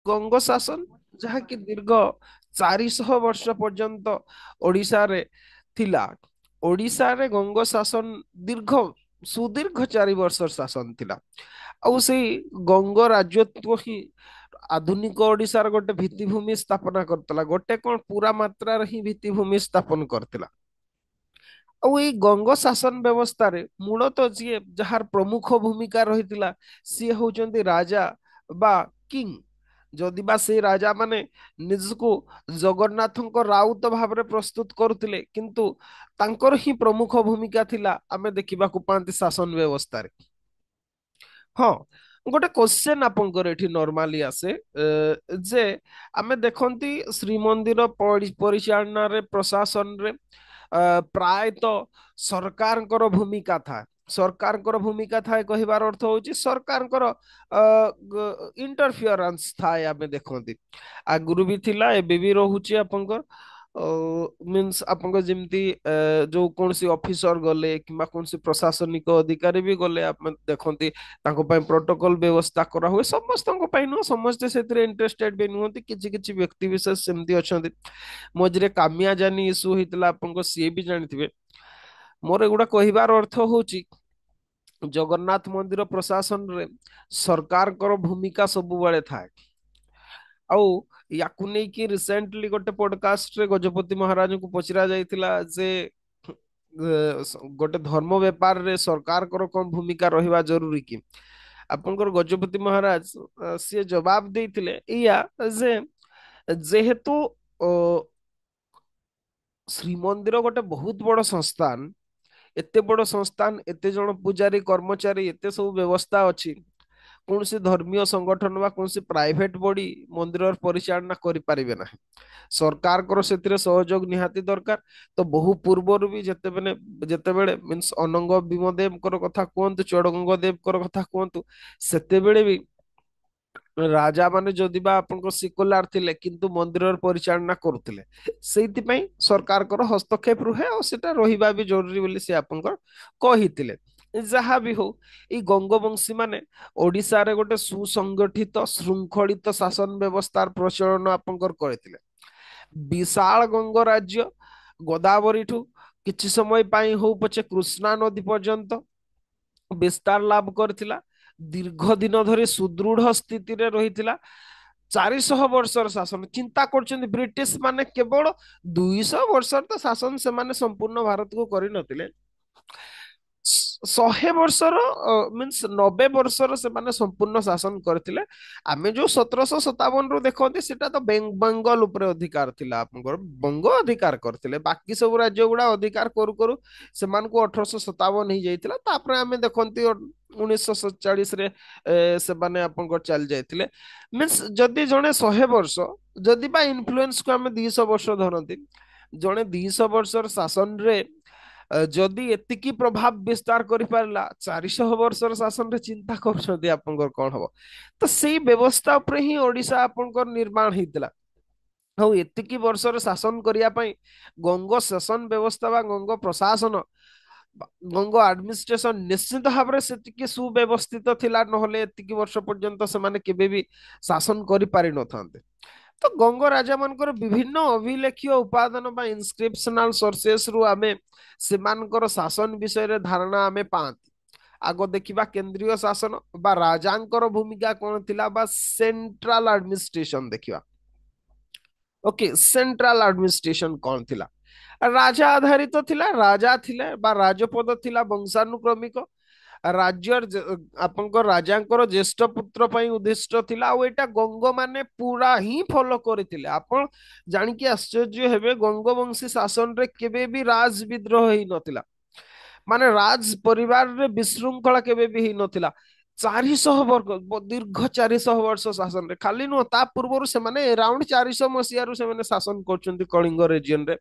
ଗଙ୍ଗ ଶାସନ ଯାହାକି ଦୀର୍ଘ 400 ବର୍ଷ ପର୍ଯ୍ୟନ୍ତ ଓଡ଼ିଶାରେ ଥିଲା। ଓଡ଼ିଶାରେ ଗଙ୍ଗ ଶାସନ ସୁଦୀର୍ଘ 4 ବର୍ଷ ଶାସନ ଥିଲା। ଆଉ ସେଇ ଗଙ୍ଗ ରାଜତ୍ୱ ହିଁ ଆଧୁନିକ ଓଡ଼ିଶାର ଗୋଟେ ଭିତ୍ତିଭୂମି ସ୍ଥାପନା କରିଥିଲା, ଗୋଟେ କଣ ପୁରା ମାତ୍ରାରେ ହିଁ ଭିତ୍ତିଭୂମି ସ୍ଥାପନ କରିଥିଲା। ଆଉ ଏଇ ଗଙ୍ଗ ଶାସନ ବ୍ୟବସ୍ଥାରେ ମୂଳତଃ ଯାହାର ପ୍ରମୁଖ ଭୂମିକା ରହିଥିଲା ସିଏ ହଉଛନ୍ତି ରାଜା ବା କିଙ୍ଗ। ଯଦି ବା ସେଇ ରାଜା ମାନେ ନିଜକୁ ଜଗନ୍ନାଥଙ୍କ ରାଉତ ଭାବରେ ପ୍ରସ୍ତୁତ କରୁଥିଲେ, କିନ୍ତୁ ତାଙ୍କର ହିଁ ପ୍ରମୁଖ ଭୂମିକା ଥିଲା ଆମେ ଦେଖିବାକୁ ପାଆନ୍ତି ଶାସନ ବ୍ୟବସ୍ଥାରେ। ହଁ, ଗୋଟେ କ୍ୱେଶ୍ଚେନ୍ ଆପଣଙ୍କର ଏଠି ନର୍ମାଲି ଆସେ ଯେ ଆମେ ଦେଖନ୍ତି ଶ୍ରୀମନ୍ଦିର ପରିଚାଳନାରେ ପ୍ରଶାସନରେ ପ୍ରାୟତଃ ସରକାରଙ୍କର ଭୂମିକା ଥାଏ। ସରକାରଙ୍କର ଭୂମିକା ଥାଏ କହିବାର ଅର୍ଥ ହଉଛି ସରକାରଙ୍କର ଇଣ୍ଟରଫିୟରାନ୍ସ ଥାଏ। ଆମେ ଦେଖନ୍ତି ଆଗରୁ ବି ଥିଲା, ଏବେ ବି ରହୁଛି ଆପଣଙ୍କର ମିନ୍ସ ଆପଣଙ୍କ ଯେମିତି ଯୋଉ କୌଣସି ଅଫିସର ଗଲେ କିମ୍ବା କୌଣସି ପ୍ରଶାସନିକ ଅଧିକାରୀ ବି ଗଲେ ଆପଣ ଦେଖନ୍ତି ତାଙ୍କ ପାଇଁ ପ୍ରୋଟୋକଲ ବ୍ୟବସ୍ଥା କରାହୁଏ। ସମସ୍ତଙ୍କ ପାଇଁ ନୁହଁ, ସମସ୍ତେ ସେଥିରେ ଇଣ୍ଟରେଷ୍ଟେଡ ବି ନୁହନ୍ତି, କିଛି କିଛି ବ୍ୟକ୍ତି ବିଶେଷ ସେମିତି ଅଛନ୍ତି। ମଝିରେ କାମିଆ ଜାନି ଇସ୍ୟୁ ହେଇଥିଲା, ଆପଣଙ୍କ ସିଏ ବି ଜାଣିଥିବେ। ମୋର ଏଗୁଡା କହିବାର ଅର୍ଥ ହଉଛି ଜଗନ୍ନାଥ ମନ୍ଦିର ପ୍ରଶାସନରେ ସରକାରଙ୍କର ଭୂମିକା ସବୁବେଳେ ଥାଏ। ଆଉ ୟାକୁ ନେଇକି ରିସେଣ୍ଟଲି ଗୋଟେ ପଡକାଷ୍ଟରେ ଗଜପତି ମହାରାଜଙ୍କୁ ପଚରା ଯାଇଥିଲା ଯେ ଗୋଟେ ଧର୍ମ ବେପାରରେ ସରକାରଙ୍କର କଣ ଭୂମିକା ରହିବା ଜରୁରୀ କି? ଆପଣଙ୍କର ଗଜପତି ମହାରାଜ ସିଏ ଜବାବ ଦେଇଥିଲେ ଏଇଆ ଯେ ଯେହେତୁ ଅ, ଶ୍ରୀମନ୍ଦିର ଗୋଟେ ବହୁତ ବଡ ସଂସ୍ଥାନ, ଏତେ ବଡ ସଂସ୍ଥାନ, ଏତେ ଜଣ ପୂଜାରୀ କର୍ମଚାରୀ, ଏତେ ସବୁ ବ୍ୟବସ୍ଥା ଅଛି, କୌଣସି ଧର୍ମୀୟ ସଂଗଠନ ବା କୌଣସି ପ୍ରାଇଭେଟ ବଡି ମନ୍ଦିରର ପରିଚାଳନା କରିପାରିବେ ନାହିଁ। ସରକାରଙ୍କର ସେଥିରେ ସହଯୋଗ ନିହାତି ଦରକାର। ତ ବହୁ ପୂର୍ବରୁ ବି ଯେତେବେଳେ ଯେତେବେଳେ ମିନ୍ସ ଅନଙ୍ଗ ଭୀମଦେବଙ୍କର କଥା କୁହନ୍ତୁ, ଚୋଡଗଙ୍ଗ ଦେବଙ୍କର କଥା କୁହନ୍ତୁ, ସେତେବେଳେ ବି ରାଜା ମାନେ ଯଦି ବା ଆପଣଙ୍କ ସିକୁଲାର ଥିଲେ କିନ୍ତୁ ମନ୍ଦିରର ପରିଚାଳନା କରୁଥିଲେ, ସେଇଥିପାଇଁ ସରକାରଙ୍କର ହସ୍ତକ୍ଷେପ ରୁହେ ଆଉ ସେଟା ରହିବା ବି ଜରୁରୀ ବୋଲି ସେ ଆପଣଙ୍କର କହିଥିଲେ। ଯାହା ବି ହଉ, ଏଇ ଗଙ୍ଗବଂଶୀ ମାନେ ଓଡିଶାରେ ଗୋଟେ ସୁସଂଗଠିତ ଶୃଙ୍ଖଳିତ ଶାସନ ବ୍ୟବସ୍ଥାର ପ୍ରଚଳନ ଆପଣଙ୍କର କରିଥିଲେ। ବିଶାଳ ଗଙ୍ଗ ରାଜ୍ୟ ଗୋଦାବରୀଠୁ କିଛି ସମୟ ପାଇଁ ହଉ ପଛେ କୃଷ୍ଣା ନଦୀ ପର୍ଯ୍ୟନ୍ତ ବିସ୍ତାର ଲାଭ କରିଥିଲା। ଦୀର୍ଘ ଦିନ ଧରି ସୁଦୃଢ ସ୍ଥିତିରେ ରହିଥିଲା। 400 ବର୍ଷର ଶାସନ, ଚିନ୍ତା କରୁଛନ୍ତି ବ୍ରିଟିଶ ମାନେ କେବଳ 200 ବର୍ଷର ତ ଶାସନ ସେମାନେ ସମ୍ପୂର୍ଣ୍ଣ ଭାରତକୁ କରିନଥିଲେ, 100 ବର୍ଷର ମିନ୍ସ 90 ବର୍ଷର ସେମାନେ ସମ୍ପୂର୍ଣ୍ଣ ଶାସନ କରିଥିଲେ। ଆମେ ଯୋଉ 1757ରୁ ଦେଖନ୍ତି ସେଟା ତ ବେଙ୍ଗଲ ଉପରେ ଅଧିକାର ଥିଲା, ଆପଣଙ୍କର ବଙ୍ଗ ଅଧିକାର କରିଥିଲେ, ବାକି ସବୁ ରାଜ୍ୟ ଗୁଡା ଅଧିକାର କରୁ କରୁ ସେମାନଙ୍କୁ 1857 ହେଇଯାଇଥିଲା। ତାପରେ ଆମେ ଦେଖନ୍ତି 1947ରେ ସେମାନେ ଆପଣଙ୍କର ଚାଲି ଯାଇଥିଲେ। ମିନ୍ସ ଯଦି ଜଣେ 100 ବର୍ଷ, ଯଦି ବା ଇନଫ୍ଲୁଏନ୍ସକୁ ଆମେ 200 ବର୍ଷ ଧରନ୍ତି, ଜଣେ 200 ବର୍ଷର ଶାସନରେ ଯଦି ଏତିକି ପ୍ରଭାବ ବିସ୍ତାର କରିପାରିଲା, 400 ବର୍ଷର ଶାସନରେ ଚିନ୍ତା କରୁଛନ୍ତି ଆପଣଙ୍କର କଣ ହବ। ତ ସେଇ ବ୍ୟବସ୍ଥା ଉପରେ ହିଁ ଓଡିଶା ଆପଣଙ୍କର ନିର୍ମାଣ ହେଇଥିଲା। ଆଉ ଏତିକି ବର୍ଷର ଶାସନ କରିବା ପାଇଁ ଗଙ୍ଗ ଶାସନ ବ୍ୟବସ୍ଥା ବା ଗଙ୍ଗ ପ୍ରଶାସନ, ଗଙ୍ଗ ଆଡମିନିଷ୍ଟ୍ରେସନ ନିଶ୍ଚିତ ଭାବରେ ସେତିକି ସୁବ୍ୟବସ୍ଥିତ ଥିଲା, ନହେଲେ ଏତିକି ବର୍ଷ ପର୍ଯ୍ୟନ୍ତ ସେମାନେ କେବେ ବି ଶାସନ କରିପାରିନଥାନ୍ତେ। ତ ଗଙ୍ଗ ରାଜା ମାନଙ୍କର ବିଭିନ୍ନ ଅଭିଲେଖୀୟ ଉପାଦାନ ବା ଇନସ୍କ୍ରିପସନାଲ ସୋର୍ସେସ ରୁ ଆମେ ସେମାନଙ୍କର ଶାସନ ବିଷୟରେ ଧାରଣା ଆମେ ପାଆନ୍ତି। ଆଗ ଦେଖିବା କେନ୍ଦ୍ରୀୟ ଶାସନ ବା ରାଜାଙ୍କର ଭୂମିକା କଣ ଥିଲା ବା ସେଣ୍ଟ୍ରାଲ ଆଡମିନିଷ୍ଟ୍ରେସନ ଦେଖିବା। ଓକେ, ସେଣ୍ଟ୍ରାଲ ଆଡମିନିଷ୍ଟ୍ରେସନ କଣ ଥିଲା? ରାଜା ଆଧାରିତ ଥିଲା, ରାଜା ଥିଲେ ବା ରାଜପଦ ଥିଲା ବଂଶାନୁକ୍ରମିକ। ରାଜ୍ୟର ଆପଣଙ୍କ ରାଜାଙ୍କର ଜ୍ୟେଷ୍ଠ ପୁତ୍ର ପାଇଁ ଉଦ୍ଦିଷ୍ଟ ଥିଲା, ଆଉ ଏଇଟା ଗଙ୍ଗ ମାନେ ପୁରା ହିଁ ଫଲୋ କରିଥିଲେ। ଆପଣ ଜାଣିକି ଆଶ୍ଚର୍ଯ୍ୟ ହେବେ, ଗଙ୍ଗବଂଶୀ ଶାସନରେ କେବେ ବି ରାଜ ବିଦ୍ରୋହ ହେଇନଥିଲା, ମାନେ ରାଜ ପରିବାରରେ ବିଶୃଙ୍ଖଳା କେବେ ବି ହେଇନଥିଲା। 400 ବର୍ଷ ଦୀର୍ଘ 400 ବର୍ଷ ଶାସନରେ, ଖାଲି ନୁହଁ ତା ପୂର୍ବରୁ ସେମାନେ ଆରାଉଣ୍ଡ 400 ମସିହାରୁ ସେମାନେ ଶାସନ କରୁଛନ୍ତି କଳିଙ୍ଗ ରିଜିୟନରେ।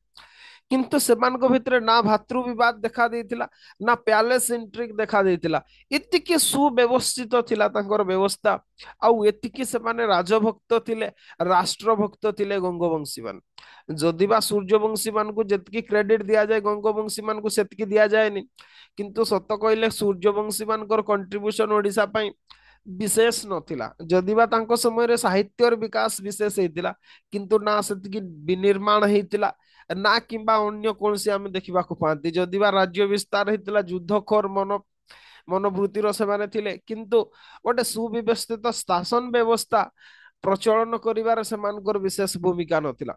କିନ୍ତୁ ସେମାନଙ୍କ ଭିତରେ ନା ଭାତୃ ବିବାଦ ଦେଖା ଦେଇଥିଲା, ନା ପ୍ୟାଲେସ ଇଣ୍ଟ୍ରିଗ ଦେଖା ଦେଇଥିଲା। ଏତିକି ସୁବ୍ୟବସ୍ଥିତ ଥିଲା ତାଙ୍କର ବ୍ୟବସ୍ଥା, ଆଉ ଏତିକି ସେମାନେ ରାଜଭକ୍ତ ଥିଲେ, ରାଷ୍ଟ୍ରଭକ୍ତ ଥିଲେ ଗଙ୍ଗବଂଶୀ ମାନେ। ଯଦି ବା ସୂର୍ଯ୍ୟବଂଶୀ ମାନଙ୍କୁ ଯେତିକି କ୍ରେଡିଟ ଦିଆଯାଏ ଗଙ୍ଗବଂଶୀ ମାନଙ୍କୁ ସେତିକି ଦିଆଯାଏନି। କିନ୍ତୁ ସତ କହିଲେ ସୂର୍ଯ୍ୟବଂଶୀ ମାନଙ୍କର କଣ୍ଟ୍ରିବ୍ୟୁସନ ଓଡିଶା ପାଇଁ ବିଶେଷ ନଥିଲା। ଯଦିବା ତାଙ୍କ ସମୟରେ ସାହିତ୍ୟର ବିକାଶ ବିଶେଷ ହେଇଥିଲା, କିନ୍ତୁ ନା ସେତିକି ବିନିର୍ମାଣ ହେଇଥିଲା, ନା କିମ୍ବା ଅନ୍ୟ କୌଣସି ଆମେ ଦେଖିବାକୁ ପାଆନ୍ତି। ଯଦିବା ରାଜ୍ୟ ବିସ୍ତାର ହେଇଥିଲା, ଯୁଦ୍ଧଖୋର ମନୋବୃତ୍ତିର ସେମାନେ ଥିଲେ, କିନ୍ତୁ ଗୋଟେ ସୁବ୍ୟବସ୍ଥିତ ଶାସନ ବ୍ୟବସ୍ଥା ପ୍ରଚଳନ କରିବାରେ ସେମାନଙ୍କର ବିଶେଷ ଭୂମିକା ନଥିଲା।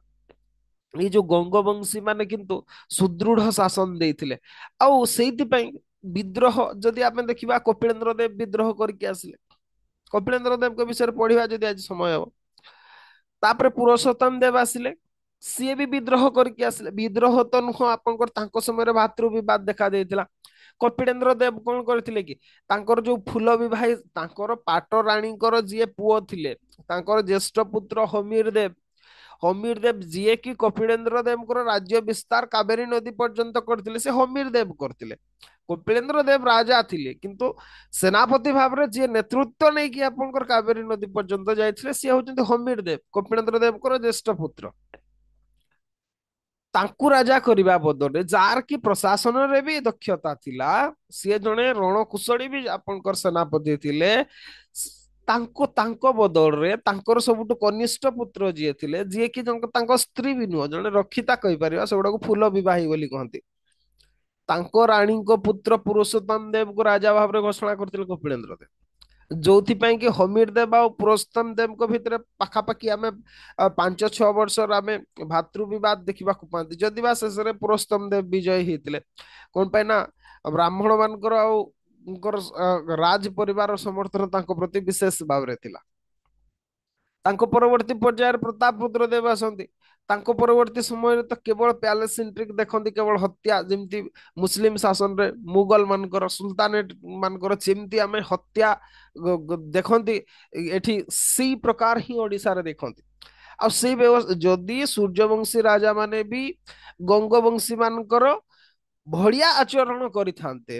ଏଇ ଯୋଉ ଗଙ୍ଗବଂଶୀ ମାନେ କିନ୍ତୁ ସୁଦୃଢ ଶାସନ ଦେଇଥିଲେ। ଆଉ ସେଇଥିପାଇଁ ବିଦ୍ରୋହ ଯଦି ଆମେ ଦେଖିବା, କପିଳେନ୍ଦ୍ର ଦେବ ବିଦ୍ରୋହ କରିକି ଆସିଲେ। କପିଳେନ୍ଦ୍ର ଦେବଙ୍କ ବିଷୟରେ ପଢିବା ଯଦି ଆଜି ସମୟ ହବ। ତାପରେ ପୁରୁଷୋତ୍ତମ ଦେବ ଆସିଲେ, ସିଏ ବି ବିଦ୍ରୋହ କରିକି ଆସିଲେ। ବିଦ୍ରୋହ ତ ନୁହଁ ଆପଣଙ୍କର, ତାଙ୍କ ସମୟରେ ଭାତୃ ବିବାଦ ଦେଖା ଦେଇଥିଲା। କପିଳେନ୍ଦ୍ର ଦେବ କଣ କରିଥିଲେ କି, ତାଙ୍କର ଯୋଉ ଫୁଲ ବିବାହ, ତାଙ୍କର ପାଟ ରାଣୀଙ୍କର ଯିଏ ପୁଅ ଥିଲେ, ତାଙ୍କର ଜ୍ୟେଷ୍ଠ ପୁତ୍ର ହମିର ଦେବ ଯିଏ କି କପିଳେନ୍ଦ୍ର ଦେବଙ୍କର ରାଜ୍ୟ ବିସ୍ତାର କାବେରୀ ନଦୀ ପର୍ଯ୍ୟନ୍ତ କରିଥିଲେ, ସେ ହମିର ଦେବ କରିଥିଲେ। କପିଳେନ୍ଦ୍ର ଦେବ ରାଜା ଥିଲେ, କିନ୍ତୁ ସେନାପତି ଭାବରେ ଯିଏ ନେତୃତ୍ୱ ନେଇକି ଆପଣଙ୍କର କାବେରୀ ନଦୀ ପର୍ଯ୍ୟନ୍ତ ଯାଇଥିଲେ, ସିଏ ହଉଛନ୍ତି ହମିର ଦେବ, କପିଳେନ୍ଦ୍ର ଦେବଙ୍କର ଜ୍ୟେଷ୍ଠ ପୁତ୍ର। ତାଙ୍କୁ ରାଜା କରିବା ବଦଳରେ, ଯାହାର କି ପ୍ରଶାସନରେ ବି ଦକ୍ଷତା ଥିଲା, ସିଏ ଜଣେ ରଣକୁଶଳୀ ବି ଆପଣଙ୍କର ସେନାପତି ଥିଲେ, ତାଙ୍କୁ ତାଙ୍କ ବଦଳରେ ତାଙ୍କର ସବୁଠୁ କନିଷ୍ଠ ପୁତ୍ର ଯିଏ ଥିଲେ, ଯିଏ କି ତାଙ୍କ ସ୍ତ୍ରୀ ବି ନୁହଁ, ଜଣେ ରକ୍ଷିତା କହିପାରିବା, ସେଗୁଡାକୁ ଫୁଲ ବିବାହୀ ବୋଲି କହନ୍ତି, ତାଙ୍କ ରାଣୀଙ୍କ ପୁତ୍ର ପୁରୁଷୋତ୍ତମ ଦେବଙ୍କୁ ରାଜା ଭାବରେ ଘୋଷଣା କରିଥିଲେ କପିଳେନ୍ଦ୍ର ଦେବ। ଯୋଉଥିପାଇଁ କି ହମିର ଦେବ ଆଉ ପୁରୁଷୋତ୍ତମ ଦେବଙ୍କ ଭିତରେ ପାଖାପାଖି ଆମେ 5-6 ବର୍ଷର ଆମେ ଭାତୃ ବିବାଦ ଦେଖିବାକୁ ପାଆନ୍ତି। ଯଦି ବା ଶେଷରେ ପୁରୁଷୋତ୍ତମ ଦେବ ବିଜୟୀ ହେଇଥିଲେ। କଣ ପାଇଁ ନା, ବ୍ରାହ୍ମଣ ମାନଙ୍କର ଆଉ ରାଜ ପରିବାର ସମର୍ଥନ ତାଙ୍କ ପ୍ରତି ବିଶେଷ ଭାବରେ ଥିଲା। ତାଙ୍କ ପରବର୍ତ୍ତୀ ପର୍ଯ୍ୟାୟରେ ପ୍ରତାପ ରୁଦ୍ର ଦେବ ଆସନ୍ତି। ତାଙ୍କ ପରବର୍ତ୍ତୀ ସମୟରେ ତ କେବଳ ପ୍ୟାଲେସ ଇଣ୍ଟ୍ରିଗ ଦେଖନ୍ତି, କେବଳ ହତ୍ୟା, ଯେମିତି ମୁସଲିମ ଶାସନରେ ମୁଗଲ ମାନଙ୍କର, ସୁଲତାନେଟ ମାନଙ୍କର ଯେମିତି ଆମେ ହତ୍ୟା ଦେଖନ୍ତି, ଏଠି ସେଇ ପ୍ରକାର ହିଁ ଓଡିଶାରେ ଦେଖନ୍ତି। ଆଉ ସେଇ ବ୍ୟବସ୍ଥା, ଯଦି ସୂର୍ଯ୍ୟବଂଶୀ ରାଜା ମାନେ ବି ଗଙ୍ଗବଂଶୀ ମାନଙ୍କର ଭଳିଆ ଆଚରଣ କରିଥାନ୍ତେ,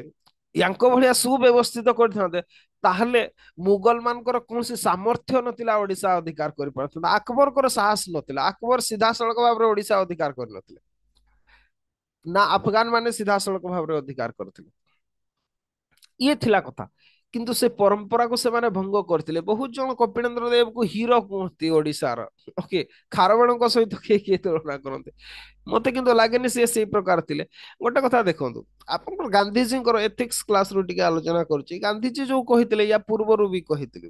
ୟାଙ୍କ ଭଳିଆ ସୁବ୍ୟବସ୍ଥିତ କରିଥାନ୍ତେ, ତାହେଲେ ମୁଗଲ ମାନଙ୍କର କୌଣସି ସାମର୍ଥ୍ୟ ନଥିଲା ଓଡିଶା ଅଧିକାର କରିପାରୁଥିଲା। ଆକବରଙ୍କର ସାହସ ନଥିଲା, ଆକବର ସିଧାସଳଖ ଭାବରେ ଓଡିଶା ଅଧିକାର କରିନଥିଲେ, ନା ଆଫଗାନ ମାନେ ସିଧାସଳଖ ଭାବରେ ଅଧିକାର କରିଥିଲେ। ଇଏ ଥିଲା କଥା। କିନ୍ତୁ ସେ ପରମ୍ପରାକୁ ସେମାନେ ଭଙ୍ଗ କରିଥିଲେ। ବହୁତ ଜଣ କପିଳେନ୍ଦ୍ର ଦେବକୁ ହିରୋ କୁହନ୍ତି ଓଡିଶାର। ଓକେ, ଖାରବେଳଙ୍କ ସହିତ କିଏ କିଏ ତୁଳନା କରନ୍ତି। ମତେ କିନ୍ତୁ ଲାଗେନି ସିଏ ସେଇ ପ୍ରକାର ଥିଲେ। ଗୋଟେ କଥା ଦେଖନ୍ତୁ, ଆପଣଙ୍କର ଗାନ୍ଧିଜୀଙ୍କର ଏଥିକ୍ସ କ୍ଲାସ ରୁ ଟିକେ ଆଲୋଚନା କରୁଛି। ଗାନ୍ଧିଜୀ ଯୋଉ କହିଥିଲେ, ୟା ପୂର୍ବରୁ ବି କହିଥିଲେ,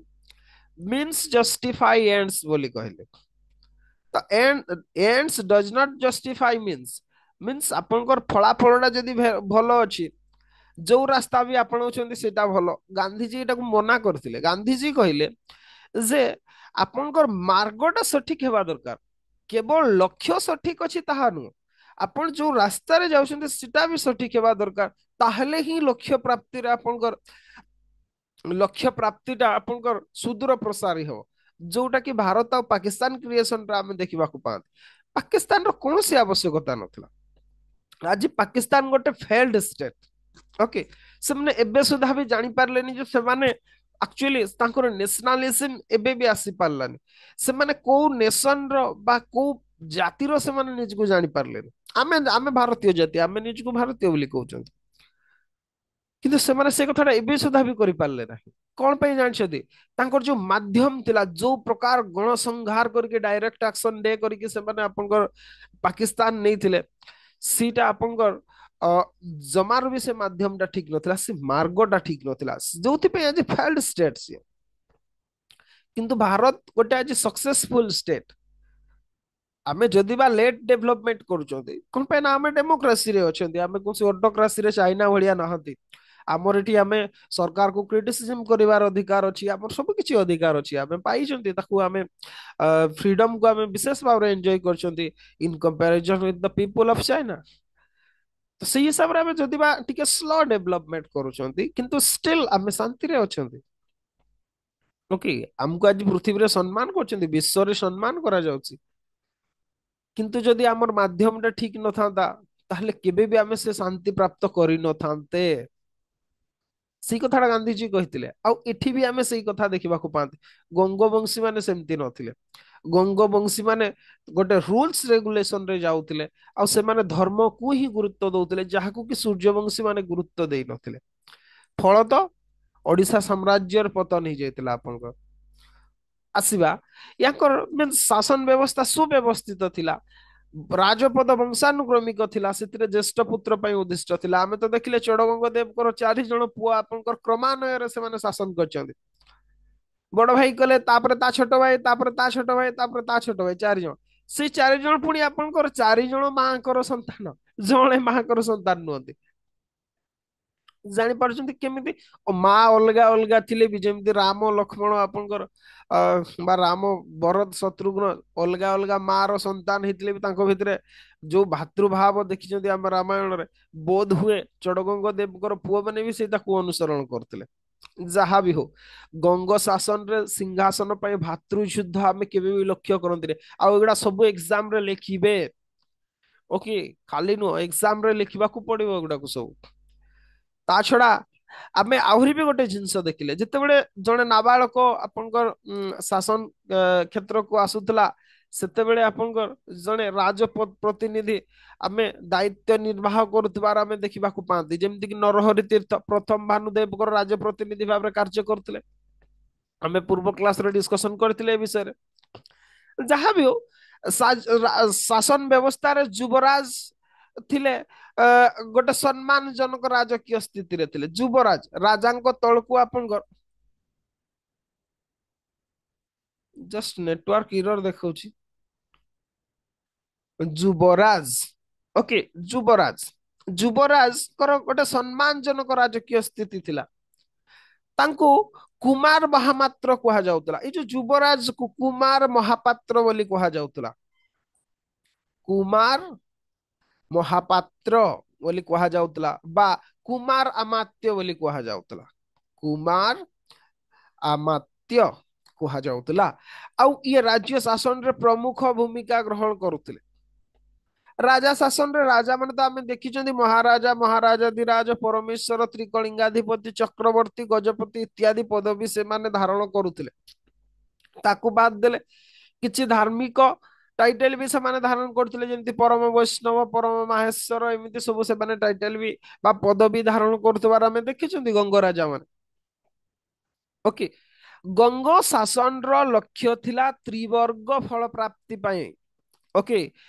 ମିନ୍ସ ଜଷ୍ଟିଫାଇ ଏଣ୍ଡସ୍ ବୋଲି କହିଲେ। ତ ends does not justify means. Means ଆପଣଙ୍କର ଫଳାଫଳଟା ଯଦି ଭଲ ଅଛି, ଯୋଉ ରାସ୍ତା ବି ଆପଣଉଛନ୍ତି ସେଇଟା ଭଲ। ଗାନ୍ଧିଜୀ ଏଟାକୁ ମନା କରିଥିଲେ। ଗାନ୍ଧିଜୀ କହିଲେ ଯେ ଆପଣଙ୍କର ମାର୍ଗଟା ସଠିକ ହେବା ଦରକାର, କେବଳ ଲକ୍ଷ୍ୟ ସଠିକ ଅଛି ତାହା ନୁହଁ, ଆପଣ ଯୋଉ ରାସ୍ତାରେ ଯାଉଛନ୍ତି ସେଟା ବି ସଠିକ ହେବା ଦରକାର। ତାହେଲେ ହିଁ ଲକ୍ଷ୍ୟ ପ୍ରାପ୍ତିଟା ଆପଣଙ୍କର ସୁଦୂର ପ୍ରସାରୀ ହେବ। ଯୋଉଟା କି ଭାରତ ଆଉ ପାକିସ୍ତାନ କ୍ରିଏସନରେ ଆମେ ଦେଖିବାକୁ ପାଆନ୍ତି। ପାକିସ୍ତାନର କୌଣସି ଆବଶ୍ୟକତା ନଥିଲା। ଆଜି ପାକିସ୍ତାନ ଗୋଟେ ଫେଲ୍ଡ ଷ୍ଟେଟ। ଓକେ, ସେମାନେ ଏବେ ସୁଦ୍ଧା ବି ଜାଣିପାରିଲେନି ଯେ ସେମାନେ ଆକ୍ଚୁଆଲି ତାଙ୍କର ନ୍ୟାସନାଲିଜିମ ଏବେ ବି ଆସିପାରିଲାନି। ସେମାନେ କୋଉ ନେସନର ବା କୋଉ ଜାତିର ସେମାନେ ନିଜକୁ ଜାଣିପାରିଲେନି। ଆମେ ଆମେ ଭାରତୀୟ ଜାତି, ଆମେ ନିଜକୁ ଭାରତୀୟ ବୋଲି କହୁଛନ୍ତି, କିନ୍ତୁ ସେମାନେ ସେ କଥାଟା ଏବେ ସୁଦ୍ଧା ବି କରିପାରିଲେ ନାହିଁ। କଣ ପାଇଁ ଜାଣିଛନ୍ତି? ତାଙ୍କର ଯୋଉ ମାଧ୍ୟମ ଥିଲା, ଯୋଉ ପ୍ରକାର ଗଣସଂହାର କରିକି ଡାଇରେକ୍ଟ ଆକ୍ସନ ଡେ କରିକି ସେମାନେ ଆପଣଙ୍କର ପାକିସ୍ତାନ ନେଇଥିଲେ, ସେଇଟା ଆପଣଙ୍କର ଅ ଜମାରୁ ବି ସେ ମାଧ୍ୟମଟା ଠିକ ନଥିଲା, ସେ ମାର୍ଗଟା ଠିକ ନଥିଲା, ଯୋଉଥିପାଇଁ ଆଜି ଫେଲ୍ଡ ଷ୍ଟେଟ ସିଏ। କିନ୍ତୁ ଭାରତ ଗୋଟେ ଆଜି ସକ୍ସେସଫୁଲ ଷ୍ଟେଟ। ଆମେ ଯଦି ବା ଲେଟ୍ ଡେଭଲପମେଣ୍ଟ କରୁଛନ୍ତି, କଣ ପାଇଁ ନା ଆମେ ଡେମୋକ୍ରାସିରେ ଅଛନ୍ତି, ଆମେ କୌଣସି ଅଟୋକ୍ରାସିରେ ଚାଇନା ଭଳିଆ ନାହାନ୍ତି। ଆମର ଏଠି ଆମେ ସରକାରକୁ କ୍ରିଟିସିଜମ କରିବାର ଅଧିକାର ଅଛି, ଆମର ସବୁ କିଛି ଅଧିକାର ଅଛି, ଆମେ ପାଇଛନ୍ତି ତାକୁ। ଆମେ ଫ୍ରିଡମକୁ ଆମେ ବିଶେଷ ଭାବରେ ଏନ୍ଜୟ କରିଛନ୍ତି in comparison with the people of China. ତ ସେଇ ହିସାବରେ ଆମେ ଯଦି ବା ଟିକେ ସ୍ଲୋ ଡେଭଲପମେଣ୍ଟ କରୁଛନ୍ତି, କିନ୍ତୁ ଷ୍ଟିଲ୍ ଆମେ ଶାନ୍ତିରେ ଅଛନ୍ତି। ଓକେ, ଆମକୁ ଆଜି ପୃଥିବୀରେ ସମ୍ମାନ କରୁଛନ୍ତି, ବିଶ୍ୱରେ ସମ୍ମାନ କରାଯାଉଛି। କିନ୍ତୁ ଯଦି ଆମର ମାଧ୍ୟମଟା ଠିକ ନଥାନ୍ତା, ତାହେଲେ କେବେ ବି ଆମେ ସେ ଶାନ୍ତି ପ୍ରାପ୍ତ କରିନଥାନ୍ତେ। ସେଇ କଥାଟା ଗାନ୍ଧିଜୀ କହିଥିଲେ। ଆଉ ଏଠି ବି ଆମେ ସେଇ କଥା ଦେଖିବାକୁ ପାଆନ୍ତି। ଗଙ୍ଗବଂଶୀ ମାନେ ସେମିତି ନଥିଲେ। ଗଙ୍ଗବଂଶୀ ମାନେ ଗୋଟେ ରୁଲସ ରେଗୁଲେସନ ରେ ଯାଉଥିଲେ, ଆଉ ସେମାନେ ଧର୍ମକୁ ହିଁ ଗୁରୁତ୍ୱ ଦଉଥିଲେ, ଯାହାକୁ କି ସୂର୍ଯ୍ୟବଂଶୀ ମାନେ ଗୁରୁତ୍ୱ ଦେଇ ନଥିଲେ। ଫଳତଃ ओडिशा साम्राज्यर पतन ही जाइतिला आपनकर आसीबा याकर मीन शासन व्यवस्था सुव्यवस्थित थिला राजपद वंशानुक्रमिक थिला ସେଥିରେ ज्येष्ठ पुत्र ପାଇଁ उद्दिष्ट थिला ଆମେ ତ ଦେଖିଲେ ଚୋଡଗଙ୍ଗ ଦେବଙ୍କର 4 ଜଣ ପୁଅ ଆପଣଙ୍କର କ୍ରମାନ୍ୱୟରେ ସେମାନେ ଶାସନ କରିଛନ୍ତି ବଡ ଭାଇ କଲେ ତାପରେ ତା ଛୋଟ ଭାଇ ତାପରେ ତା ଛୋଟ ଭାଇ ତାପରେ ତା ଛୋଟ ଭାଇ 4 ଜଣ ସେଇ 4 ଜଣ ପୁଣି ଆପଣଙ୍କର 4 ଜଣ ମାଙ୍କର ସନ୍ତାନ ଜଣେ ମାଙ୍କର ସନ୍ତାନ ନୁହନ୍ତି ଜାଣିପାରୁଛନ୍ତି କେମିତି ମା ଅଲଗା ଅଲଗା ଥିଲେ ବି ଯେମିତି ରାମ ଲକ୍ଷ୍ମଣ ଆପଣଙ୍କର ବା ରାମ ଭରତ ଶତ୍ରୁଘ୍ନ ଅଲଗା ଅଲଗା ମା ର ସନ୍ତାନ ହେଇଥିଲେ ବି ତାଙ୍କ ଭିତରେ ଯୋଉ ଭାତୃଭାବ ଦେଖିଛନ୍ତି ଆମ ରାମାୟଣରେ ବୋଧ ହୁଏ ଚଡଗଙ୍ଗ ଦେବଙ୍କର ପୁଅ ମାନେ ବି ସେଇ ତାକୁ ଅନୁସରଣ କରୁଥିଲେ ଯାହା ବି ହଉ ଗଙ୍ଗ ଶାସନରେ ସିଂହାସନ ପାଇଁ ଭାତୃଯୁଦ୍ଧ ଆମେ କେବେ ବି ଲକ୍ଷ୍ୟ କରନ୍ତିନି ଆଉ ଏଗୁଡା ସବୁ ଏକ୍ସାମ ରେ ଲେଖିବେ ଓକେ ଖାଲି ନୁହଁ ଏକ୍ସାମ ରେ ଲେଖିବାକୁ ପଡିବ ଏଗୁଡାକୁ ସବୁ ତା ଛଡା ଆମେ ଆହୁରି ବି ଗୋଟେ ଜିନିଷ ଦେଖିଲେ ଯେତେବେଳେ ଜଣେ ନାବାଳକ ଆପଣଙ୍କର ଶାସନ କ୍ଷେତ୍ରକୁ ଆସୁଥିଲା ସେତେବେଳେ ଆପଣଙ୍କର ଜଣେ ପ୍ରତିନିଧି ଆମେ ଦାୟିତ୍ୱ ନିର୍ବାହ କରୁଥିବାର ଆମେ ଦେଖିବାକୁ ପାଆନ୍ତି ଯେମିତିକି ନରହରି ତୀର୍ଥ ପ୍ରଥମ ଭାନୁଦେବଙ୍କର ରାଜ ପ୍ରତିନିଧି ଭାବରେ କାର୍ଯ୍ୟ କରୁଥିଲେ ଆମେ ପୂର୍ବ କ୍ଲାସରେ ଡିସ୍କସନ କରିଥିଲେ ଏ ବିଷୟରେ ଯାହା ବି ହଉ ଶାସନ ବ୍ୟବସ୍ଥାରେ ଯୁବରାଜ ଥିଲେ ଗୋଟେ ସମ୍ମାନ ଜନକ ରାଜକୀୟ ସ୍ଥିତିରେ ଥିଲେ ଯୁବରାଜ ରାଜାଙ୍କ ତଳକୁ ଆପଣଙ୍କର ଜଷ୍ଟ ନେଟୱାର୍କ ଇରର ଦେଖାଉଛି ଯୁବରାଜ ଓକେ ଯୁବରାଜଙ୍କର ଗୋଟେ ସମ୍ମାନଜନକ ରାଜକୀୟ ସ୍ଥିତି ଥିଲା ତାଙ୍କୁ କୁମାର ମହାପାତ୍ର କୁହାଯାଉଥିଲା ଏଇ ଯୋଉ ଯୁବରାଜକୁ କୁମାର ମହାପାତ୍ର ବୋଲି କୁହାଯାଉଥିଲା କୁମାର ମହାପାତ୍ର ବୋଲି କୁହାଯାଉଥିଲା ବା କୁମାର ଆମାତ୍ୟ ବୋଲି କୁହାଯାଉଥିଲା କୁମାର ଆମାତ୍ୟ କୁହାଯାଉଥିଲା ଆଉ ଇଏ ରାଜ୍ୟ ଶାସନରେ ପ୍ରମୁଖ ଭୂମିକା ଗ୍ରହଣ କରୁଥିଲେ ରାଜା ଶାସନରେ ରାଜା ମାନେ ତ ଆମେ ଦେଖିଛନ୍ତି ମହାରାଜା ମହାରାଜାଧିରାଜ ପରମେଶ୍ୱର ତ୍ରିକଳିଙ୍ଗାଧିପତି ଚକ୍ରବର୍ତ୍ତୀ ଗଜପତି ଇତ୍ୟାଦି ପଦବୀ ସେମାନେ ଧାରଣ କରୁଥିଲେ ତାକୁ ବାଦ ଦେଲେ କିଛି ଧାର୍ମିକ ଟାଇଟେଲ ବି ସେମାନେ ଧାରଣ କରୁଥିଲେ ଯେମିତି ପରମ ବୈଷ୍ଣବ ପରମ ମାହେଶ୍ଵର ଏମିତି ସବୁ ସେମାନେ ଟାଇଟେଲ ବି ବା ପଦବୀ ଧାରଣ କରୁଥିବାର ଆମେ ଦେଖିଛନ୍ତି ଗଙ୍ଗ ରାଜା ମାନେ ଓକେ ଗଙ୍ଗ ଶାସନର ଲକ୍ଷ୍ୟ ଥିଲା ତ୍ରିବର୍ଗ ଫଳ ପ୍ରାପ୍ତି ପାଇଁ ଓକେ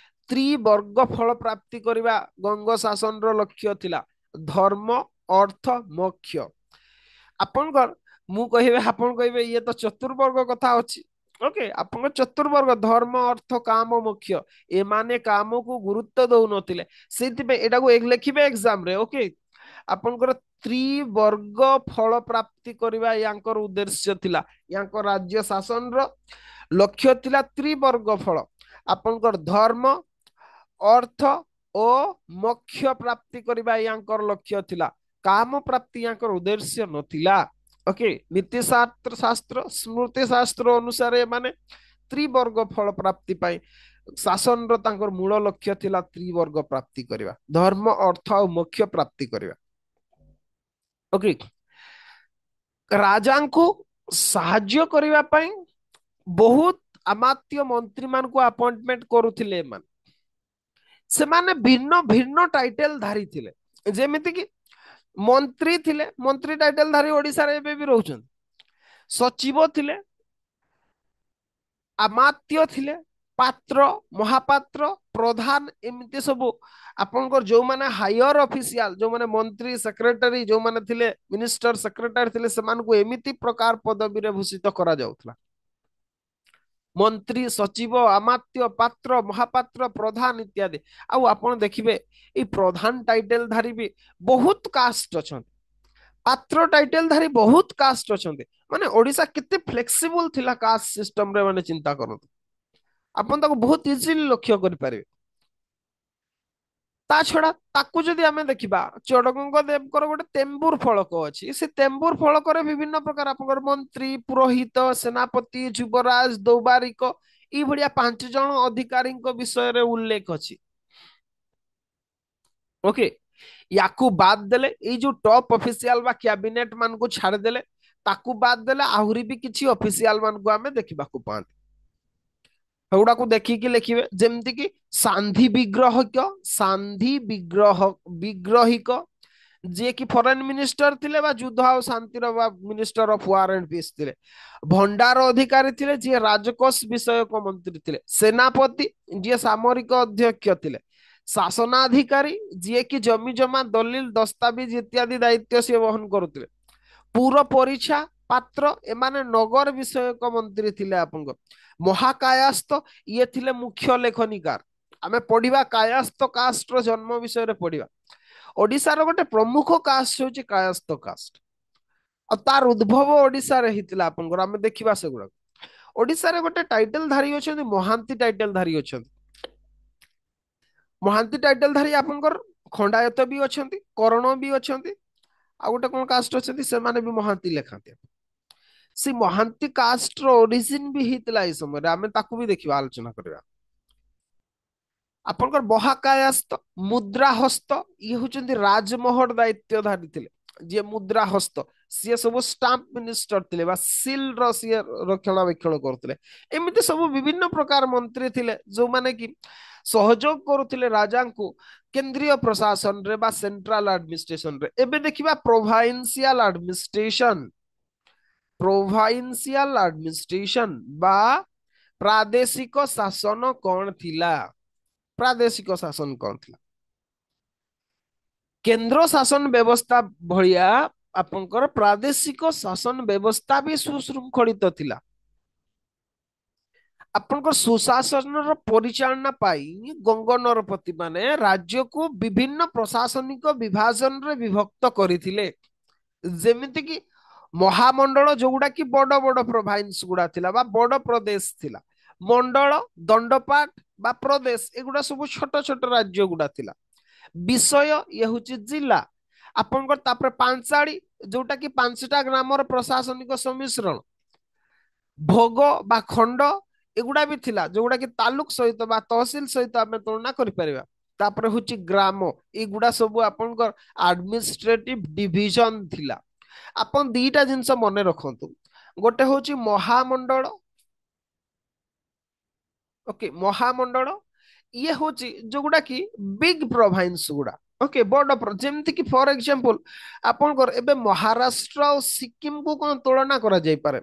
ତ୍ରିବର୍ଗ ଫଳ ପ୍ରାପ୍ତି କରିବା ଗଙ୍ଗ ଶାସନର ଲକ୍ଷ୍ୟ ଥିଲା ଧର୍ମ ଅର୍ଥ ମୋକ୍ଷ ଆପଣଙ୍କର ମୁଁ କହିବେ ଆପଣ କହିବେ ଇଏ ତ ଚତୁର୍ବର୍ଗ କଥା ଅଛି ଓକେ ଆପଣଙ୍କ ଚତୁର୍ବର୍ଗ ଧର୍ମ ଅର୍ଥ କାମ ମୋକ୍ଷ ଏମାନେ କାମକୁ ଗୁରୁତ୍ୱ ଦଉନଥିଲେ ସେଇଥିପାଇଁ ଏଟାକୁ ଲେଖିବେ ଏକ୍ସାମ ରେ ଓକେ ଆପଣଙ୍କର ତ୍ରିବର୍ଗ ଫଳ ପ୍ରାପ୍ତି କରିବା ୟାଙ୍କର ଉଦ୍ଦେଶ୍ୟ ଥିଲା ୟାଙ୍କ ରାଜ୍ୟ ଶାସନର ଲକ୍ଷ୍ୟ ଥିଲା ତ୍ରିବର୍ଗ ଫଳ ଆପଣଙ୍କର ଧର୍ମ ଅର୍ଥ ଓ ମୋକ୍ଷ ପ୍ରାପ୍ତି କରିବା ୟାଙ୍କର ଲକ୍ଷ୍ୟ ଥିଲା କାମ ପ୍ରାପ୍ତି ୟାଙ୍କର ଉଦ୍ଦେଶ୍ୟ ନଥିଲା ଓକେ ନୀତି ଶାସ୍ତ୍ର ସ୍ମୃତି ଶାସ୍ତ୍ର ଅନୁସାରେ ମାନେ ତ୍ରିବର୍ଗ ଫଳ ପ୍ରାପ୍ତି ପାଇଁ ଶାସନର ତାଙ୍କର ମୂଳ ଲକ୍ଷ୍ୟ ଥିଲା ତ୍ରିବର୍ଗ ପ୍ରାପ୍ତି କରିବା ଧର୍ମ ଅର୍ଥ ଆଉ ମୋକ୍ଷ ପ୍ରାପ୍ତି କରିବା ଓକେ ରାଜାଙ୍କୁ ସାହାଯ୍ୟ କରିବା ପାଇଁ ବହୁତ ଆମାତ୍ୟ ମନ୍ତ୍ରୀ ମାନଙ୍କୁ ଆପଏଣ୍ଟମେଣ୍ଟ କରୁଥିଲେ ଏମାନେ ସେମାନେ ଭିନ୍ନ ଭିନ୍ନ ଟାଇଟେଲ ଧାରୀ ଥିଲେ ଯେମିତି କି ମନ୍ତ୍ରୀ ଥିଲେ ମନ୍ତ୍ରୀ ଟାଇଟେଲ ଧାରୀ ଓଡିଶାରେ ଏବେ ବି ରହୁଛନ୍ତି ସଚିବ ଥିଲେ ଆମାତ୍ୟ ଥିଲେ ପାତ୍ର ମହାପାତ୍ର ପ୍ରଧାନ ଏମିତି ସବୁ ଆପଣଙ୍କର ଯୋଉମାନେ ହାୟର ଅଫିସିଆଲ ଯୋଉମାନେ ମନ୍ତ୍ରୀ ସେକ୍ରେଟାରୀ ଯୋଉମାନେ ଥିଲେ ମିନିଷ୍ଟର ସେକ୍ରେଟାରୀ ଥିଲେ ସେମାନଙ୍କୁ ଏମିତି ପ୍ରକାର ପଦବୀରେ ଭୂଷିତ କରାଯାଉଥିଲା ମନ୍ତ୍ରୀ ସଚିବ ଆମାତ୍ୟ ପାତ୍ର ମହାପାତ୍ର ପ୍ରଧାନ ଇତ୍ୟାଦି ଆଉ ଆପଣ ଦେଖିବେ ଏଇ ପ୍ରଧାନ ଟାଇଟେଲ ଧାରୀ ବି ବହୁତ କାଷ୍ଟ ଅଛନ୍ତି ପାତ୍ର ଟାଇଟେଲ ଧାରୀ ବହୁତ କାଷ୍ଟ ଅଛନ୍ତି ମାନେ ଓଡିଶା କେତେ ଫ୍ଲେକ୍ସିବୁଲ ଥିଲା କାଷ୍ଟ ସିଷ୍ଟମରେ ମାନେ ଚିନ୍ତା କରନ୍ତୁ ଆପଣ ତାକୁ ବହୁତ ଇଜିଲି ଲକ୍ଷ୍ୟ କରିପାରିବେ ତା ଛଡା ତାକୁ ଯଦି ଆମେ ଦେଖିବା ଚଡଗଙ୍ଗ ଦେବଙ୍କର ଗୋଟେ ତେମ୍ବୁର ଫଳକ ଅଛି ସେ ତେମ୍ବୁର ଫଳକରେ ବିଭିନ୍ନ ପ୍ରକାର ଆପଣଙ୍କର ମନ୍ତ୍ରୀ ପୁରୋହିତ ସେନାପତି ଯୁବରାଜ ଦୌବାରିକ ଏଇଭଳିଆ 5 ଜଣ ଅଧିକାରୀଙ୍କ ବିଷୟରେ ଉଲ୍ଲେଖ ଅଛି ଓକେ ୟାକୁ ବାଦ ଦେଲେ ଏଇ ଯୋଉ ଟପ୍ ଅଫିସିଆଲ ବା କ୍ୟାବିନେଟ ମାନଙ୍କୁ ଛାଡିଦେଲେ ତାକୁ ବାଦ ଦେଲେ ଆହୁରି ବି କିଛି ଅଫିସିଆଲ ମାନଙ୍କୁ ଆମେ ଦେଖିବାକୁ ପାଆନ୍ତି ସେଗୁଡାକୁ ଦେଖିକି ଲେଖିବେ ଯେମିତି କି ସାନ୍ଧି ବିଗ୍ରହିକ ଯିଏ କି ଫରେନ୍ ମିନିଷ୍ଟର ଥିଲେ ବା ଯୁଦ୍ଧ ଆଉ ଶାନ୍ତିର ବା minister of war and piece ଥିଲେ। ଭଣ୍ଡାର ଅଧିକାରୀ ଥିଲେ ଯିଏ ରାଜକୋଷ ବିଷୟକ ମନ୍ତ୍ରୀ ଥିଲେ। ସେନାପତି ଯିଏ ସାମରିକ ଅଧ୍ୟକ୍ଷ ଥିଲେ। ଶାସନାଧିକାରୀ ଯିଏ କି ଜମି ଜମା ଦଲିଲ ଦସ୍ତାବିଜ ଇତ୍ୟାଦି ଦାୟିତ୍ୱ ସିଏ ବହନ କରୁଥିଲେ। ପୁର ପରୀକ୍ଷା ପାତ୍ର ଏମାନେ ନଗର ବିଷୟକ ମନ୍ତ୍ରୀ ଥିଲେ ଆପଣଙ୍କ। ମହାକାୟାସ୍ତ ଇଏ ଥିଲେ ମୁଖ୍ୟ ଲେଖନିକାର। ଆମେ ପଢିବା କାୟାସ୍ତ କାଷ୍ଟର ଜନ୍ମ ବିଷୟରେ ପଢିବା। ଓଡିଶାର ଗୋଟେ ପ୍ରମୁଖ କାଷ୍ଟ ହଉଛି କାୟସ୍ଥ କାଷ୍ଟ। ଆଉ ତାର ଉଦ୍ଭବ ଓଡିଶାରେ ହେଇଥିଲା ଆପଣଙ୍କର, ଆମେ ଦେଖିବା ସେଗୁଡାକ। ଓଡିଶାରେ ଗୋଟେ ଟାଇଟେଲ ଧାରୀ ଅଛନ୍ତି, ମହାନ୍ତି ଟାଇଟେଲ ଧାରୀ ଅଛନ୍ତି। ମହାନ୍ତି ଟାଇଟେଲ ଧାରୀ ଆପଣଙ୍କର ଖଣ୍ଡାୟତ ବି ଅଛନ୍ତି, କରଣ ବି ଅଛନ୍ତି। ଆଉ ଗୋଟେ କଣ କାଷ୍ଟ ଅଛନ୍ତି, ସେମାନେ ବି ମହାନ୍ତି ଲେଖାନ୍ତି। ସେ ମହାନ୍ତି କାଷ୍ଟର ଓରିଜିନ ବି ହେଇଥିଲା ଏଇ ସମୟରେ, ଆମେ ତାକୁ ବି ଦେଖିବା, ଆଲୋଚନା କରିବା। ଆପଣଙ୍କର ମହାକାୟସ୍ତ ମୁଦ୍ରା ହସ୍ତ ଇଏ ହଉଛନ୍ତି ରାଜମୋହର ଦାୟିତ୍ୱଧାରୀ ଥିଲେ। ଯିଏ ମୁଦ୍ରା ହସ୍ତ ସିଏ ସବୁ ଷ୍ଟାମ୍ପ ମିନିଷ୍ଟର ଥିଲେ ବା ସିଲ ର ସିଏ ରକ୍ଷଣାବେକ୍ଷଣ କରୁଥିଲେ। ଏମିତି ସବୁ ବିଭିନ୍ନ ପ୍ରକାର ମନ୍ତ୍ରୀ ଥିଲେ ଯୋଉମାନେ କି ସହଯୋଗ କରୁଥିଲେ ରାଜାଙ୍କୁ କେନ୍ଦ୍ରୀୟ ପ୍ରଶାସନରେ ବା ସେଣ୍ଟ୍ରାଲ ଆଡମିନିଷ୍ଟ୍ରେସନରେ। ଏବେ ଦେଖିବା ପ୍ରୋଭାଇନ୍ସିଆଲ ଆଡମିନିଷ୍ଟ୍ରେସନ। ପ୍ରୋଭାଇନ୍ସିଆଲ ଆଡମିନିଷ୍ଟ୍ରେସନ ବା ପ୍ରାଦେଶିକ ଶାସନ କଣ ଥିଲା? ପ୍ରାଦେଶିକ ଶାସନ କଣ ଥିଲା? କେନ୍ଦ୍ର ଶାସନ ବ୍ୟବସ୍ଥା ଭଳିଆ ଆପଣଙ୍କର ପ୍ରାଦେଶିକ ଶାସନ ବ୍ୟବସ୍ଥା ବି ସୁଶୃଙ୍ଖଳିତ ଥିଲା। ଆପଣଙ୍କ ସୁଶାସନର ପରିଚାଳନା ପାଇଁ ଗଙ୍ଗନରପତି ମାନେ ରାଜ୍ୟକୁ ବିଭିନ୍ନ ପ୍ରଶାସନିକ ବିଭାଜନରେ ବିଭକ୍ତ କରିଥିଲେ। ଯେମିତି କି ମହାମଣ୍ଡଳ ଯୋଉଗୁଡା କି ବଡ ବଡ ପ୍ରୋଭାଇନ୍ସ ଗୁଡା ଥିଲା ବା ବଡ ପ୍ରଦେଶ ଥିଲା। ମଣ୍ଡଳ ଦଣ୍ଡପାଟ ବା ପ୍ରଦେଶ ଏଗୁଡା ସବୁ ଛୋଟ ଛୋଟ ରାଜ୍ୟ ଗୁଡା ଥିଲା। ବିଷୟ ଇଏ ହଉଛି ଜିଲ୍ଲା ଆପଣଙ୍କର। ତାପରେ ପାଞ୍ଚାଳି ଯୋଉଟା କି ପାଞ୍ଚଟା ଗ୍ରାମର ପ୍ରଶାସନିକ ସମ୍ମିଶ୍ରଣ। ଭୋଗ ବା ଖଣ୍ଡ ଏଗୁଡା ବି ଥିଲା ଯୋଉଗୁଡା କି ତାଲୁକ ସହିତ ବା ତହସିଲ ସହିତ ଆମେ ତୁଳନା କରିପାରିବା। ତାପରେ ହଉଛି ଗ୍ରାମ, ଏଗୁଡା ସବୁ ଆପଣଙ୍କର ଆଡମିନିଷ୍ଟ୍ରେଟିଭ ଡିଭିଜନ ଥିଲା। ଆପଣ ଦିଟା ଜିନିଷ ମନେ ରଖନ୍ତୁ, ଗୋଟେ ହଉଛି ମହାମଣ୍ଡଳ। ଓକେ, ମହାମଣ୍ଡଳ ଇଏ ହଉଛି ଯୋଉଗୁଡା କି ବିଗ ପ୍ରୋଭାଇନ୍ସ ଗୁଡା। ଓକେ, ବଡ ଯେମିତି କି ଫର ଏକ୍ସାମ୍ପଲ ଆପଣଙ୍କର ଏବେ ମହାରାଷ୍ଟ୍ର ଆଉ ସିକିମକୁ କଣ ତୁଳନା କରାଯାଇପାରେ?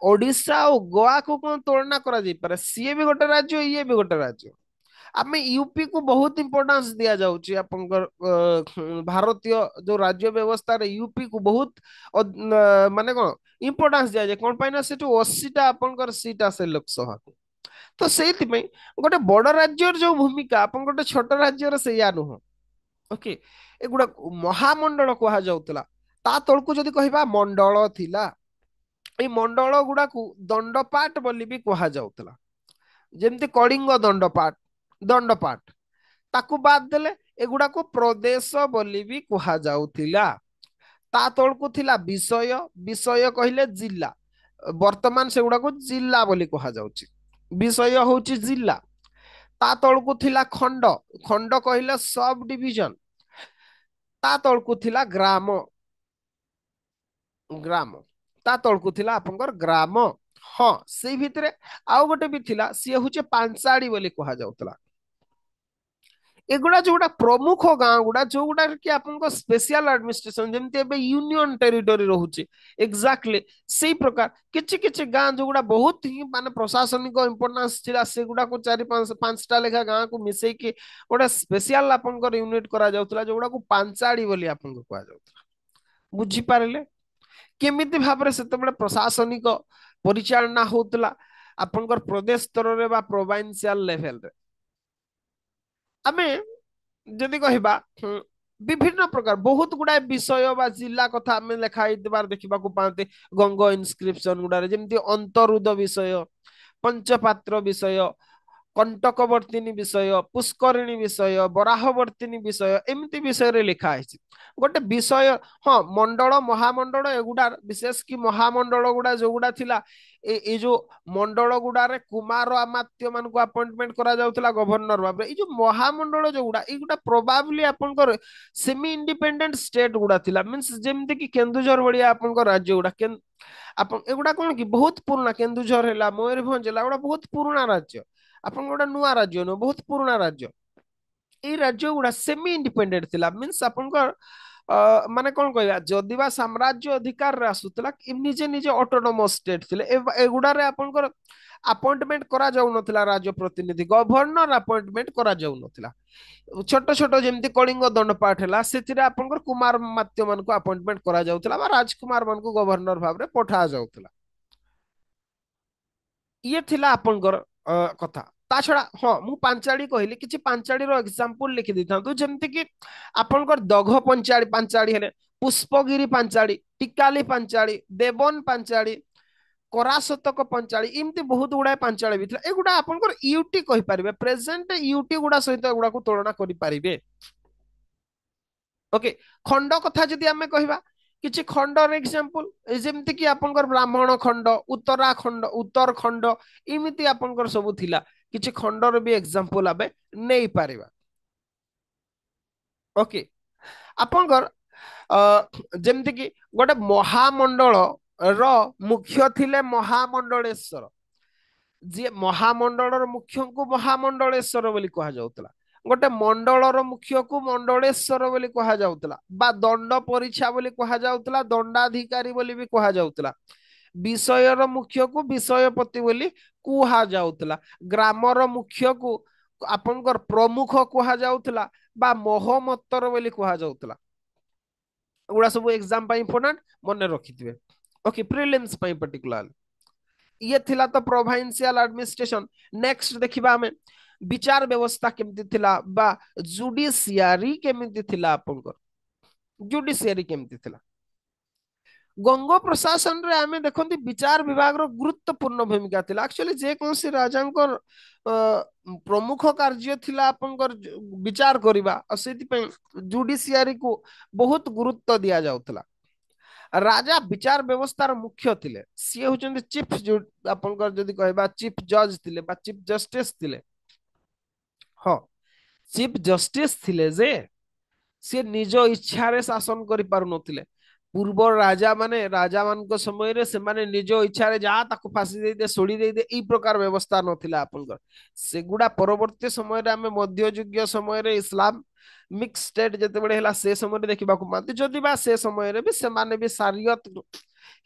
ଓଡିଶା ଆଉ ଗୋଆକୁ କଣ ତୁଳନା କରାଯାଇପାରେ? ସିଏ ବି ଗୋଟେ ରାଜ୍ୟ, ଇଏ ବି ଗୋଟେ ରାଜ୍ୟ। ଆମେ ୟୁପି କୁ ବହୁତ ଇମ୍ପୋର୍ଟାନ୍ସ ଦିଆଯାଉଛି ଆପଣଙ୍କର ଭାରତୀୟ ଯୋଉ ରାଜ୍ୟ ବ୍ୟବସ୍ଥାରେ ୟୁପି କୁ ବହୁତ ମାନେ କଣ ଇମ୍ପୋର୍ଟାନ୍ସ ଦିଆଯାଏ। କଣ ପାଇଁ ନା ସେଠୁ 80ଟା ଆପଣଙ୍କର ସିଟ୍ ଆସେ ଲୋକସଭାକୁ। ତ ସେଇଥିପାଇଁ ଗୋଟେ ବଡ ରାଜ୍ୟର ଯୋଉ ଭୂମିକା ଆପଣ ଗୋଟେ ଛୋଟ ରାଜ୍ୟର ସେଇଆ ନୁହଁ। ଓକେ, ଏଗୁଡା ମହାମଣ୍ଡଳ କୁହାଯାଉଥିଲା। ତା ତଳକୁ ଯଦି କହିବା ମଣ୍ଡଳ ଥିଲା। ଏଇ ମଣ୍ଡଳ ଗୁଡାକୁ ଦଣ୍ଡପାଟ ବୋଲି ବି କୁହାଯାଉଥିଲା। ଯେମିତି କଳିଙ୍ଗ ଦଣ୍ଡପାଟ ତାକୁ ବାଦ ଦେଲେ ଏଗୁଡାକୁ ପ୍ରଦେଶ ବୋଲି ବି କୁହାଯାଉଥିଲା। ତା ତଳକୁ ଥିଲା ବିଷୟ। ବିଷୟ କହିଲେ ଜିଲ୍ଲା। ବର୍ତ୍ତମାନ ସେଗୁଡାକୁ ଜିଲ୍ଲା ବୋଲି କୁହାଯାଉଛି। ବିଷୟ ହଉଛି ଜିଲ୍ଲା। ତା ତଳକୁ ଥିଲା ଖଣ୍ଡ। ଖଣ୍ଡ କହିଲେ ସବ ଡିଭିଜନ। ତା ତଳକୁ ଥିଲା ଗ୍ରାମ। ଗ୍ରାମ ତା ତଳକୁ ଥିଲା ଆପଣଙ୍କର ଗ୍ରାମ। ହଁ, ସେଇ ଭିତରେ ଆଉ ଗୋଟେ ବି ଥିଲା, ସିଏ ହଉଛି ପାଞ୍ଚାଳି ବୋଲି କୁହାଯାଉଥିଲା। ଏଗୁଡା ଯୋଉଟା ପ୍ରମୁଖ ଗାଁ ଗୁଡା ଯୋଉଗୁଡା କି ଆପଣଙ୍କ ସ୍ପେଶିଆଲ ଆଡମିନିଷ୍ଟ୍ରେସନ, ଯେମିତି ଏବେ ୟୁନିୟନ ଟେରିଟୋରୀ ରହୁଛି, ଏକ୍ଜାକ୍ଟଲି ସେଇ ପ୍ରକାର କିଛି କିଛି ଗାଁ ଯୋଉଗୁଡା ବହୁତ ହିଁ ମାନେ ପ୍ରଶାସନିକ ଇମ୍ପୋର୍ଟାନ୍ସ ଥିଲା, ସେଗୁଡାକୁ ଚାରି ପାଞ୍ଚଟା ଲେଖା ଗାଁକୁ ମିଶେଇକି ଗୋଟେ ସ୍ପେଶିଆଲ ଆପଣଙ୍କର ୟୁନିଟ କରାଯାଉଥିଲା, ଯୋଉଗୁଡାକୁ ପାଞ୍ଚାଳି ବୋଲି ଆପଣଙ୍କୁ କୁହାଯାଉଥିଲା। ବୁଝିପାରିଲେ କେମିତି ଭାବରେ ସେତେବେଳେ ପ୍ରଶାସନିକ ପରିଚାଳନା ହଉଥିଲା ଆପଣଙ୍କର ପ୍ରଦେଶ ସ୍ତରରେ ବା ପ୍ରୋଭାଇନ୍ସିଆଲ ଲେଭେଲରେ? ଆମେ ଯଦି କହିବା ବିଭିନ୍ନ ପ୍ରକାର ବହୁତ ଗୁଡାଏ ବିଷୟ ବା ଜିଲ୍ଲା କଥା ଆମେ ଲେଖା ହେଇଥିବାର ଦେଖିବାକୁ ପାଆନ୍ତି ଗଙ୍ଗ ଇନସ୍କ୍ରିପସନ ଗୁଡାରେ। ଯେମିତି ଅନ୍ତରୁଦ ବିଷୟ, ପଞ୍ଚପାତ୍ର ବିଷୟ, କଣ୍ଟକବର୍ତ୍ତିନୀ ବିଷୟ, ପୁଷ୍କରିଣୀ ବିଷୟ, ବରାହବର୍ତ୍ତିନୀ ବିଷୟ, ଏମିତି ବିଷୟରେ ଲେଖା ହେଇଛି। ଗୋଟେ ବିଷୟ, ହଁ ମଣ୍ଡଳ ମହାମଣ୍ଡଳ ଏଗୁଡା ବିଶେଷ କି ମହାମଣ୍ଡଳ ଗୁଡା ଯୋଉଗୁଡା ଥିଲା, ଏଇ ଯୋଉ ମଣ୍ଡଳ ଗୁଡାରେ କୁମାର ଆମାତ୍ୟ ମାନଙ୍କୁ ଆପଏଣ୍ଟମେଣ୍ଟ କରାଯାଉଥିଲା ଗଭର୍ଣ୍ଣର ଭାବରେ। ଏଇ ଯୋଉ ମହାମଣ୍ଡଳ ଯୋଉଗୁଡା ଏଇଗୁଡା ପ୍ରୋବାବଲି ଆପଣଙ୍କର ସେମି ଇଣ୍ଡିପେଣ୍ଡେଣ୍ଟ ଷ୍ଟେଟ ଗୁଡା ଥିଲା। ମିନ୍ସ ଯେମିତି କି କେନ୍ଦୁଝର ଭଳିଆ ଆପଣଙ୍କ ରାଜ୍ୟ ଗୁଡା। ଆପଣ ଏଗୁଡା କଣ କି ବହୁତ ପୁରୁଣା, କେନ୍ଦୁଝର ହେଲା, ମୟୂରଭଞ୍ଜ ହେଲା, ଏଗୁଡା ବହୁତ ପୁରୁଣା ରାଜ୍ୟ। ଆପଣଙ୍କ ଗୋଟେ ନୂଆ ରାଜ୍ୟ ନୁହଁ, ବହୁତ ପୁରୁଣା ରାଜ୍ୟ। ଏଇ ରାଜ୍ୟ ଗୁଡା ସେମି ଇଣ୍ଡିପେଣ୍ଡେଣ୍ଟ ଥିଲା। ମିନ୍ସ ଆପଣଙ୍କର ମାନେ କଣ କହିବା ଯଦି ବା ସାମ୍ରାଜ୍ୟ ଅଧିକାରରେ ଆସୁଥିଲା ନିଜେ ନିଜେ ଅଟୋନୋମସ ଷ୍ଟେଟ ଥିଲେ ଏଗୁଡାରେ ଆପଣଙ୍କର ଆପଏଣ୍ଟମେଣ୍ଟ କରାଯାଉନଥିଲା ରାଜପ୍ରତିନିଧି ଗଭର୍ଣ୍ଣର ଆପଏଣ୍ଟମେଣ୍ଟ କରାଯାଉନଥିଲା ଛୋଟ ଛୋଟ ଯେମିତି କଳିଙ୍ଗ ଦଣ୍ଡପାଠ ହେଲା ସେଥିରେ ଆପଣଙ୍କର କୁମାର ମାତ୍ୟ ମାନଙ୍କୁ ଆପଏଣ୍ଟମେଣ୍ଟ କରାଯାଉଥିଲା ବା ରାଜକୁମାର ମାନଙ୍କୁ ଗଭର୍ଣ୍ଣର ଭାବରେ ପଠାଯାଉଥିଲା ଇଏ ଥିଲା ଆପଣଙ୍କର କଥା ତା ଛଡା ହଁ ମୁଁ ପାଞ୍ଚାଳି କହିଲି କିଛି ପାଞ୍ଚାଳିର ଏକ୍ସାମ୍ପଲ ଲିଖି ଦେଇଥାନ୍ତୁ ଯେମିତି କି ଆପଣଙ୍କର ଦଘ ପାଞ୍ଚାଳି ହେଲେ ପୁଷ୍ପଗିରି ପାଞ୍ଚାଳି ଟିକାଲି ପାଞ୍ଚାଳି ଦେବନ ପାଞ୍ଚାଳି କରାସତକ ପାଞ୍ଚାଳି ଏମିତି ବହୁତ ଗୁଡାଏ ପାଞ୍ଚାଳି ବି ଥିଲା ଏଗୁଡା ଆପଣଙ୍କର ୟୁଟି କହିପାରିବେ ପ୍ରେଜେଣ୍ଟ ୟୁଟି ଗୁଡା ସହିତ ଏଗୁଡାକୁ ତୁଳନା କରିପାରିବେ ଓକେ ଖଣ୍ଡ କଥା ଯଦି ଆମେ କହିବା କିଛି ଖଣ୍ଡର ଏକ୍ସାମ୍ପଲ ଯେମିତି କି ଆପଣଙ୍କର ବ୍ରାହ୍ମଣ ଖଣ୍ଡ ଉତ୍ତର ଖଣ୍ଡ ଏମିତି ଆପଣଙ୍କର ସବୁ ଥିଲା କିଛି ଖଣ୍ଡର ବି ଏକ୍ସାମ୍ପଲ ଆମେ ନେଇପାରିବା ଓକେ ଆପଣଙ୍କର ଯେମିତି କି ଗୋଟେ ମହାମଣ୍ଡଳ ର ମୁଖ୍ୟ ଥିଲେ ମହାମଣ୍ଡଳେଶ୍ଵର ଯିଏ ମହାମଣ୍ଡଳର ମୁଖ୍ୟଙ୍କୁ ମହାମଣ୍ଡଳେଶ୍ଵର ବୋଲି କୁହାଯାଉଥିଲା ଗୋଟେ ମଣ୍ଡଳର ମୁଖ୍ୟକୁ ମଣ୍ଡଳେଶ୍ଵର ବୋଲି କୁହାଯାଉଥିଲା ବା ଦଣ୍ଡ ପରିଛା ବୋଲି କୁହାଯାଉଥିଲା ଦଣ୍ଡାଧିକାରୀ ବୋଲି ବି କୁହାଯାଉଥିଲା ବିଷୟର ମୁଖ୍ୟକୁ ବିଷୟପତି ବୋଲି କୁହାଯାଉଥିଲା ଗ୍ରାମର ମୁଖ୍ୟକୁ ଆପଣଙ୍କର ପ୍ରମୁଖ କୁହାଯାଉଥିଲା ବା ମହମତ୍ତର ବୋଲି କୁହାଯାଉଥିଲା ଏଗୁଡା ସବୁ ଏକ୍ସାମ ପାଇଁ ଇମ୍ପୋର୍ଟାଣ୍ଟ ମନେ ରଖିଥିବେ ଓକେ ପ୍ରିଲିମ୍ସ ପାଇଁ ପର୍ଟିକୁଲାର ଇଏ ଥିଲା ତ ପ୍ରୋଭାଇନ୍ସିଆଲ ଆଡମିନିଷ୍ଟ୍ରେସନ ନେକ୍ସଟ ଦେଖିବା ଆମେ ବିଚାର ବ୍ୟବସ୍ଥା କେମିତି ଥିଲା ବା ଜୁଡିସିଆରି କେମିତି ଥିଲା ଆପଣଙ୍କର ଜୁଡିସିଆରି କେମିତି ଥିଲା ଗଙ୍ଗ ପ୍ରଶାସନରେ ଆମେ ଦେଖନ୍ତି ବିଚାର ବିଭାଗର ଗୁରୁତ୍ୱପୂର୍ଣ୍ଣ ଭୂମିକା ଥିଲା ଆକ୍ଚୁଆଲି ଯେକୌଣସି ରାଜାଙ୍କର ପ୍ରମୁଖ କାର୍ଯ୍ୟ ଥିଲା ଆପଣଙ୍କର ବିଚାର କରିବା ଆଉ ସେଥିପାଇଁ ଜୁଡିସିଆରିକୁ ବହୁତ ଗୁରୁତ୍ୱ ଦିଆଯାଉଥିଲା ରାଜା ବିଚାର ବ୍ୟବସ୍ଥାର ମୁଖ୍ୟ ଥିଲେ ସିଏ ହଉଛନ୍ତି ଆପଣଙ୍କର ଯଦି କହିବା ଚିଫ ଜଜ ଥିଲେ ବା ଚିଫ ଜଷ୍ଟିସ ଥିଲେ ହଁ ଚିଫ ଜଷ୍ଟିସ ଥିଲେ ଯେ ସିଏ ନିଜ ଇଚ୍ଛାରେ ଶାସନ କରିପାରୁନଥିଲେ ପୂର୍ବ ରାଜା ମାନଙ୍କ ସମୟରେ ସେମାନେ ନିଜ ଇଚ୍ଛାରେ ଯାହା ତାକୁ ଫାଶୀ ଦେଇଦେ ଶୋଳି ଦେଇଦେ ଏଇ ପ୍ରକାର ବ୍ୟବସ୍ଥା ନଥିଲା ଆପଣଙ୍କର ସେଗୁଡା ପରବର୍ତ୍ତୀ ସମୟରେ ଆମେ ମଧ୍ୟଯୁଗୀୟ ସମୟରେ ଇସଲାମ ମିକ୍ସ ଷ୍ଟେଟ ଯେତେବେଳେ ହେଲା ସେ ସମୟରେ ଦେଖିବାକୁ ପାଆନ୍ତି ଯଦି ବା ସେ ସମୟରେ ବି ସେମାନେ ବି ସାରିୟତ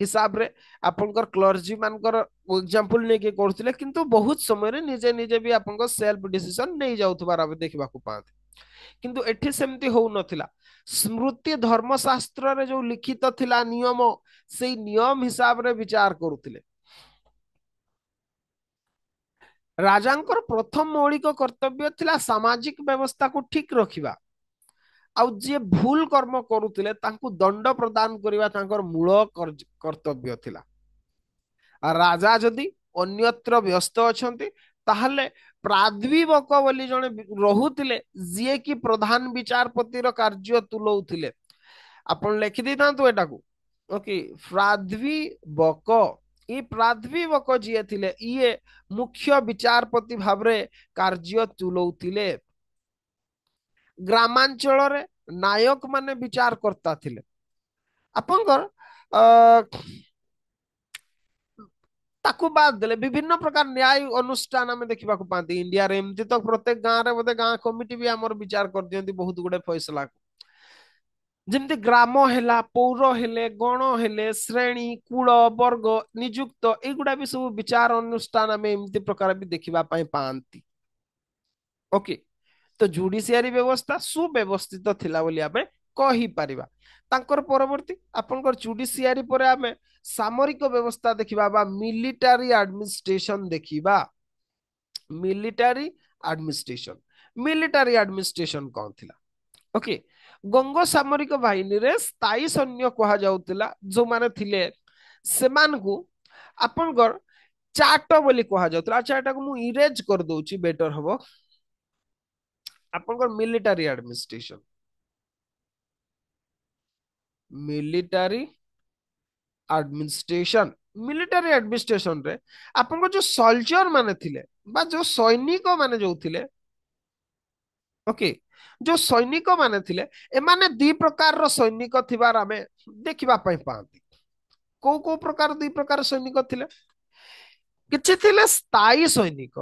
ହିସାବରେ ଆପଣଙ୍କର କ୍ଲର୍ଜି ମାନଙ୍କର ଏକ୍ସାମ୍ପଲ ନେଇକି କରୁଥିଲେ କିନ୍ତୁ ବହୁତ ସମୟରେ ନିଜେ ନିଜେ ବି ଆପଣଙ୍କ ସେଲ୍ଫ ଡିସିସନ ନେଇଯାଉଥିବାର ଆମେ ଦେଖିବାକୁ ପାଆନ୍ତି କିନ୍ତୁ ଏଠି ସେମିତି ହଉନଥିଲା ସ୍ମୃତି ଧର୍ମଶାସ୍ତ୍ରରେ ଯୋଉ ଲିଖିତ ଥିଲା ନିୟମ ସେଇ ନିୟମ ହିସାବରେ ବିଚାର କରୁଥିଲେ ରାଜାଙ୍କର ପ୍ରଥମ ମୌଳିକ କର୍ତ୍ତବ୍ୟ ଥିଲା ସାମାଜିକ ବ୍ୟବସ୍ଥାକୁ ଠିକ ରଖିବା ଆଉ ଯିଏ ଭୁଲ କର୍ମ କରୁଥିଲେ ତାଙ୍କୁ ଦଣ୍ଡ ପ୍ରଦାନ କରିବା ତାଙ୍କର ମୂଳ କର୍ତ୍ତବ୍ୟ ଥିଲା ରାଜା ଯଦି ଅନ୍ୟତ୍ର ବ୍ୟସ୍ତ ଅଛନ୍ତି ତାହେଲେ ପ୍ରାଦ୍ବିବକ ବୋଲି ଜଣେ ରହୁଥିଲେ ଯିଏ କି ପ୍ରଧାନ ବିଚାରପତିର କାର୍ଯ୍ୟ ତୁଲଉଥିଲେ ଆପଣ ଲେଖିଦେଇଥାନ୍ତୁ ଏଟାକୁ ଓକେ ପ୍ରାଦ୍ବିବକ ଇ ପ୍ରାଦ୍ବିବକ ଯିଏ ଥିଲେ ଇଏ ମୁଖ୍ୟ ବିଚାରପତି ଭାବରେ କାର୍ଯ୍ୟ ତୁଲଉଥିଲେ ଗ୍ରାମାଞ୍ଚଳରେ ନାୟକ ମାନେ ବିଚାରକର୍ତ୍ତା ଥିଲେ ଆପଣଙ୍କର ତାକୁ ବାଦ ଦେଲେ ବିଭିନ୍ନ ପ୍ରକାର ନ୍ୟାୟ ଅନୁଷ୍ଠାନ ଆମେ ଦେଖିବାକୁ ପାଆନ୍ତି ଇଣ୍ଡିଆରେ ଏମିତି ତ ପ୍ରତ୍ୟେକ ଗାଁରେ ବୋଧେ ଗାଁ କମିଟି ବି ଆମର ବିଚାର କରିଦିଅନ୍ତି ବହୁତ ଗୁଡେ ଫଇସଲା ଯେମିତି ଗ୍ରାମ ହେଲା ପୌର ହେଲେ ଗଣ ହେଲେ ଶ୍ରେଣୀ କୂଳ ବର୍ଗ ନିଯୁକ୍ତ ଏଇଗୁଡା ବି ସବୁ ବିଚାର ଅନୁଷ୍ଠାନ ଆମେ ଏମିତି ପ୍ରକାର ବି ଦେଖିବା ପାଇଁ ପାଆନ୍ତି ଓକେ ତ ଜୁଡିସିଆରି ବ୍ୟବସ୍ଥା ସୁବ୍ୟବସ୍ଥିତ ଥିଲା ବୋଲି ଆମେ କହିପାରିବା ତାଙ୍କର ପରବର୍ତ୍ତୀ ଆପଣଙ୍କର ଜୁଡିସିଆରି ପରେ ଆମେ ସାମରିକ ବ୍ୟବସ୍ଥା ଦେଖିବା ବା ମିଲିଟାରୀ ଆଡମିନିଷ୍ଟ୍ରେସନ ଦେଖିବା ମିଲିଟାରୀ ଆଡମିନିଷ୍ଟ୍ରେସନ କଣ ଥିଲା ଓକେ ଗଙ୍ଗ ସାମରିକ ବାହିନୀରେ ସ୍ଥାୟୀ ସୈନ୍ୟ କୁହାଯାଉଥିଲା ଯୋଉମାନେ ଥିଲେ ସେମାନଙ୍କୁ ଆପଣଙ୍କର ଚାଟ ବୋଲି କୁହାଯାଉଥିଲା ଆଚ୍ଛା ଏଟାକୁ ମୁଁ ଇରେଜ କରିଦଉଛି ବେଟର ହବ ଆପଣଙ୍କର ମିଲିଟାରୀ ଆଡମିନିଷ୍ଟ୍ରେସନ ମିଲିଟାରୀ ଆଡମିନିଷ୍ଟ୍ରେସନ ରେ ଆପଣଙ୍କ ଯୋଉ ସୋଲଜର ମାନେ ଥିଲେ ବା ଯୋଉ ସୈନିକ ମାନେ ଯୋଉ ଥିଲେ ଓକେ ଯୋଉ ସୈନିକ ମାନେ ଥିଲେ ଏମାନେ ଦି ପ୍ରକାରର ସୈନିକ ଥିବାର ଆମେ ଦେଖିବା ପାଇଁ ପାଆନ୍ତି କୋଉ କୋଉ ପ୍ରକାର ଦି ପ୍ରକାର ସୈନିକ ଥିଲେ କିଛି ଥିଲେ ସ୍ଥାୟୀ ସୈନିକ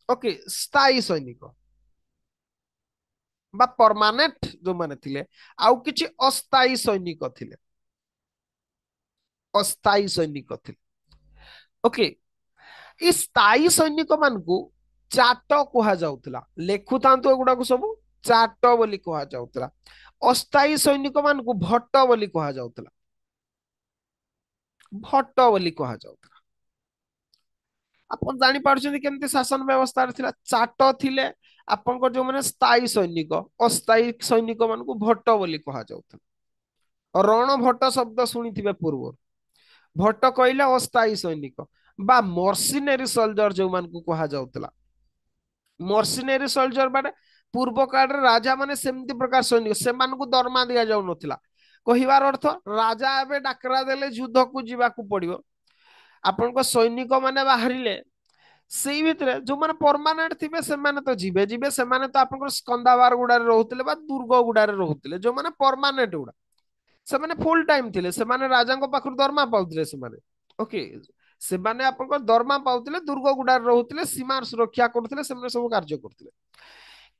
ଓକେ ସ୍ଥାୟୀ ସୈନିକ बा परमानेंट जो माने थिले आउ किछि अस्थायी सैनिक थिले अस्थायी सैनिक थिले ओके ई स्थायी सैनिक मानकू चाट कुहा जाउतला लेखुतांतु एगुडा सब चाट बोली कुहा जाउतला अस्थायी सैनिक मानकू भट्ट बोली कुहा जाउतला भट्ट बोली कुहा जाउतला आपण जानि पारछिन केमती शासन व्यवस्था थिला चाट थिले आपनकर जो माने स्थायी सैनिक अस्थायी सैनिक मानकू भट्ट बोली कुहा जाउतला रण भट्ट शब्द शुणिथिबे पूर्व भट्ट कहले अस्थायी सैनिक बा मर्सिनेरी सोल्जर जो मानकू कुहा जाउतला मर्सिनेरी सोल्जर माने पूर्व काल रे राजा माने सेमती प्रकार सैनिक से मानकू दरमा दिया जाउ नथिला कहिवार अर्थ राजा एबे डाकरा देले युद्ध को जीवाकू पड़िबो आपनको सैनिक माने बाहरिले सेई भितरे जो माने परमानेंट थिबे से माने तो जीवे जीवे से माने तो आपनको स्कंदाबार गुडारे रहउतले बा दुर्ग गुडारे रहउतले जो माने परमानेंट गुडा से माने फुल टाइम थिले से माने राजा को पाखर दरमा पाउतले से माने ओके से माने आपनको दरमा पाउतले दुर्ग गुडारे रहउतले सीमा सुरक्षा करथले से माने सब कार्य करथले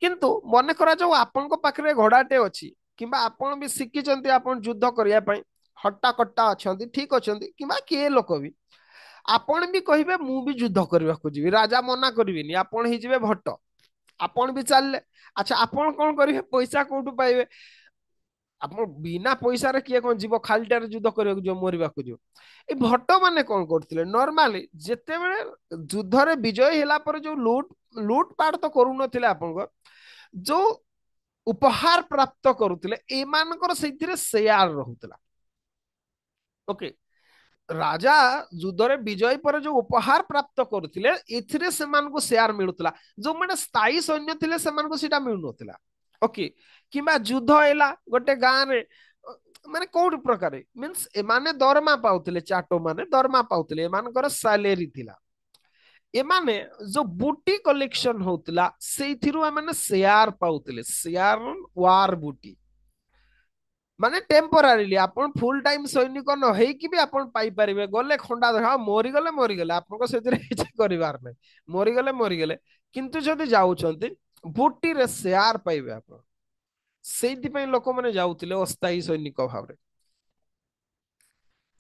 किंतु मने करा जो आपनको पाखरे घोड़ाटे अछि किबा आपण भी शिखिचंती आपण युद्ध करिया पई हट्टा कट्टा अछंती ठीक अछंती किबा के लोक भी आपण भी कहिबे मु भी युद्ध करबा को जीवी राजा मना करबिनी आपण ही जिवे भट्ट आपण भी चलले अच्छा आपण कोन करिवे पैसा कोठु पाइबे ଆପଣ ବିନା ପଇସାରେ କିଏ କଣ ଯିବ ଖାଲିଟାରେ ଯୁଦ୍ଧ କରିବାକୁ ଯିବ ମରିବାକୁ ଯିବ ଏଇ ଭଟ୍ଟ ମାନେ କଣ କରୁଥିଲେ ନର୍ମାଲି ଯେତେବେଳେ ଯୁଦ୍ଧରେ ବିଜୟ ହେଲା ପରେ ଯୋଉ ଲୁଟ ପାଟ ତ କରୁନଥିଲେ ଆପଣଙ୍କ ଯୋଉ ଉପହାର ପ୍ରାପ୍ତ କରୁଥିଲେ ଏମାନଙ୍କର ସେଇଥିରେ ସେୟାର ରହୁଥିଲା ଓକେ ରାଜା ଯୁଦ୍ଧରେ ବିଜୟ ପରେ ଯୋଉ ଉପହାର ପ୍ରାପ୍ତ କରୁଥିଲେ ଏଥିରେ ସେମାନଙ୍କୁ ସେୟାର ମିଳୁଥିଲା ଯୋଉମାନେ ସ୍ଥାୟୀ ସୈନ୍ୟ ଥିଲେ ସେମାନଙ୍କୁ ସେଇଟା ମିଳୁନଥିଲା ओके किंबा युद्ध हैला गोटे गाँ रे माने कोड प्रकार मींस एमाने दरमा पाउतले चाटो माने दरमा पाउतले एमानकर सैलरी थिला एमाने जो बूटी कलेक्शन होतला सेथिरु एमाने शेयर पाउतले शेयर वार बूटी माने टेम्परारीली आपण फुल टाइम सैनिक न हेई कि भी आपण पाई परिबे गले खंडा धरा मरी गले आपण को सेतिरे किछ करिवार नै मरी गले किंतु जदि जाउछंती बूटी रे शेयर पाइबे आपण ସେଇଥିପାଇଁ ଲୋକମାନେ ଯାଉଥିଲେ ଅସ୍ଥାୟୀ ସୈନିକ ଭାବରେ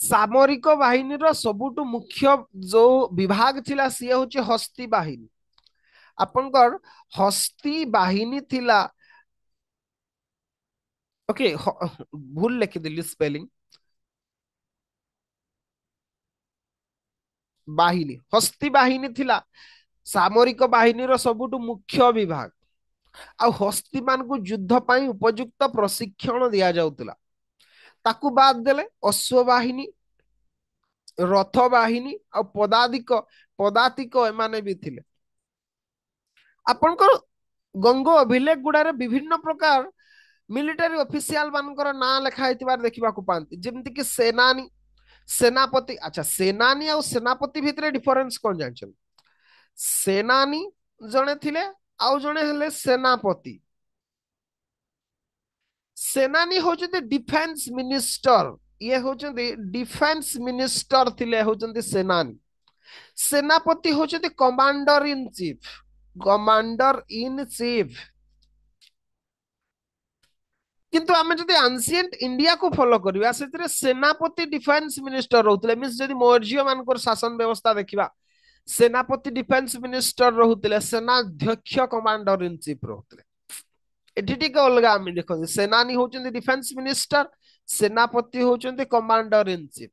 ସାମରିକ ବାହିନୀର ସବୁଠୁ ମୁଖ୍ୟ ଯୋଉ ବିଭାଗ ଥିଲା ସିଏ ହଉଛି ହସ୍ତି ବାହିନୀ ଆପଣଙ୍କର ହସ୍ତି ବାହିନୀ ଥିଲା ଓକେ ଭୁଲ ଲେଖିଦେଲି ସ୍ପେଲିଂ ବାହିନୀ ହସ୍ତି ବାହିନୀ ଥିଲା ସାମରିକ ବାହିନୀର ସବୁଠୁ ମୁଖ୍ୟ ବିଭାଗ ଆଉ ହସ୍ତି ମାନଙ୍କୁ ଯୁଦ୍ଧ ପାଇଁ ଉପଯୁକ୍ତ ପ୍ରଶିକ୍ଷଣ ଦିଆଯାଉଥିଲା ତାକୁ ବାଦ ଦେଲେ ଅଶ୍ବ ବାହିନୀ ରଥ ବାହିନୀ ଆଉ ପଦାତିକ ଏମାନେ ବି ଥିଲେ ଆପଣଙ୍କର ଗଙ୍ଗ ଅଭିଲେଖ ଗୁଡାରେ ବିଭିନ୍ନ ପ୍ରକାର ମିଲିଟାରୀ ଅଫିସିଆଲ ମାନଙ୍କର ନାଁ ଲେଖା ହେଇଥିବାର ଦେଖିବାକୁ ପାଆନ୍ତି ଯେମିତି କି ସେନାନୀ ସେନାପତି ଆଚ୍ଛା ସେନାନୀ ଆଉ ସେନାପତି ଭିତରେ ଡିଫରେନ୍ସ କଣ ଜାଣିଛନ୍ତି ସେନାନୀ ଜଣେ ଥିଲେ ଆଉ ଜଣେ ହେଲେ ସେନାପତି सेनानी होचंती डिफेंस मिनिस्टर ये होचंती डिफेंस मिनिस्टर थिले होचंती सेनानी सेनापति होचंती कमांडर इन चीफ किंतु आमे जदि एंशिएंट इंडिया को फॉलो करबा सेतिरे सेनापति डिफेंस मिनिस्टर रहउतले मींस जदि मौर्य मानकर शासन व्यवस्था देखिबा सेनापति डिफेंस मिनिस्टर रहउतले सेनाध्यक्ष कमांडर इन चीफ रहउतले एठी टिके अलगा आमे देखो सेनानी होचंती डिफेंस मिनिस्टर सेनापति होचंती कमांडर इन चीफ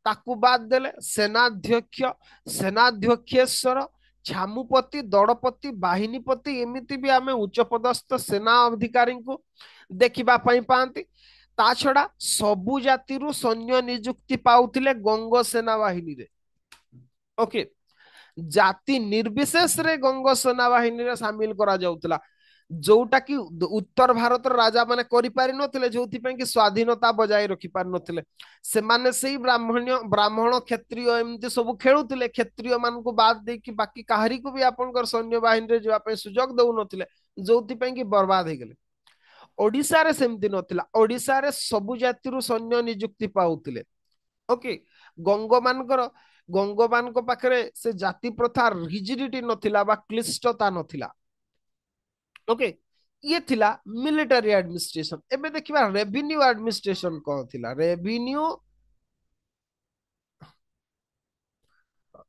ताकू बाद देले सेनाध्यक्ष सेनाध्यक्षेश्वर छामुपति दड़पति बाहिनीपति एमिति भी आमे उच्च पदस्थ सेना अधिकारी को देखिबा पई पांती ता छड़ा सबु जातिरु सैन्य नियुक्ति पाउथिले गंग सेना बाहिनी रे ओके जाति निर्विशेष रे गंग सेना बाहिनी रे शामिल करा जाउतला जोटा कि उत्तर भारत राजा माने करि पारि नथिले जोथि पे कि स्वाधीनता बजाय रखि पारि नथिले से माने सेही ब्राह्मण क्षत्रिय एमति सब खेलुथिले क्षत्रिय मान को बाद दे कि बाकी काहरी को भी आपनकर सैन्य बाहिनी रे जवा पे सुजोग दउ नथिले जोथि पे कि बर्बाद हे गेले ओडिसा रे सेमति नथिला ओडिसा रे सब जाति रु सैन्य नियुक्ति पाउथिले ओके गंग मानकर गंग मान को पाखरे से जाति प्रथा रिजिडिटी नथिला बा क्लिष्टता नथिला ओके ये थिला मिलिटरी एडमिनिस्ट्रेशन। एबे देखिबा रेवेन्यू एडमिनिस्ट्रेशन कौन थिला रेवेन्यू।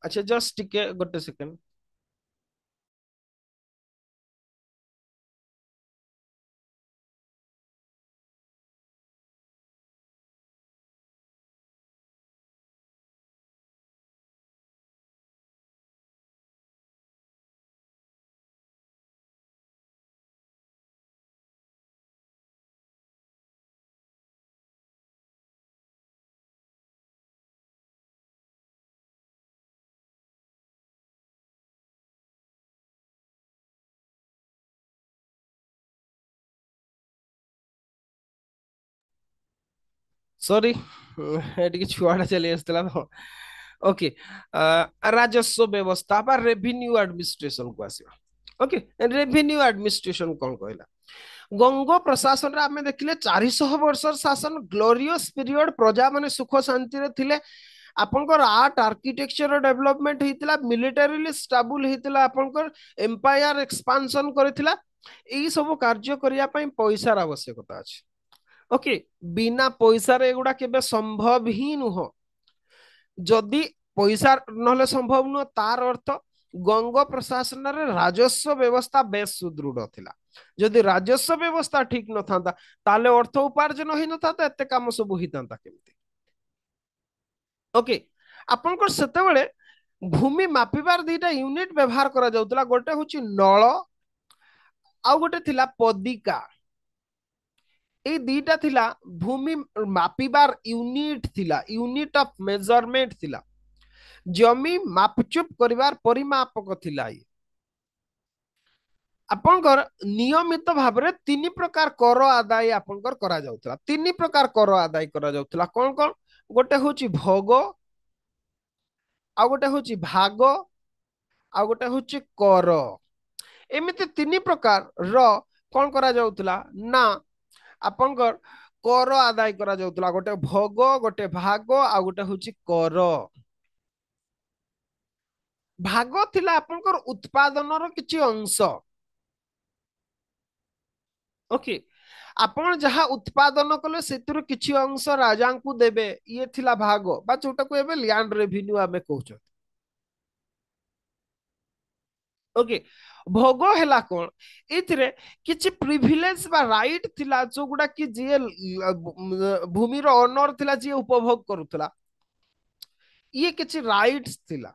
अच्छा जस्ट टिके गोटे सेकंड। सॉरी ଟିକେ ଛୁଆଟା ଚାଲି ଆସିଥିଲା ତ। ଓକେ ରାଜସ୍ୱ ବ୍ୟବସ୍ଥା ବା ରେଭିନ୍ୟୁ ଆଡମିନିଷ୍ଟ୍ରେସନ କୁ ଆସିବା। ଓକେ ରେଭିନ୍ୟୁ ଆଡମିନିଷ୍ଟ୍ରେସନ କଣ କହିଲା ଗଙ୍ଗ ପ୍ରଶାସନରେ ଆମେ ଦେଖିଲେ 400 ବର୍ଷର ଶାସନ ଗ୍ଲୋରିୟସ୍ ପିରିୟଡ ପ୍ରଜା ମାନେ ସୁଖ ଶାନ୍ତିରେ ଥିଲେ। ଆପଣଙ୍କର ଆର୍ଟ ଆର୍କିଟେକ୍ଚର ଡେଭଲପମେଣ୍ଟ ହେଇଥିଲା ମିଲିଟାରୀଲି ଷ୍ଟାବୁଲ ହେଇଥିଲା ଆପଣଙ୍କର ଏମ୍ପାୟାର ଏକ୍ସପାନସନ କରିଥିଲା। ଏଇ ସବୁ କାର୍ଯ୍ୟ କରିବା ପାଇଁ ପଇସାର ଆବଶ୍ୟକତା ଅଛି। ଓକେ ବିନା ପଇସାରେ ଏଗୁଡା କେବେ ସମ୍ଭବ ହିଁ ନୁହଁ। ଯଦି ପଇସା ନହେଲେ ସମ୍ଭବ ନୁହଁ ତାର ଅର୍ଥ ଗଙ୍ଗ ପ୍ରଶାସନରେ ରାଜସ୍ୱ ବ୍ୟବସ୍ଥା ବେଶ ସୁଦୃଢ ଥିଲା। ଯଦି ରାଜସ୍ୱ ବ୍ୟବସ୍ଥା ଠିକ ନଥାନ୍ତା ତାହେଲେ ଅର୍ଥ ଉପାର୍ଜନ ହେଇନଥାନ୍ତା ଏତେ କାମ ସବୁ ହେଇଥାନ୍ତା କେମିତି। ଓକେ ଆପଣଙ୍କର ସେତେବେଳେ ଭୂମି ମାପିବାର ଦିଟା ୟୁନିଟ ବ୍ୟବହାର କରାଯାଉଥିଲା ଗୋଟେ ହଉଛି ନଳ ଆଉ ଗୋଟେ ଥିଲା ପଦିକା। ଏଇ ଦିଟା ଥିଲା ଭୂମି ମାପିବାର ୟୁନିଟ ଥିଲା ୟୁନିଟ ଅଫ ମେଜରମେଣ୍ଟ ଥିଲା। ଜମି ମାପଚୁପ କରିବାର ପରିମାପକ ଥିଲା। ଆପଣଙ୍କର ନିୟମିତ ଭାବରେ ତିନି ପ୍ରକାର କର ଆଦାୟ ଆପଣଙ୍କର କରାଯାଉଥିଲା। ତିନି ପ୍ରକାର କର ଆଦାୟ କରାଯାଉଥିଲା କଣ କଣ ଗୋଟେ ହଉଛି ଭୋଗ ଆଉ ଗୋଟେ ହଉଛି ଭାଗ ଆଉ ଗୋଟେ ହଉଛି କର। ଏମିତି ତିନି ପ୍ରକାର ର କଣ କରାଯାଉଥିଲା ନା ଆପଣଙ୍କର କର ଆଦାୟ କରାଯାଉଥିଲା ଗୋଟେ ଭୋଗ ଗୋଟେ ଭାଗ ଆଉ ଗୋଟେ ହଉଛି କର। ଭାଗ ଥିଲା ଆପଣଙ୍କର ଉତ୍ପାଦନର କିଛି ଅଂଶ। ଓକେ ଆପଣ ଯାହା ଉତ୍ପାଦନ କଲେ ସେଥିରୁ କିଛି ଅଂଶ ରାଜାଙ୍କୁ ଦେବେ ଇଏ ଥିଲା ଭାଗ ବା ଯୋଉଟାକୁ ଏବେ ଲ୍ୟାଣ୍ଡ ରେଭିନ୍ୟୁ ଆମେ କହୁଛନ୍ତି। ଓକେ ଭୋଗ ହେଲା କଣ ଏଥିରେ କିଛି ପ୍ରିଭିଲେଜ ବା ରାଇଟ ଥିଲା ଯୋଉଗୁଡା କି ଯିଏ ଭୂମିର ଅନର ଥିଲା ଯିଏ ଉପଭୋଗ କରୁଥିଲା ଇଏ କିଛି ରାଇଟ୍ସ ଥିଲା।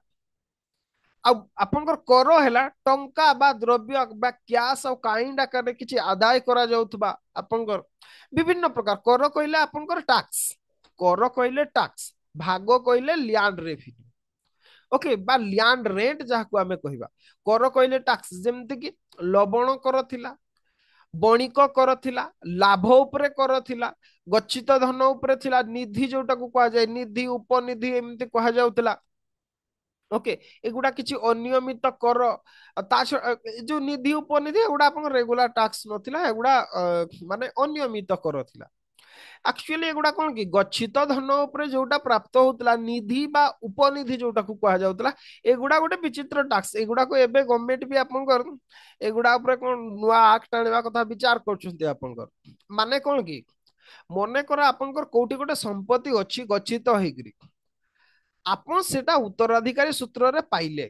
ଆଉ ଆପଣଙ୍କର କର ହେଲା ଟଙ୍କା ବା ଦ୍ରବ୍ୟ ବା କ୍ୟାସ୍ ଆଉ କାଇଣ୍ଡ ଆକାରରେ କିଛି ଆଦାୟ କରାଯାଉଥିବା ଆପଣଙ୍କର ବିଭିନ୍ନ ପ୍ରକାର କର କହିଲେ ଆପଣଙ୍କର ଟାକ୍ସ କର କହିଲେ ଟାକ୍ସ ଭାଗ କହିଲେ ଲ୍ୟାଣ୍ଡ ରେଭିନ୍ୟୁ। ଓକେ ବା ଲ୍ୟାଣ୍ଡ ରେଣ୍ଟ ଯାହାକୁ ଆମେ କହିବା କର କହିଲେ ଟାକ୍ସ ଯେମିତି କି ଲବଣ କର ଥିଲା ବଣିକ କର ଥିଲା ଲାଭ ଉପରେ କର ଥିଲା ଗଚ୍ଛିତ ଧନ ଉପରେ ଥିଲା ନିଧି ଯୋଉଟାକୁ କୁହାଯାଏ ନିଧି ଉପନିଧି ଏମିତି କୁହାଯାଉଥିଲା। ଓକେ ଏଗୁଡା କିଛି ଅନିୟମିତ କର ତା ଯୋଉ ନିଧି ଉପନିଧି ଏଗୁଡା ଆପଣଙ୍କ ରେଗୁଲାର ଟାକ୍ସ ନଥିଲା ଏଗୁଡା ମାନେ ଅନିୟମିତ କର ଥିଲା। ଆକ୍ଚୁଆଲି ଏଗୁଡା କଣ କି ଗଚ୍ଛିତ ଧନ ଉପରେ ଯୋଉଟା ପ୍ରାପ୍ତ ହଉଥିଲା ନିଧି ବା ଉପନିଧି ଯୋଉଟାକୁ କୁହାଯାଉଥିଲା ଏଗୁଡା ଗୋଟେ ବିଚିତ୍ର ଟାକ୍ସ ଏଗୁଡାକୁ ଏବେ ଗଭର୍ଣ୍ଣମେଣ୍ଟ ବି ଆପଣଙ୍କର ଏଗୁଡା ଉପରେ କଣ ନୂଆ ଆକ୍ଟ ଆଣିବା କଥା ବିଚାର କରୁଛନ୍ତି ଆପଣଙ୍କର। ମାନେ କଣ କି ମନେକର ଆପଣଙ୍କର କୋଉଠି ଗୋଟେ ସମ୍ପତ୍ତି ଅଛି ଗଚ୍ଛିତ ହେଇକିରି ଆପଣ ସେଟା ଉତ୍ତରାଧିକାରୀ ସୂତ୍ରରେ ପାଇଲେ।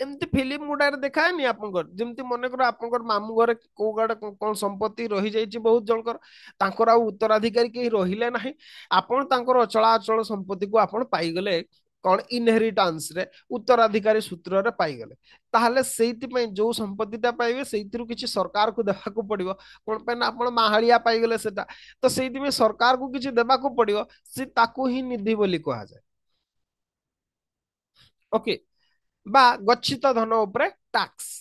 ଏମିତି ଫିଲ୍ମ ଗୁଡାରେ ଦେଖାଏନି ଆପଣଙ୍କର ଯେମିତି ମନେକର ଆପଣଙ୍କର ମାମୁଁ ଘରେ କୋଉ ଗାଡେ କଣ ସମ୍ପତ୍ତି ରହିଯାଇଛି ବହୁତ ଜଣଙ୍କର ତାଙ୍କର ଆଉ ଉତ୍ତରାଧିକାରୀ କେହି ରହିଲେ ନାହିଁ ଆପଣ ତାଙ୍କର ଅଚଳା ଅଚଳ ସମ୍ପତ୍ତିକୁ ଆପଣ ପାଇଗଲେ କଣ ଇନହେରିଟାନ୍ସ ରେ ଉତ୍ତରାଧିକାରୀ ସୂତ୍ରରେ ପାଇଗଲେ। ତାହେଲେ ସେଇଥିପାଇଁ ଯୋଉ ସମ୍ପତ୍ତିଟା ପାଇବେ ସେଇଥିରୁ କିଛି ସରକାରକୁ ଦେବାକୁ ପଡିବ କଣ ପାଇଁ ନା ଆପଣ ମାହାଳିଆ ପାଇଗଲେ ସେଟା ତ ସେଇଥିପାଇଁ ସରକାରକୁ କିଛି ଦେବାକୁ ପଡିବ ସେ ତାକୁ ହିଁ ନିଧି ବୋଲି କୁହାଯାଏ। ଓକେ ବା ଗଚ୍ଛିତ ଧନ ଉପରେ ଟାକ୍ସ।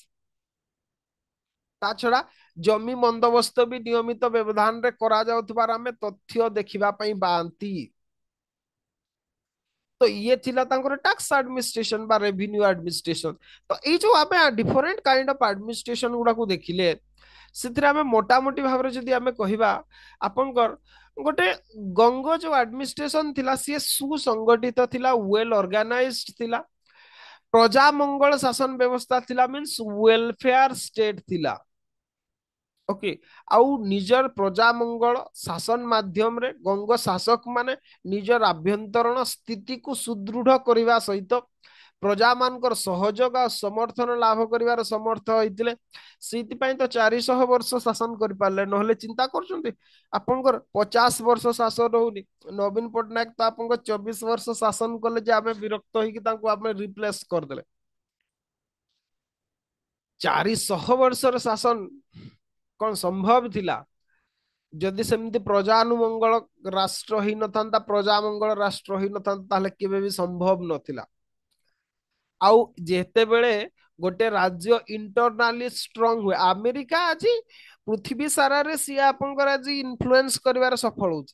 ତା ଛଡା ଜମି ବନ୍ଦୋବସ୍ତ ବି ନିୟମିତ ବ୍ୟବଧାନରେ କରାଯାଉଥିବାର ଆମେ ତଥ୍ୟ ଦେଖିବା ପାଇଁ ପାଆନ୍ତି। ତ ଇଏ ଥିଲା ତାଙ୍କର ଟାକ୍ସ ଆଡମିନିଷ୍ଟ୍ରେସନ ବା ରେଭିନ୍ୟୁ ଆଡମିନିଷ୍ଟ୍ରେସନ। ତ ଏଇ ଯୋଉ ଆମେ ଡିଫରେଣ୍ଟ କାଇଣ୍ଡ ଅଫ ଆଡମିନିଷ୍ଟ୍ରେସନ ଗୁଡାକୁ ଦେଖିଲେ ସେଥିରେ ଆମେ ମୋଟାମୋଟି ଭାବରେ ଯଦି ଆମେ କହିବା ଆପଣଙ୍କର ଗୋଟେ ଗଙ୍ଗ ଯୋଉ ଆଡମିନିଷ୍ଟ୍ରେସନ ଥିଲା ସିଏ ସୁସଂଗଠିତ ଥିଲା ୱେଲ ଅର୍ଗାନାଇଜଡ ଥିଲା। ପ୍ରଜା ମଙ୍ଗଳ ଶାସନ ବ୍ୟବସ୍ଥା ଥିଲା ମିନ୍ସ ୱେଲଫେୟାର ଷ୍ଟେଟ ଥିଲା। ओके। आउ निजर प्रजा मंगल शासन माध्यम रे गंग शासक माने निजर आभ्यंतरण स्थिति को सुदृढ़ करने सहित प्रजा मानकर सहयोग आ समर्थन लाभ करिवार समर्थ होइतिले। सीति तो 400 वर्ष शासन कर पाले नहले चिंता करछन्ते आपनकर 50 वर्ष शासन होउनी। नवीन पटनायक तो आपनकर 24 वर्ष शासन कले जे आमे विरक्त होइकी तांको आमे रिप्लेस कर देले। 400 वर्षर शासन कौन संभव थिला जदि सेमती प्रजानुमंगल राष्ट्र ही नथांता प्रजा मंगल राष्ट्र ही नथांता ताहले केबे भी संभव नथिला। आउ जेतेबेले गोटे राज्य इंटरनाली स्ट्रांग हुए अमेरिका आज पृथ्वी सारा रे सी आपनकर आज इन्फ्लुएंस करिवार सफल होउछ।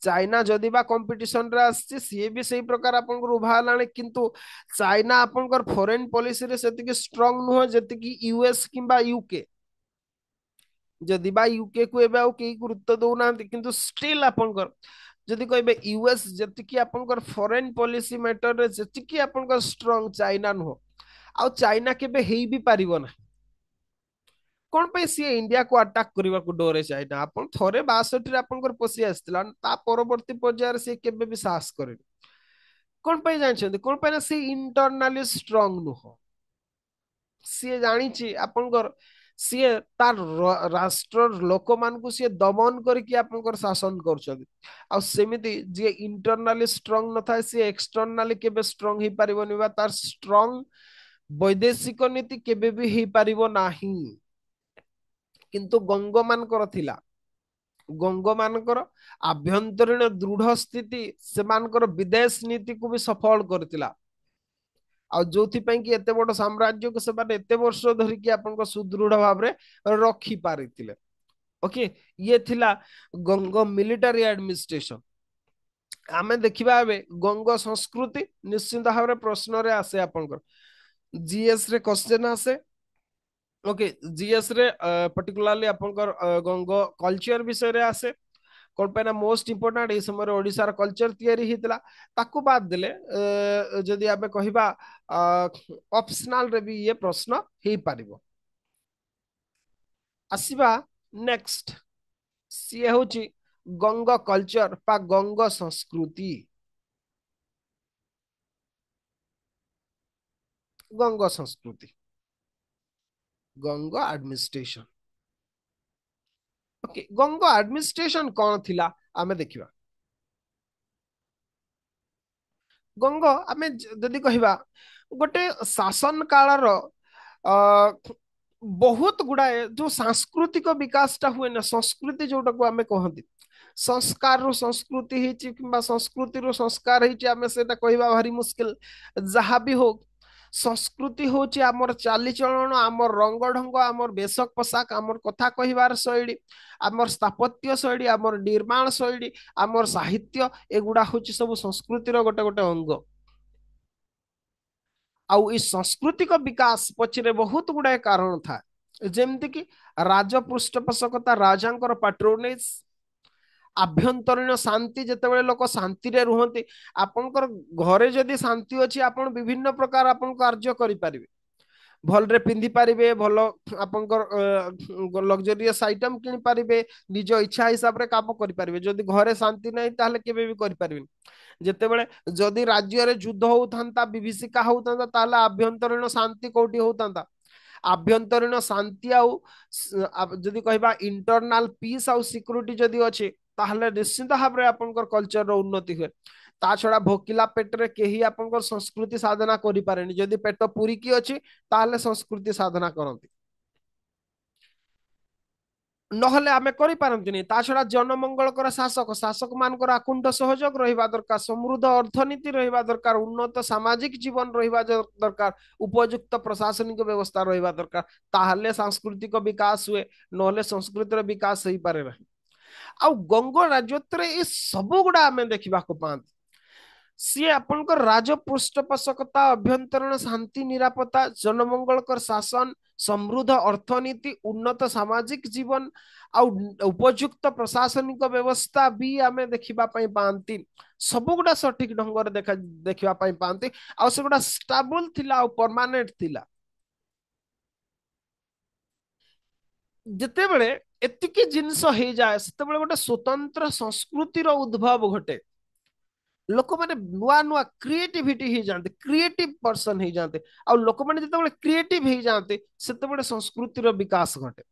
चाइना जदि बा कंपटीशन रे आछि सी भी सही प्रकार आपनकर उभा लाने किंतु चाइना आपनकर फॉरेन पॉलिसी रे सेतिकी स्ट्रांग नुह जेतिकी यूएस किंबा यूके। जदि बा यूके को एबे आउ केही गुरुत्व दउना किंतु स्टिल आपनकर जदि कहबे यूएस जतिकी आपनकर फॉरेन पॉलिसी मैटर रे जतिकी आपनकर स्ट्रांग चाइना नुह। आउ चाइना केबे हेई भी पारिबो ना कोन पे सी इंडिया को अटैक करबा को डरे चाइना आपन थरे 62 रे आपनकर पसी आस्तिला ता परवर्ती पर्यायर से केबे भी साहस करे कोन पे जानछन कोन पे ना सी इंटरनली स्ट्रांग नुह। सी जानिछि आपनकर सी तार राष्ट्र लोक मान को सी दमन करके आपनकर शासन करछथि। आ सेमिति जे इंटरनली स्ट्रांग न थाए सी एक्सटर्नली केबे स्ट्रांग ही पारिबोनि बा तार स्ट्रांग वैदेशिक नीति केबे भी ही पारिबो नाही। किंतु गंग मानकर थिला गंग मानकर आभ्यंतरीण दृढ़ स्थिति सेमानकर विदेश नीति को भी सफल करथिला। आ जोथि पई कि एते बड़ साम्राज्य को सेबाने एते वर्ष धरिकी आपनको सुदृढ़ भाव रे रखी पारिथिले। ओके ये थिला गंग मिलिटरी एडमिनिस्ट्रेशन। आमे देखिबा एबे गंग संस्कृति निश्चित भाव रे प्रश्न रे आसे आपनकर जीएस रे क्वेश्चन आसे। ओके जीएस रे पर्टिकुलरली आपनकर गंग कल्चर विषय रे आसे कौन पे ना मोस्ट इंपोर्टेंट ए समय ओडिशार कल्चर तयारी हितला ताकू बाद देले जदि आबे कहिबा ऑप्शनल रे भी ये प्रश्न हे पारिबो। आसीबा नेक्स्ट सी होची गंग कल्चर पा गंग संस्कृति। गंग संस्कृति गंग एडमिनिस्ट्रेशन। ओके गंग एडमिनिस्ट्रेशन कौन थिला आमे देखिबा। गंग आमे जदि कहिबा गोटे शासन कालर बहुत गुड़ाए जो सांस्कृतिक विकास टा हुए ना संस्कृति जोटा को आमे कहंती संस्कार रो संस्कृति हिची किंबा संस्कृति रो संस्कार हिची आमे सेटा कहिबा भारी मुश्किल। जहा भी हो संस्कृति होची आमर चालीचलन आमर रंग ढंग आमर वेशक पोशाक आमर कथा कहिबार शैली आमर स्थापत्य शैली आमर निर्माण शैली आमर साहित्य एगुड़ा होची सब संस्कृतिर गोटे गोटे अंग। आउ इस सांस्कृतिक विकास पछरे बहुत गुड़ाए कारण था जेमती कि राज पृष्ठपोषकता राजांकर पैट्रोनेज आभ्यंतरीण शांति जितेबाला लोक शांति रे रुहंती आपनकर घरे जदि शांति अछि आपण विभिन्न प्रकार आपण कार्य करि परिबे भलरे पिंधि पारिबे भल आपनकर लग्जरियस आइटम किनि पारिबे निज इच्छा हिसाब रे काम करि पारिबे। जदि घरे शांति नै ताहले केबे भी करि पारिबे। जेतेबेले जदि राज्य रे युद्ध होउथांता विभीषिका होउथांता ताहले आभ्यंतरीण शांति कोठी होउथांता आभ्यंतरीण शांति आउ जदि कहबा इंटरनल पीस आउ सिक्युरिटी जदि अछि ताहले निश्चित भाव रे आपनकर कल्चर रो उन्नति हुए। ता छड़ा भोकिला पेटरे केही आपनकर संस्कृति साधना करि पारेनी जदि पेट पूरी की अछि ताहले संस्कृति साधना करंती नहले आमे करि पारंतिनी। ता छड़ा जनमंगल कर शासक शासक मानकर आकुंठ सहयोग रहिबा दरकार समृद्ध अर्थनीति रहिबा दरकार उन्नत सामाजिक जीवन रहिबा दरकार उपयुक्त प्रशासनिक व्यवस्था रहिबा दरकार ताहले सांस्कृतिक विकास हुए नहले संस्कृतिर विकास होई पारे नहीं। आउ गंग राज्यत्व ये सब गुड़ा आम देखा पाती सी आपनकर राज पृष्ठपोषकता अभ्यंतरण शांति निरापत्ता जनमंगलकर शासन समृद्ध अर्थनीति उन्नत सामाजिक जीवन आउ उपयुक्त प्रशासनिक व्यवस्था भी आम देखा पाती सब गुड़ा सठिक ढंग देखा पाती आउ से गुड़ा स्टेबल थिला आउ परमानेंट थिला। ଯେତେବେଳେ ଏତିକି ଜିନିଷ ହେଇଯାଏ ସେତେବେଳେ ଗୋଟେ ସ୍ୱତନ୍ତ୍ର ସଂସ୍କୃତିର ଉଦ୍ଭବ ଘଟେ। ଲୋକମାନେ ନୂଆ ନୂଆ କ୍ରିଏଟିଭିଟି ହେଇଯାଆନ୍ତି, କ୍ରିଏଟିଭ ପର୍ସନ ହେଇଯାଆନ୍ତି। ଆଉ ଲୋକମାନେ ଯେତେବେଳେ କ୍ରିଏଟିଭ ହେଇଯାଆନ୍ତି ସେତେବେଳେ ସଂସ୍କୃତିର ବିକାଶ ଘଟେ।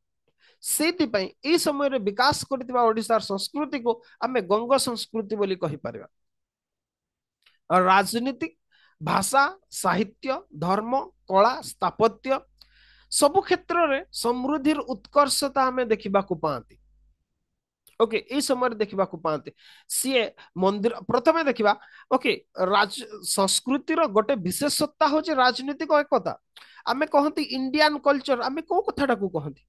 ସେଇଥିପାଇଁ ଏଇ ସମୟରେ ବିକାଶ କରିଥିବା ଓଡ଼ିଶାର ସଂସ୍କୃତିକୁ ଆମେ ଗଙ୍ଗ ସଂସ୍କୃତି ବୋଲି କହିପାରିବା। ରାଜନୀତି, ଭାଷା, ସାହିତ୍ୟ, ଧର୍ମ, କଳା, ସ୍ଥାପତ୍ୟ ସବୁ କ୍ଷେତ୍ରରେ ସମୃଦ୍ଧିର ଉତ୍କର୍ଷତା ଆମେ ଦେଖିବାକୁ ପାଆନ୍ତି। ଓକେ, ଏଇ ସମୟରେ ଦେଖିବାକୁ ପାଆନ୍ତି। ସିଏ ମନ୍ଦିର ପ୍ରଥମେ ଦେଖିବା। ଓକେ, ରାଜ ସଂସ୍କୃତିର ଗୋଟେ ବିଶେଷତା ହଉଛି ରାଜନୈତିକ ଏକତା। ଆମେ କହନ୍ତି ଇଣ୍ଡିଆନ କଲଚର, ଆମେ କୋଉ କଥାଟାକୁ କହନ୍ତି?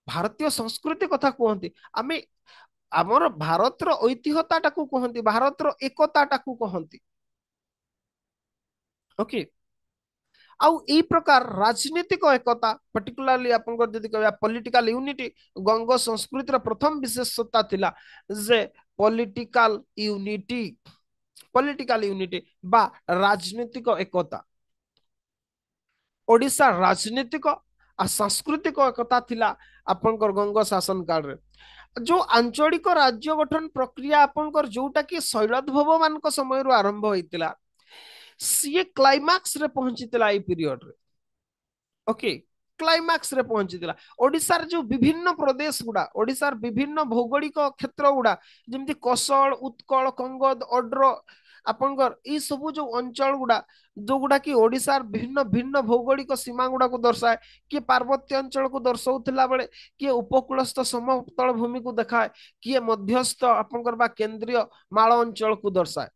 ଭାରତୀୟ ସଂସ୍କୃତି କଥା କୁହନ୍ତି। ଆମେ ଆମର ଭାରତର ଐତିହ୍ୟତାଟାକୁ କହନ୍ତି, ଭାରତର ଏକତାଟାକୁ କହନ୍ତି। ଓକେ, ଆଉ ଏଇ ପ୍ରକାର ରାଜନୈତିକ ଏକତା, ପର୍ଟିକୁଲାରଲି ଆପଣଙ୍କର ଯଦି କହିବା ପଲିଟିକାଲ ୟୁନିଟି, ଗଙ୍ଗ ସଂସ୍କୃତିର ପ୍ରଥମ ବିଶେଷତା ଥିଲା ଯେ ପଲିଟିକାଲ ୟୁନିଟି, ପଲିଟିକାଲ ୟୁନିଟି ବା ରାଜନୈତିକ ଏକତା। ଓଡ଼ିଶା ରାଜନୈତିକ ଆଉ ସାଂସ୍କୃତିକ ଏକତା ଥିଲା ଆପଣଙ୍କର ଗଙ୍ଗ ଶାସନ କାଳରେ। ଯୋଉ ଆଞ୍ଚଳିକ ରାଜ୍ୟ ଗଠନ ପ୍ରକ୍ରିୟା ଆପଣଙ୍କର ଯୋଉଟା କି ଶୈଳୋଦ୍ଭବ ମାନଙ୍କ ସମୟରୁ ଆରମ୍ଭ ହେଇଥିଲା, ସିଏ କ୍ଲାଇମାକ୍ସ ରେ ପହଞ୍ଚିଥିଲା ଏଇ ପିରିୟଡରେ। ଓକେ, କ୍ଲାଇମାକ୍ସ ରେ ପହଞ୍ଚିଥିଲା। ଓଡ଼ିଶାର ଯୋଉ ବିଭିନ୍ନ ପ୍ରଦେଶ ଗୁଡା, ଓଡ଼ିଶାର ବିଭିନ୍ନ ଭୌଗୋଳିକ କ୍ଷେତ୍ର ଗୁଡା, ଯେମିତି କୋଶଳ, ଉତ୍କଳ, କଙ୍ଗଦ, ଅଡ୍ର, ଆପଣଙ୍କର ଏଇ ସବୁ ଯୋଉ ଅଞ୍ଚଳ ଗୁଡା ଯୋଉଗୁଡା କି ଓଡ଼ିଶାର ଭିନ୍ନ ଭିନ୍ନ ଭୌଗୋଳିକ ସୀମା ଗୁଡାକୁ ଦର୍ଶାଏ। କିଏ ପାର୍ବତ୍ୟ ଅଞ୍ଚଳକୁ ଦର୍ଶାଉଥିଲା ବେଳେ କିଏ ଉପକୂଳସ୍ଥ ସମତଳ ଭୂମିକୁ ଦେଖାଏ, କିଏ ମଧ୍ୟସ୍ଥ ଆପଣଙ୍କର ବା କେନ୍ଦ୍ରୀୟ ମାଳ ଅଞ୍ଚଳକୁ ଦର୍ଶାଏ।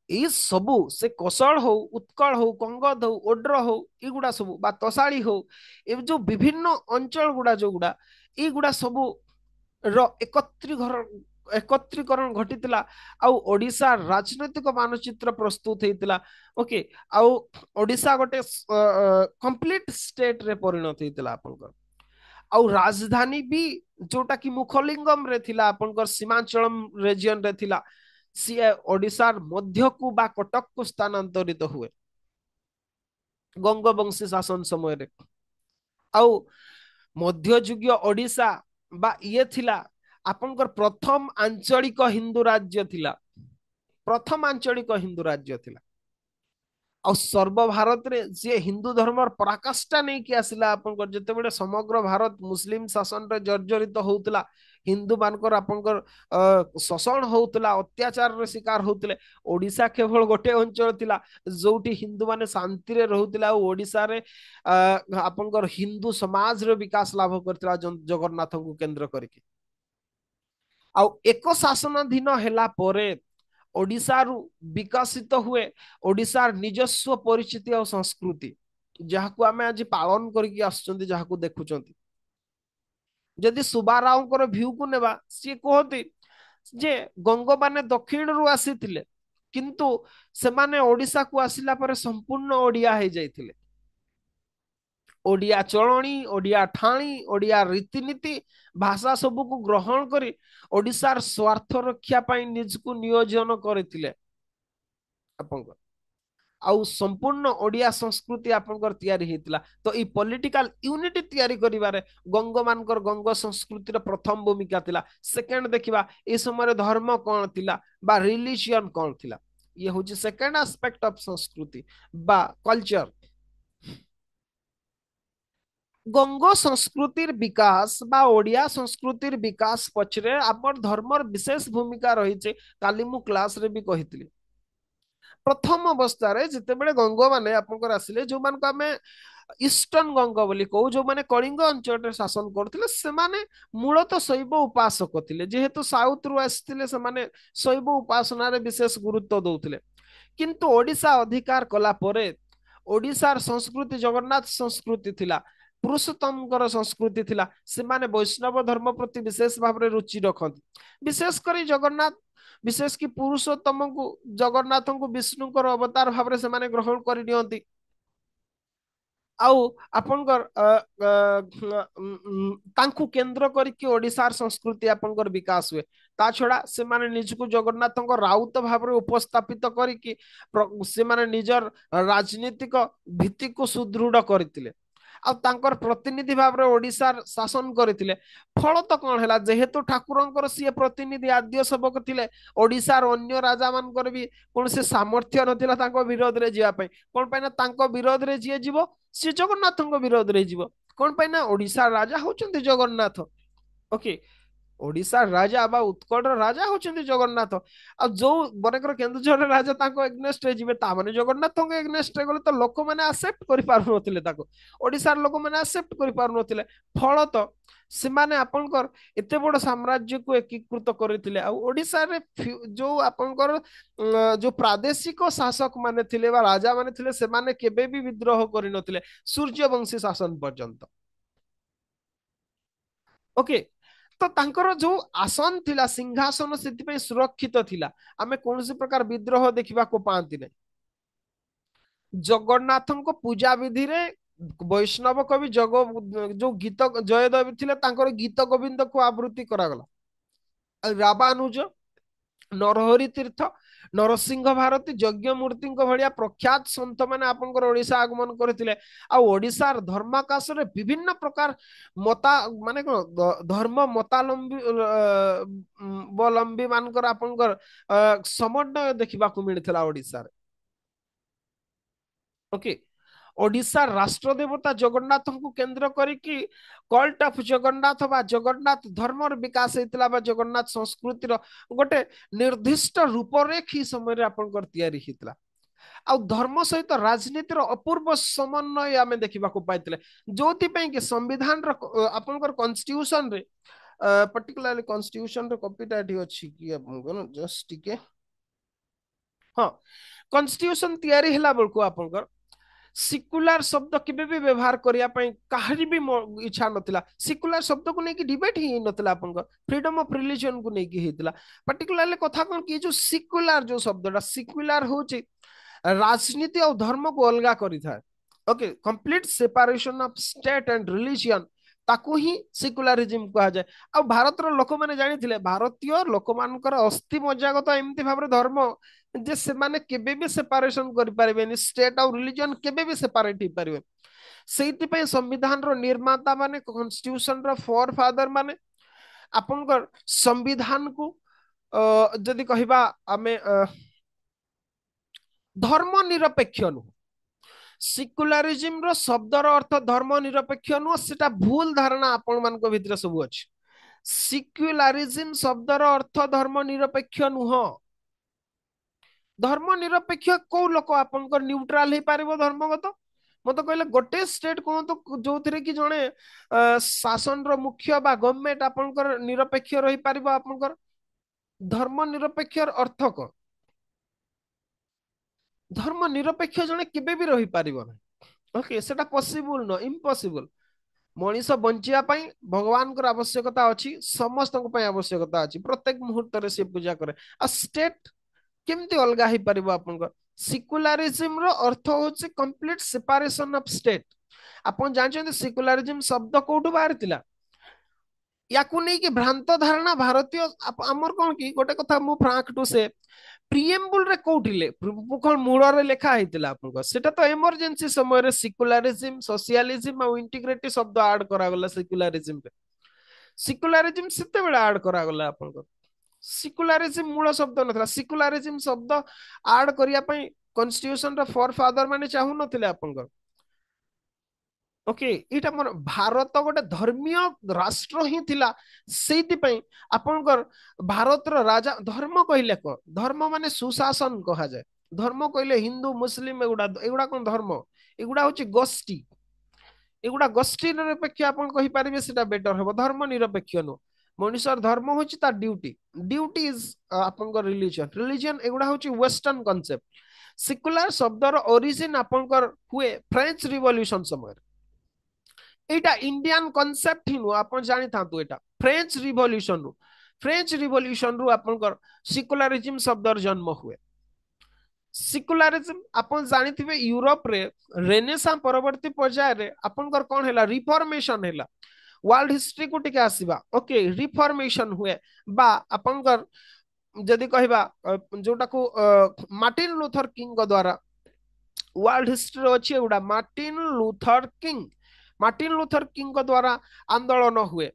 ଏଇ ସବୁ ସେ କୋଶଳ ହଉ, ଉତ୍କଳ ହଉ, କଙ୍ଗଦ ହଉ, ଓଡ୍ର ହଉ, ଏଗୁଡା ସବୁ ବା ତୋଷାଳୀ ହଉ, ଏ ଯୋଉ ବିଭିନ୍ନ ଅଞ୍ଚଳ ଗୁଡା ଯୋଉଗୁଡା, ଏଇଗୁଡା ସବୁ ର ଏକତ୍ରୀକରଣ ଘଟିଥିଲା। ଆଉ ଓଡ଼ିଶା ରାଜନୈତିକ ମାନଚିତ୍ର ପ୍ରସ୍ତୁତ ହେଇଥିଲା। ଓକେ, ଆଉ ଓଡ଼ିଶା ଗୋଟେ କମ୍ପ୍ଲିଟ ଷ୍ଟେଟ ରେ ପରିଣତ ହେଇଥିଲା ଆପଣଙ୍କର। ଆଉ ରାଜଧାନୀ ବି ଯୋଉଟା କି ମୁଖଲିଙ୍ଗମ ରେ ଥିଲା, ଆପଣଙ୍କର ସୀମାଞ୍ଚଳମ ରେଜିଅନ ରେ ଥିଲା, ସିଏ ଓଡ଼ିଶାର ମଧ୍ୟକୁ ବା କଟକକୁ ସ୍ଥାନାନ୍ତରିତ ହୁଏ ଗଙ୍ଗବଂଶୀ ଶାସନ ସମୟରେ। ଆଉ ମଧ୍ୟଯୁଗୀୟ ଓଡ଼ିଶା ବା ଇଏ ଥିଲା ଆପଣଙ୍କର ପ୍ରଥମ ଆଞ୍ଚଳିକ ହିନ୍ଦୁ ରାଜ୍ୟ ଥିଲା, ପ୍ରଥମ ଆଞ୍ଚଳିକ ହିନ୍ଦୁ ରାଜ୍ୟ ଥିଲା। ଆଉ ସର୍ବଭାରତରେ ଯିଏ ହିନ୍ଦୁ ଧର୍ମର ପରାକାଷ୍ଠା ନେଇକି ଆସିଲା ଆପଣଙ୍କର, ଯେତେବେଳେ ସମଗ୍ର ଭାରତ ମୁସଲିମ ଶାସନରେ ଜର୍ଜରିତ ହଉଥିଲା, ହିନ୍ଦୁ ମାନଙ୍କର ଆପଣଙ୍କର ଶୋଷଣ ହଉଥିଲା, ଅତ୍ୟାଚାରର ଶିକାର ହଉଥିଲେ, ଓଡ଼ିଶା କେବଳ ଗୋଟେ ଅଞ୍ଚଳ ଥିଲା ଯୋଉଠି ହିନ୍ଦୁ ମାନେ ଶାନ୍ତିରେ ରହୁଥିଲା। ଆଉ ଓଡ଼ିଶାରେ ଆପଣଙ୍କର ହିନ୍ଦୁ ସମାଜର ବିକାଶ ଲାଭ କରିଥିଲା ଜଗନ୍ନାଥଙ୍କୁ କେନ୍ଦ୍ର କରିକି। ଆଉ ଏକ ଶାସନାଧୀନ ହେଲା ପରେ ଓଡ଼ିଶାରୁ ବିକଶିତ ହୁଏ ଓଡ଼ିଶାର ନିଜସ୍ୱ ପରିଚିତି ଆଉ ସଂସ୍କୃତି, ଯାହାକୁ ଆମେ ଆଜି ପାଳନ କରିକି ଆସୁଛନ୍ତି, ଯାହାକୁ ଦେଖୁଛନ୍ତି। ଯଦି ସୁବାରାଓଙ୍କର ଭ୍ୟୁକୁ ନେବା, ସିଏ କୁହନ୍ତି ଯେ ଗଙ୍ଗମାନେ ଦକ୍ଷିଣରୁ ଆସିଥିଲେ, କିନ୍ତୁ ସେମାନେ ଓଡ଼ିଶାକୁ ଆସିଲା ପରେ ସମ୍ପୂର୍ଣ୍ଣ ଓଡ଼ିଆ ହେଇଯାଇଥିଲେ। ଓଡ଼ିଆ ଚଳଣି, ଓଡ଼ିଆ ଠାଣି, ଓଡ଼ିଆ ରୀତିନୀତି, ଭାଷା ସବୁକୁ ଗ୍ରହଣ କରି ଓଡ଼ିଶାର ସ୍ୱାର୍ଥ ରକ୍ଷା ପାଇଁ ନିଜକୁ ନିୟୋଜନ କରିଥିଲେ ଆପଣଙ୍କର। ଆଉ ସମ୍ପୂର୍ଣ୍ଣ ଓଡ଼ିଆ ସଂସ୍କୃତି ଆପଣଙ୍କର ତିଆରି ହେଇଥିଲା। ତ ଏଇ ପଲିଟିକାଲ ୟୁନିଟି ତିଆରି କରିବାରେ ଗଙ୍ଗ ମାନଙ୍କର ଗଙ୍ଗ ସଂସ୍କୃତିର ପ୍ରଥମ ଭୂମିକା ଥିଲା। ସେକେଣ୍ଡ ଦେଖିବା ଏ ସମୟରେ ଧର୍ମ କଣ ଥିଲା ବା ରିଲିଜିୟନ କଣ ଥିଲା, ଇଏ ହଉଛି ସେକେଣ୍ଡ ଆସ୍ପେକ୍ଟ ଅଫ ସଂସ୍କୃତି বা কলচার। গঙ্গ সংস্কৃতির বিকাশ বা ওড়িয়া সংস্কৃতির বিকাশ পছরে আমার ধর্মর বিশেষ ভূমিকা রয়েছে। কালি মু ক্লাসরে বি কহিଥିଲି প্রথম অবস্থায় যেতবে গঙ্গ মানে আপনার আসলে যে আমি ইষ্টর্ন গঙ্গ বলি কৌ, যে কলিঙ্গ অঞ্চলের শাসন করুলে সেমানে মূলত শৈব উপাসক লে, যেহেতু সাউথ রু আসলে সেমানে শৈব উপাসনার বিশেষ গুরুত্ব দৌলে। কিন্তু ওড়িশা অধিকার কলা পরে ওড়িশার সংস্কৃতি জগন্নাথ সংস্কৃতি ଥିଲା, ପୁରୁଷୋତ୍ତମଙ୍କର ସଂସ୍କୃତି ଥିଲା। ସେମାନେ ବୈଷ୍ଣବ ଧର୍ମ ପ୍ରତି ବିଶେଷ ଭାବରେ ରୁଚି ରଖନ୍ତି। ବିଶେଷ କରି ଜଗନ୍ନାଥ, ବିଶେଷ କି ପୁରୁଷୋତ୍ତମଙ୍କୁ, ଜଗନ୍ନାଥଙ୍କୁ ବିଷ୍ଣୁଙ୍କର ଅବତାର ଭାବରେ ସେମାନେ ଗ୍ରହଣ କରି ନିଅନ୍ତି। ଆଉ ଆପଣଙ୍କର ତାଙ୍କୁ କେନ୍ଦ୍ର କରିକି ଓଡ଼ିଶାର ସଂସ୍କୃତି ଆପଣଙ୍କର ବିକାଶ ହୁଏ। ତା ଛଡା ସେମାନେ ନିଜକୁ ଜଗନ୍ନାଥଙ୍କ ରାଉତ ଭାବରେ ଉପସ୍ଥାପିତ କରିକି ସେମାନେ ନିଜର ରାଜନୈତିକ ଭିତ୍ତିକୁ ସୁଦୃଢ କରିଥିଲେ। ଆଉ ତାଙ୍କର ପ୍ରତିନିଧି ଭାବରେ ଓଡିଶାର ଶାସନ କରିଥିଲେ। ଫଳ ତ କଣ ହେଲା, ଯେହେତୁ ଠାକୁରଙ୍କର ସିଏ ପ୍ରତିନିଧି ଆଦ୍ୟ ସେବକ ଥିଲେ, ଓଡିଶାର ଅନ୍ୟ ରାଜା ମାନଙ୍କର ବି କୌଣସି ସାମର୍ଥ୍ୟ ନଥିଲା ତାଙ୍କ ବିରୋଧରେ ଯିବା ପାଇଁ। କଣ ପାଇଁ ନା ତାଙ୍କ ବିରୋଧରେ ଯିଏ ଯିବ ସିଏ ଜଗନ୍ନାଥଙ୍କ ବିରୋଧରେ ଯିବ। କଣ ପାଇଁ ନା ଓଡିଶା ରାଜା ହଉଛନ୍ତି ଜଗନ୍ନାଥ। ଓକେ, ଓଡିଶା ରାଜା ବା ଉତ୍କଳର ରାଜା ହଉଛନ୍ତି ଜଗନ୍ନାଥ। ଆଉ ଯୋଉ ମନେକର କେନ୍ଦୁଝର ରାଜା ତାଙ୍କ ଏଗନେଷ୍ଟରେ ଯିବେ, ତାମାନେ ଜଗନ୍ନାଥଙ୍କ ଏଗନେଷ୍ଟରେ ଗଲେ ତ ଲୋକମାନେ ଆକ୍ସେପ୍ଟ କରିପାରୁନଥିଲେ ତାକୁ, ଓଡିଶାର ଲୋକମାନେ ଆକ୍ସେପ୍ଟ କରିପାରୁନଥିଲେ। ଫଳତଃ ସେମାନେ ଆପଣଙ୍କର ଏତେ ବଡ ସାମ୍ରାଜ୍ୟକୁ ଏକୀକୃତ କରିଥିଲେ। ଆଉ ଓଡିଶାରେ ଯୋଉ ଆପଣଙ୍କର ଯୋଉ ପ୍ରାଦେଶିକ ଶାସକ ମାନେ ଥିଲେ ବା ରାଜା ମାନେ ଥିଲେ, ସେମାନେ କେବେ ବି ବିଦ୍ରୋହ କରିନଥିଲେ ସୂର୍ଯ୍ୟବଂଶୀ ଶାସନ ପର୍ଯ୍ୟନ୍ତ। ଓକେ, ତ ତାଙ୍କର ଯୋଉ ଆସନ ଥିଲା, ସିଂହାସନ ସେଥିପାଇଁ ସୁରକ୍ଷିତ ଥିଲା। ଆମେ କୌଣସି ପ୍ରକାର ବିଦ୍ରୋହ ଦେଖିବାକୁ ପାଆନ୍ତି ନାହିଁ। ଜଗନ୍ନାଥଙ୍କ ପୂଜା ବିଧିରେ ବୈଷ୍ଣବ କବି ଯୋଉ ଗୀତ ଜୟଦେବ ଥିଲେ, ତାଙ୍କର ଗୀତ ଗୋବିନ୍ଦକୁ ଆବୃତ୍ତି କରାଗଲା। ରାବାନୁଜ, ନରହରି ତୀର୍ଥ, ନରସିଂହ ଭାରତୀ, ଯଜ୍ଞ ମୂର୍ତ୍ତିଙ୍କ ଭଳିଆ ପ୍ରଖ୍ୟାତ ସନ୍ଥ ମାନେ ଆପଣଙ୍କର ଓଡିଶା ଆଗମନ କରିଥିଲେ। ଆଉ ଓଡିଶାର ଧର୍ମାକାଶରେ ବିଭିନ୍ନ ପ୍ରକାର ମତା ମାନେ କଣ ଧର୍ମ ମତାଲମ୍ବୀ ଅବଲମ୍ବୀ ମାନଙ୍କର ଆପଣଙ୍କର ସମନ୍ୱୟ ଦେଖିବାକୁ ମିଳିଥିଲା ଓଡିଶାରେ। ଓକେ, ଓଡିଶା ରାଷ୍ଟ୍ର ଦେବତା ଜଗନ୍ନାଥଙ୍କୁ କେନ୍ଦ୍ର କରିକି କଲ୍ଟ ଅଫ ଜଗନ୍ନାଥ ବା ଜଗନ୍ନାଥ ଧର୍ମର ବିକାଶ ହେଇଥିଲା, ବା ଜଗନ୍ନାଥ ସଂସ୍କୃତିର ଗୋଟେ ନିର୍ଦ୍ଦିଷ୍ଟ ରୂପରେଖ ହିଁ ସମୟରେ ଆପଣଙ୍କର ତିଆରି ହେଇଥିଲା। ଆଉ ଧର୍ମ ସହିତ ରାଜନୀତିର ଅପୂର୍ବ ସମନ୍ୱୟ ଆମେ ଦେଖିବାକୁ ପାଇଥିଲେ, ଯୋଉଥିପାଇଁ କି ସମ୍ବିଧାନର ଆପଣଙ୍କର କନଷ୍ଟିଟ୍ୟୁସନରେ ପର୍ଟିକୁଲାରଲି କନଷ୍ଟିଟ୍ୟୁସନର କପିଟା ଏଠି ଅଛି କି ଆପଣଙ୍କର ଜଷ୍ଟ ଟିକେ, ହଁ, କନଷ୍ଟିଟ୍ୟୁସନ ତିଆରି ହେଲା ବେଳକୁ ଆପଣଙ୍କର ସିକୁଲାର ଶବ୍ଦ କେବେ ବି ବ୍ୟବହାର କରିବା ପାଇଁ କାହାରି ବି ଇଚ୍ଛା ନଥିଲା। ସିକୁଲାର ଶବ୍ଦକୁ ନେଇକି ଡିବେଟ ହିଁ ହେଇନଥିଲା, ଆପଣଙ୍କ ଫ୍ରିଡମ ଅଫ ରିଲିଜିୟନକୁ ନେଇକି ହେଇଥିଲା। ପର୍ଟିକୁଲାରଲି କଥା କଣ କି, ଯୋଉ ସିକୁଲାର ଯୋଉ ଶବ୍ଦଟା, ସିକୁଲାର ହଉଛି ରାଜନୀତି ଆଉ ଧର୍ମକୁ ଅଲଗା କରିଥାଏ। Okay, complete separation of state and religion, ତାକୁ ହିଁ ସିକୁଲାରିଜିମ କୁହାଯାଏ। ଆଉ ଭାରତର ଲୋକମାନେ ଜାଣିଥିଲେ, ଭାରତୀୟ ଲୋକମାନଙ୍କର ଅସ୍ଥି ମଜ୍ଜାଗତ ଏମିତି ଭାବରେ ଧର୍ମ ଯେ ସେମାନେ କେବେ ବି ସେପାରେସନ କରିପାରିବେନି, ଷ୍ଟେଟ ଆଉ ରିଲିଜିୟନ କେବେ ବି ସେପାରେଟ ହେଇପାରିବେ। ସେଇଥିପାଇଁ ସମ୍ବିଧାନର ନିର୍ମାତା ମାନେ, କନଷ୍ଟିଟ୍ୟୁସନର ଫୋର ଫାଦର ମାନେ ଆପଣଙ୍କର ସମ୍ବିଧାନକୁ ଯଦି କହିବା ଆମେ ଧର୍ମ ନିରପେକ୍ଷ ନୁହଁ, ସିକୁଲାରିଜିମ ର ଶବ୍ଦର ଅର୍ଥ ଧର୍ମ ନିରପେକ୍ଷ ନୁହଁ, ସେଟା ଭୁଲ ଧାରଣା ଆପଣ ମାନଙ୍କ ଭିତରେ ସବୁ ଅଛି। ସିକୁଲାରିଜିମ ଶବ୍ଦର ଅର୍ଥ ଧର୍ମ ନିରପେକ୍ଷ ନୁହଁ। ଧର୍ମ ନିରପେକ୍ଷ କୋଉ ଲୋକ ଆପଣଙ୍କର ନ୍ୟୁଟ୍ରାଲ ହେଇପାରିବ ଧର୍ମଗତ? ମତେ କହିଲେ ଗୋଟେ ଷ୍ଟେଟ କୁହନ୍ତୁ ଯୋଉଥିରେ କି ଜଣେ ଶାସନର ମୁଖ୍ୟ ବା ଗଭର୍ଣ୍ଣମେଣ୍ଟ ଆପଣଙ୍କର ନିରପେକ୍ଷ ରହିପାରିବ। ଆପଣଙ୍କର ଧର୍ମ ନିରପେକ୍ଷ ଅର୍ଥ କଣ? ଧର୍ମ ନିରପେକ୍ଷ ଜଣେ କେବେ ବି ରହିପାରିବ ନାହିଁ। ଓକେ, ସେଟା ପସିବୁଲ ନୁହଁ, ଇମ୍ପସିବଲ। ମଣିଷ ବଞ୍ଚିବା ପାଇଁ ଭଗବାନଙ୍କର ଆବଶ୍ୟକତା ଅଛି, ସମସ୍ତଙ୍କ ପାଇଁ ଆବଶ୍ୟକତା ଅଛି, ପ୍ରତ୍ୟେକ ମୁହୂର୍ତ୍ତରେ ସେ ପୂଜା କରେ। ଆଉ ଷ୍ଟେଟ କେମିତି ଅଲଗା ହେଇପାରିବ ଆପଣଙ୍କର? ସିକୁଲାରିଜିମ ର ଅର୍ଥ ହଉଛି କମ୍ପ୍ଲିଟ ସେପାରେସନ ଅଫ ଷ୍ଟେଟ। ଆପଣ ଜାଣିଛନ୍ତି ସିକୁଲାରିଜିମ ଶବ୍ଦ କୋଉଠୁ ବାହାରିଥିଲା? ୟାକୁ ନେଇକି ଭ୍ରାନ୍ତ ଧାରଣା ଭାରତୀୟ ଆମର କଣ କି, ଗୋଟେ କଥା ମୁଁ ଫ୍ରାଙ୍କ ଟୁ ସେ, ପ୍ରିଏମ୍ବୁଲ ରେ କୋଉଠି କଣ ମୂଳରେ ଲେଖା ହେଇଥିଲା ଆପଣଙ୍କ, ସେଟା ତ ଏମରଜେନ୍ସି ସମୟରେ ସିକୁଲାରିଜିମ, ସୋସିଆଲିଜିମ ଆଉ ଇଣ୍ଟିଗ୍ରେଟି ଶବ୍ଦ ଆଡ କରାଗଲା ସିକୁଲାରିଜିମ ରେ। ସିକୁଲାରିଜିମ ସେତେବେଳେ ଆଡ କରାଗଲା ଆପଣଙ୍କ, ସିକୁଲାରିଜିମ ମୂଳ ଶବ୍ଦ ନଥିଲା। ସିକୁଲାରିଜିମ ଶବ୍ଦ ଆଡ କରିବା ପାଇଁ କନଷ୍ଟିଟ୍ୟୁସନ ର ଫୋର ଫାଦର ମାନେ ଚାହୁଁନଥିଲେ ଆପଣଙ୍କର। ଓକେ, ଏଇଟା ମୋର ଭାରତ ଗୋଟେ ଧର୍ମୀୟ ରାଷ୍ଟ୍ର ହିଁ ଥିଲା। ସେଇଥିପାଇଁ ଆପଣଙ୍କର ଭାରତର ରାଜା, ଧର୍ମ କହିଲେ କଣ? ଧର୍ମ ମାନେ ସୁଶାସନ କୁହାଯାଏ। ଧର୍ମ କହିଲେ ହିନ୍ଦୁ ମୁସଲିମ ଏଗୁଡା ଏଗୁଡା କଣ ଧର୍ମ? ଏଗୁଡା ହଉଛି ଗୋଷ୍ଠୀ। ଏଗୁଡା ଗୋଷ୍ଠୀ ନିରପେକ୍ଷ ଆପଣ କହିପାରିବେ, ସେଟା ବେଟର ହବ। ଧର୍ମ ନିରପେକ୍ଷ ନୁହଁ। ମଣିଷର ଧର୍ମ ହଉଛି ତାର ଡ୍ୟୁଟି, ଡ୍ୟୁଟି ଇଜ ଆପଣଙ୍କର ରିଲିଜିୟନ, ରିଲିଜିୟନ ଏଗୁଡା ହଉଛି ୱେଷ୍ଟର୍ଣ୍ଣ କନସେପ୍ଟ। ସିକୁଲାର ଶବ୍ଦର ଅରିଜିନ ଆପଣଙ୍କର ହୁଏ ଫ୍ରେଞ୍ଚ ରିଭଲ୍ୟୁସନ ସମୟରେ। ଏଇଟା ଇଣ୍ଡିଆନ କନସେପ୍ଟ ହିଁ ନୁହଁ, ଆପଣ ଜାଣିଥାନ୍ତୁ। ଏଇଟା ଫ୍ରେଞ୍ଚ ରିଭଲ୍ୟୁସନ ରୁ, ଫ୍ରେଞ୍ଚ ରିଭଲ୍ୟୁସନ ରୁ ଆପଣଙ୍କର ସିକୁଲାରିଜିମ ଶବ୍ଦର ଜନ୍ମ ହୁଏ। ସିକୁଲାରିଜିମ ଆପଣ ଜାଣିଥିବେ ୟୁରୋପରେ ରେନେସାଁ ପରବର୍ତ୍ତୀ ପର୍ଯ୍ୟାୟରେ ଆପଣଙ୍କର କଣ ହେଲା, ରିଫର୍ମେସନ ହେଲା। ୱାର୍ଲଡ ହିଷ୍ଟ୍ରି କୁ ଟିକେ ଆସିବା। ଓକେ, ରିଫର୍ମେସନ ହୁଏ ବା ଆପଣଙ୍କର ଯଦି କହିବା ଯୋଉଟାକୁ ମାର୍ଟିନ ଲୁଥର କିଙ୍ଗଙ୍କ ଦ୍ଵାରା, ୱାର୍ଲଡ ହିଷ୍ଟ୍ରି ଅଛି ଏଗୁଡା, Martin Luther king Martin Luther king द्वारा आंदोलन हुए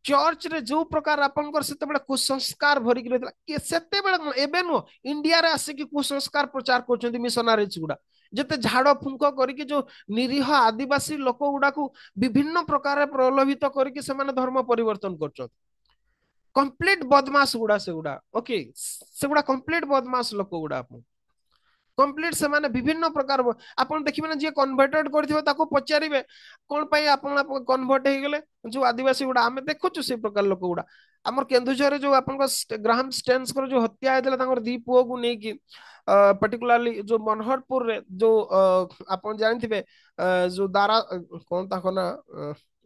चर्च रे जो प्रकार आपनकर सेते कुसंस्कार भरिक रहला के सेते बेले एबे नो इंडिया रे आसे कि कुसंस्कार प्रचार करछन्ती मिशनरीज गुडा जते झाड़ फुंक करिक जो निरीह आदिवासी लोक गुडा को विभिन्न प्रकार प्रलोभित करिक से माने धर्म परिवर्तन करछन्ती कंप्लीट बदमाश गुडा से गुडा ओके से गुडा कंप्लीट बदमाश लोक गुडा कंप्लीट से माने विभिन्न प्रकार आपन देखिबे ना जे कन्वर्टेड करथिबे ताको पचारिबे कोन पई आपन कन्वर्ट हे गेले जो आदिवासी गुडा हमें देखुछु से प्रकार लोक गुडा हमर केंदुझर जो आपन ग्राहम स्टेन्स कर जो हत्या हेतला तांकर दी पुओ को नै कि पर्टिकुलरली जो मनोहरपुर रे जो आपन जानथिबे जो दारा कोन ताको ना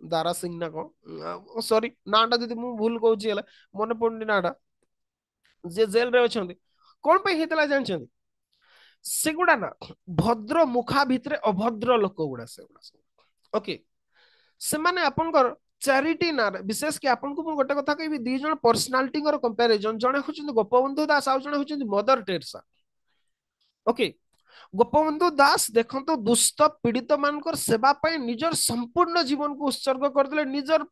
दारा सिंह ना को सॉरी नाटा जदि मु भूल कहूची हला मने पड़नी नाटा जे जेल रे अछंती कोन पई हेतला जानछंती सेगुड़ा ना भद्र मुखा भितरे अभद्र लोक गुड़ा सेगुड़ा सब ओके से माने आपनकर चैरिटी ना विशेष कि आपन को मु गोटे कथा कहबी दी जण पर्सनालिटी कर कंपैरिजन जणे होचंदी गोपबंधु दास आ जणे होचंदी मदर टेरेसा ओके गोपबंधु दास देखंतो दुष्ट पीड़ित मानकर सेवा पय निजर संपूर्ण जीवन को उत्सर्ग कर देले निजर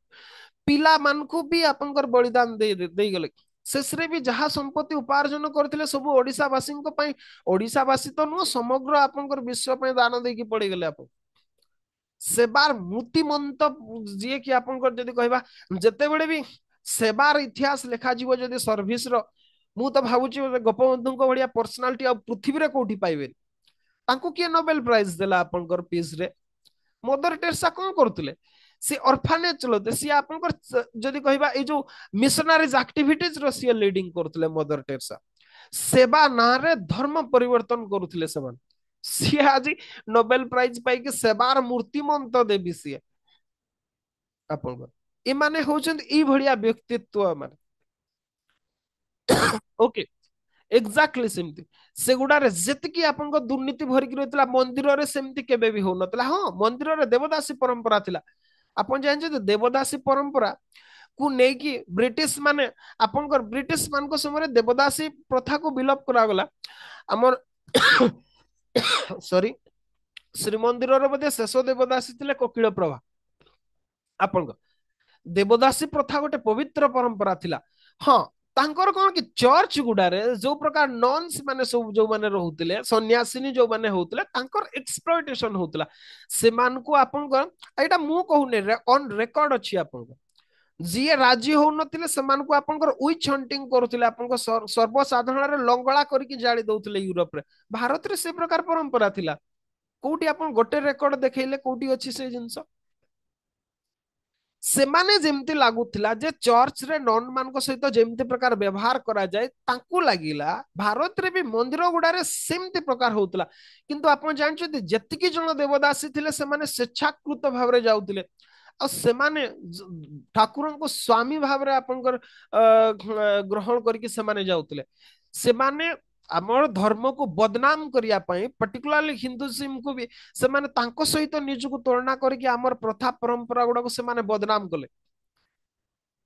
पिला मान को भी आपनकर बलिदान दे गले शेषरे भी जहाँ संपत्ति उपार्जन करथिले सब ओडिसा वासी ओडिसा वासी तो नुह समग्र आपनकर विश्व पे दान देकी पड़ी गले आप सेवार मूर्तिमंत जी कि आपनकर जदि कहबा जते बेले भी सेवार इतिहास लेखा जीवो जदि सर्विस रो मु तो भाबुची गोपबंधु को बढ़िया पर्सनालिटी अब पृथ्वी रे कोठी पाइबे तांको किए नोबेल प्राइज देला आपनकर पीस रे मदर टेरेसा कोन करथुले सी ऑर्फनेज चलोते सी आपनकर जदि कहबा ए जो मिशनरीज एक्टिविटीज रो सी लीडिंग करथुले मदर टेरेसा सेवा नारे धर्म परिवर्तन करुथिले समान सी आज नोबेल प्राइज पाई के सेवार मूर्तिमंत देवी सी आपनकर ए माने होचंद ई भड़िया व्यक्तित्व माने ओके एक्जाक्टली सेमती सेगुडारे जेतिकी आपनको दुर्नीति भरिक रहितला मंदिर रे सेमती केबे भी हो नतला हां मंदिर रे देवदासी परंपरा थिला आपन जानि जे देवदासी परंपरा को नेकी ब्रिटिश माने आपनकर ब्रिटिश मान को समय देवदासी प्रथा को विलोप करा गला हमर सॉरी श्रीमंदिर रे बदे शेष देवदासी थिले कोकिल प्रभा आपन देवदासी प्रथा गोटे पवित्र परंपरा थिला हां तांकर कोन कि चर्च गुडारे जो प्रकार नॉन्स माने सब जो माने रहउतले सन्यासिनी जो माने होतले तांकर एक्सप्लॉयटेशन होतला से मान को आपन को एटा मु कहूने ऑन रिकॉर्ड अछि आपन को जी राजी हो नथिले समान को आपन को उइच हंटिंग करथिले आपन को सर्वसाधारण रे लंगळा करिकि जाळी दउतले यूरोप रे भारत रे से प्रकार परंपरा थिला कोठी आपन गोटे रिकॉर्ड देखैले कोठी अछि से जिंस सेमाने जेमती लागुथिला जे चर्च रे नॉन मान को सहित जेमती प्रकार व्यवहार करा जाए तांकू लागिला भारत रे भी मंदिर गुडारे सेमती प्रकार होतला किंतु आपण जानछथि जतिकी जण देवदासी थिले सेमाने स्वेच्छाकृत भाव रे जाउथिले आ सेमाने ठाकुरन को स्वामी भाव रे आपनकर ग्रहण करके सेमाने जाउथिले सेमाने आमर धर्म को बदनाम करिया पई पर्टिकुलरली हिंदुइज्म को भी से माने तांको सहित निजको तुलना करके आमर प्रथा परंपरा गुडा को से माने बदनाम कले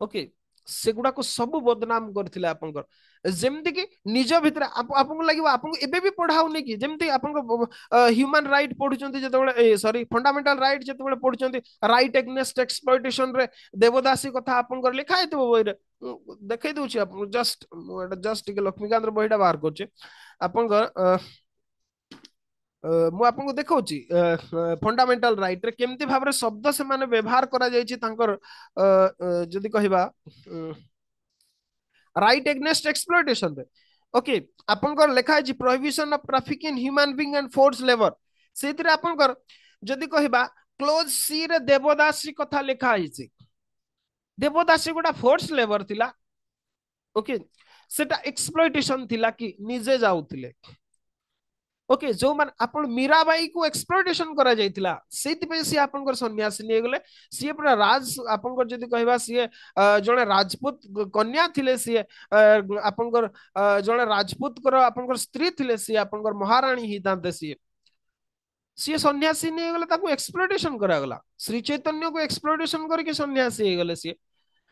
ओके सेगुडा को सब बदनाम करथिले आपनकर जेमति कि निज भितर आपन लागिबो आपन एबे भी पढाउ नै कि जेमति आपन ह्यूमन राइट पढुचंती जतबेले सॉरी फंडामेंटल राइट जतबेले पढुचंती राइट एगेंस्ट एक्सप्लॉयटेशन रे देवदासी कथा आपनकर लिखा हेतबो बहिरे देखै दउछि आपन जस्ट के लक्ष्मीकांत बहिडा बाहर करछे आपनकर मु आपको देखौची फंडामेंटल राइट रे केमती भाव रे शब्द से माने व्यवहार करा जायछि तांकर जदि कहिबा राइट एगेंस्ट एक्सप्लॉयटेशन रे ओके आपनकर लेखा है prohibition of trafficking in human being and force labour सेतिर आपनकर जदि कहिबा क्लोज सी रे देवदासी कथा लेखा है देवदासी गोटा फोर्स लेबर थिला ओके सेटा एक्सप्लॉयटेशन थिला कि निजे जाउथिले ओके जो मान आपण मीराबाई को एक्सप्लॉयटेशन करा जायतिला सेति पे सी आपनकर सन्यासी ने गेले सी पूरा राज आपनकर जदी कहबा सी जने राजपूत कन्या थिले सी आपनकर जने राजपूत कर आपनकर स्त्री थिले सी आपनकर महारानी ही दांते सी सन्यासी ने गेले ताको एक्सप्लॉयटेशन करा गला श्री चैतन्य को एक्सप्लॉयटेशन करके सन्यासी गेले सी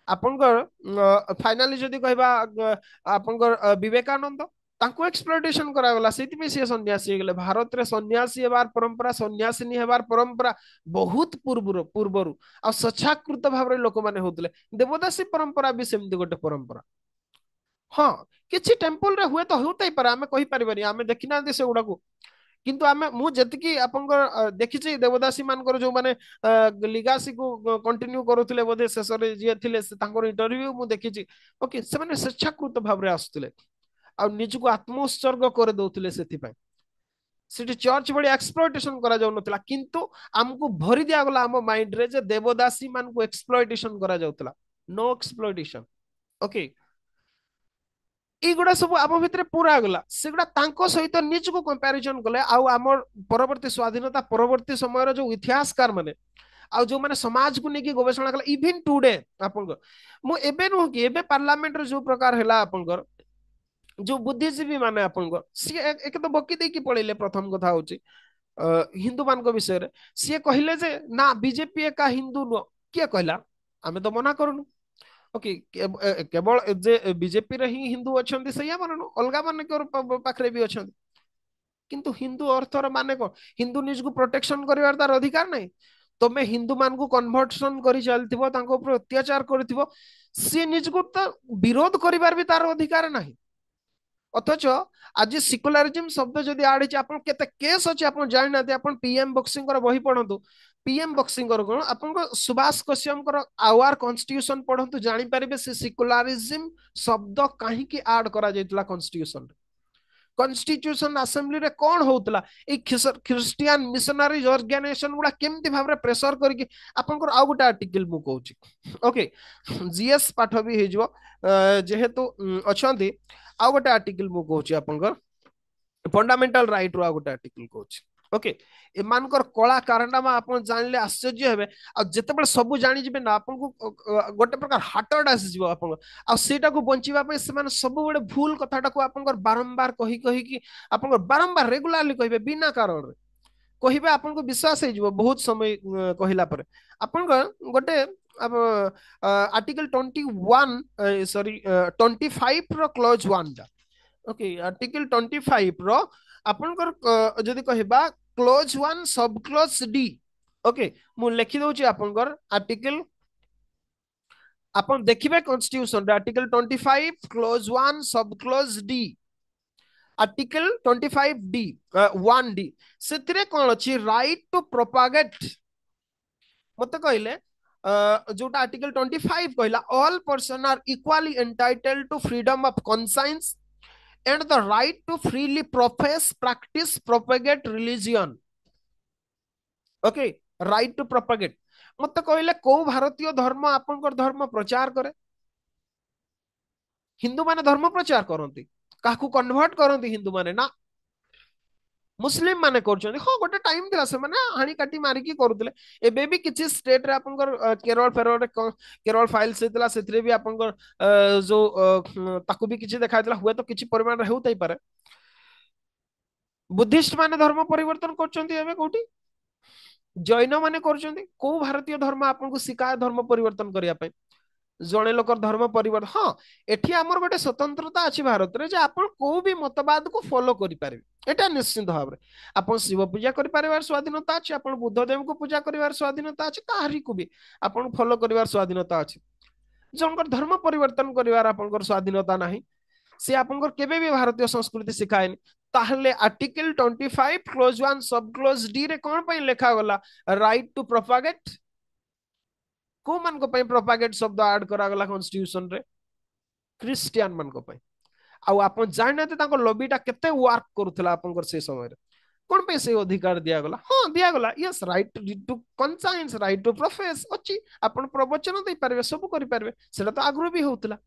आपनकर फाइनली जदी कहबा आपनकर विवेकानंद तांको एक्सप्लॉयटेशन करागला से सन्यासी हो गले भारत रे सन्यासी हेबार परंपरा सन्यासिनी हेबार परंपरा बहुत पूर्वरु आ स्वच्छाकृत भाव रे लोक माने होतले देवदासी परंपरा भी सेमती गोटे परंपरा हाँ किछि टेम्पल रे हुए तो होतै पर आमे कहि परिबनी आमे देखिना दे से गुडाको किंतु आमे मु जतिकी आपनकर देखिछि देवदासी मानकर जो माने लिगासी को कंटिन्यू करूथिले बोधे शेषरे जे थिले से तांकर इंटरव्यू मु देखिछि ओके से माने स्वेच्छाकृत भाव रे आसुथिले आ निजको आत्मोत्सर्ग कर दउथिले सेति सेठी चर्च बड़ी एक्सप्लॉयटेशन करा जाउ नथला किंतु हमको भरी दिया गला हम माइंड रे जे देवदासी मान को एक्सप्लॉयटेशन करा जाउतला नो एक्सप्लॉयटेशन ओके ଏଇଗୁଡା ସବୁ ଆମ ଭିତରେ ପୁରା ଗଲା ସେଗୁଡା ତାଙ୍କ ସହିତ ନିଜକୁ କମ୍ପାରିଜନ କଲେ ଆଉ ଆମର ପରବର୍ତ୍ତୀ ସ୍ୱାଧୀନତା ପରବର୍ତ୍ତୀ ସମୟର ଯୋଉ ଇତିହାସକାର ମାନେ ଆଉ ଯୋଉମାନେ ସମାଜକୁ ନେଇକି ଗବେଷଣା କଲେ ଇଭିନ୍ ଟୁଡେ ଆପଣଙ୍କ ମୁଁ ଏବେ ନୁହଁ କି ଏବେ ପାର୍ଲାମେଣ୍ଟରେ ଯୋଉ ପ୍ରକାର ହେଲା ଆପଣଙ୍କର ଯୋଉ ବୁଦ୍ଧିଜୀବୀ ମାନେ ଆପଣଙ୍କ ସିଏ ଏକ ତ ବକି ଦେଇକି ପଳେଇଲେ ପ୍ରଥମ କଥା ହଉଛି ହିନ୍ଦୁ ମାନଙ୍କ ବିଷୟରେ ସିଏ କହିଲେ ଯେ ନା ବିଜେପି ଏକା ହିନ୍ଦୁ ନୁହଁ କିଏ କହିଲା ଆମେ ତ ମନା କରୁନୁ ओके केवल जे बीजेपी रे ही हिंदू अछंती सैया माननु अलगा माने पाखरे भी अछंती किंतु हिंदू अर्थर माने को हिंदू निज को प्रोटेक्शन करिवार तार अधिकार नहीं तमे हिंदू मान को कन्वर्टन करि चलथिबो तांको ऊपर अत्याचार करथिबो से निज को तो विरोध करिवार भी तार अधिकार नहीं अथच आज सिकुलारिज्म शब्द जदि आड़ आप केते केस अच्छे आप जानी ना आप पीएम बक्सिंग बही पढ़ु पीएम बक्सिंग कौन आप सुभाष कश्यप आवर कन्स्टिट्यूशन पढ़ु जापर से सिकुलारिज्म शब्द कहीं आड करा कन्स्टिट्यूशन कन्स्टिट्यूशन असेंबली रे कौन होतला ए ख्रिस्टियन मिशनरी ऑर्गेनाइजेशन गुडा केमती भाव रे प्रेशर करके आपनकर आ गोटे आर्टिकल मु कहूची ओके जीएस पाठ भी हे जो जेहेतु अछंती आ गोटे आर्टिकल मु कहूची आपनकर फंडामेंटल राइट रो आ गोटे आर्टिकल कहूची ओके एमानकर कला कारनामा आपन जानले आश्चर्य हेबे आ जेतेबेले सब जानि जिबे ना आपन को गोटे प्रकार हार्ट आसी जिवो आपन आ सेटा को बंचिबा पे से माने सब बडे भूल कथाटा को आपनकर बारंबार कही कही कि आपनकर बारंबार रेगुलरली कहिबे बिना कारण रे कहिबे आपन को विश्वास हे जिवो बहुत समय कहिला पर आपनकर गोटे अब आर्टिकल 21 सॉरी 25 रो क्लॉज 1 जा ओके आर्टिकल 25 रो आपनकर जदि कहबा close 1 sub clause D okay मु लिखि दउची आपनकर आर्टिकल अपन देखिबे constitution article 25 clause 1 sub clause D article 25 D 1 D सेतिरे कोन अछि राइट टू प्रोपागेट मते कहले जोटा आर्टिकल 25 कहला all person are equally entitled to freedom of conscience and the right to freely profess practice propagate religion okay right to propagate मत कहले को भारतीय धर्म आपनकर धर्म प्रचार करे हिंदू माने धर्म प्रचार करंती काकू कन्वर्ट करंती हिंदू माने ना मुस्लिम माने करछन हो गोटे टाइम दिला से माने हानी काटी मारी की करूतले एबे भी किछि स्टेट रे आपनकर केरल फेरल रे केरल फाइल्स हेतला सेतरे भी आपनकर जो ताकू भी किछि देखाइतला हुए तो किछि परिमाण रे होतै पारे बुद्धिस्ट माने धर्म परिवर्तन करछन्ती एबे कोठी जैन माने करछन्ती को भारतीय धर्म आपनको शिकाय धर्म परिवर्तन करिया पे जड़े लोक धर्म परिवर्तन हाँ एठी आमर गोटे स्वतंत्रता अच्छी भारत रे जे आपण को भी मतवाद को फॉलो करि पारिबे एटा निश्चित भाव रे आपण शिव पूजा करि पारिबार स्वाधीनता अछि आपण बुद्ध देव को पूजा करिवार स्वाधीनता अछि काहरी को भी आपण फॉलो करिवार स्वाधीनता अछि जनकर धर्म परिवर्तन करिवार आपनकर स्वाधीनता नाही से आपनकर केबे भी भारतीय संस्कृति सिखाएनी ताहले article 25 clause 1 sub clause D रे कोन पई लेखा गला राइट टू प्रोपागेट को मान को पई प्रोपागेट शब्द ऐड करा गला कॉन्स्टिट्यूशन रे क्रिश्चियन मान को पई आउ आपण जानते ताको लॉबीटा केते वर्क करूथला आपनकर से समय रे कोन पे से अधिकार दिया गला हां दिया गला yes right to conscience right to profess अछि आपण प्रवचन दे पारबे सब करि पारबे सेटा तो आग्रह भी होतला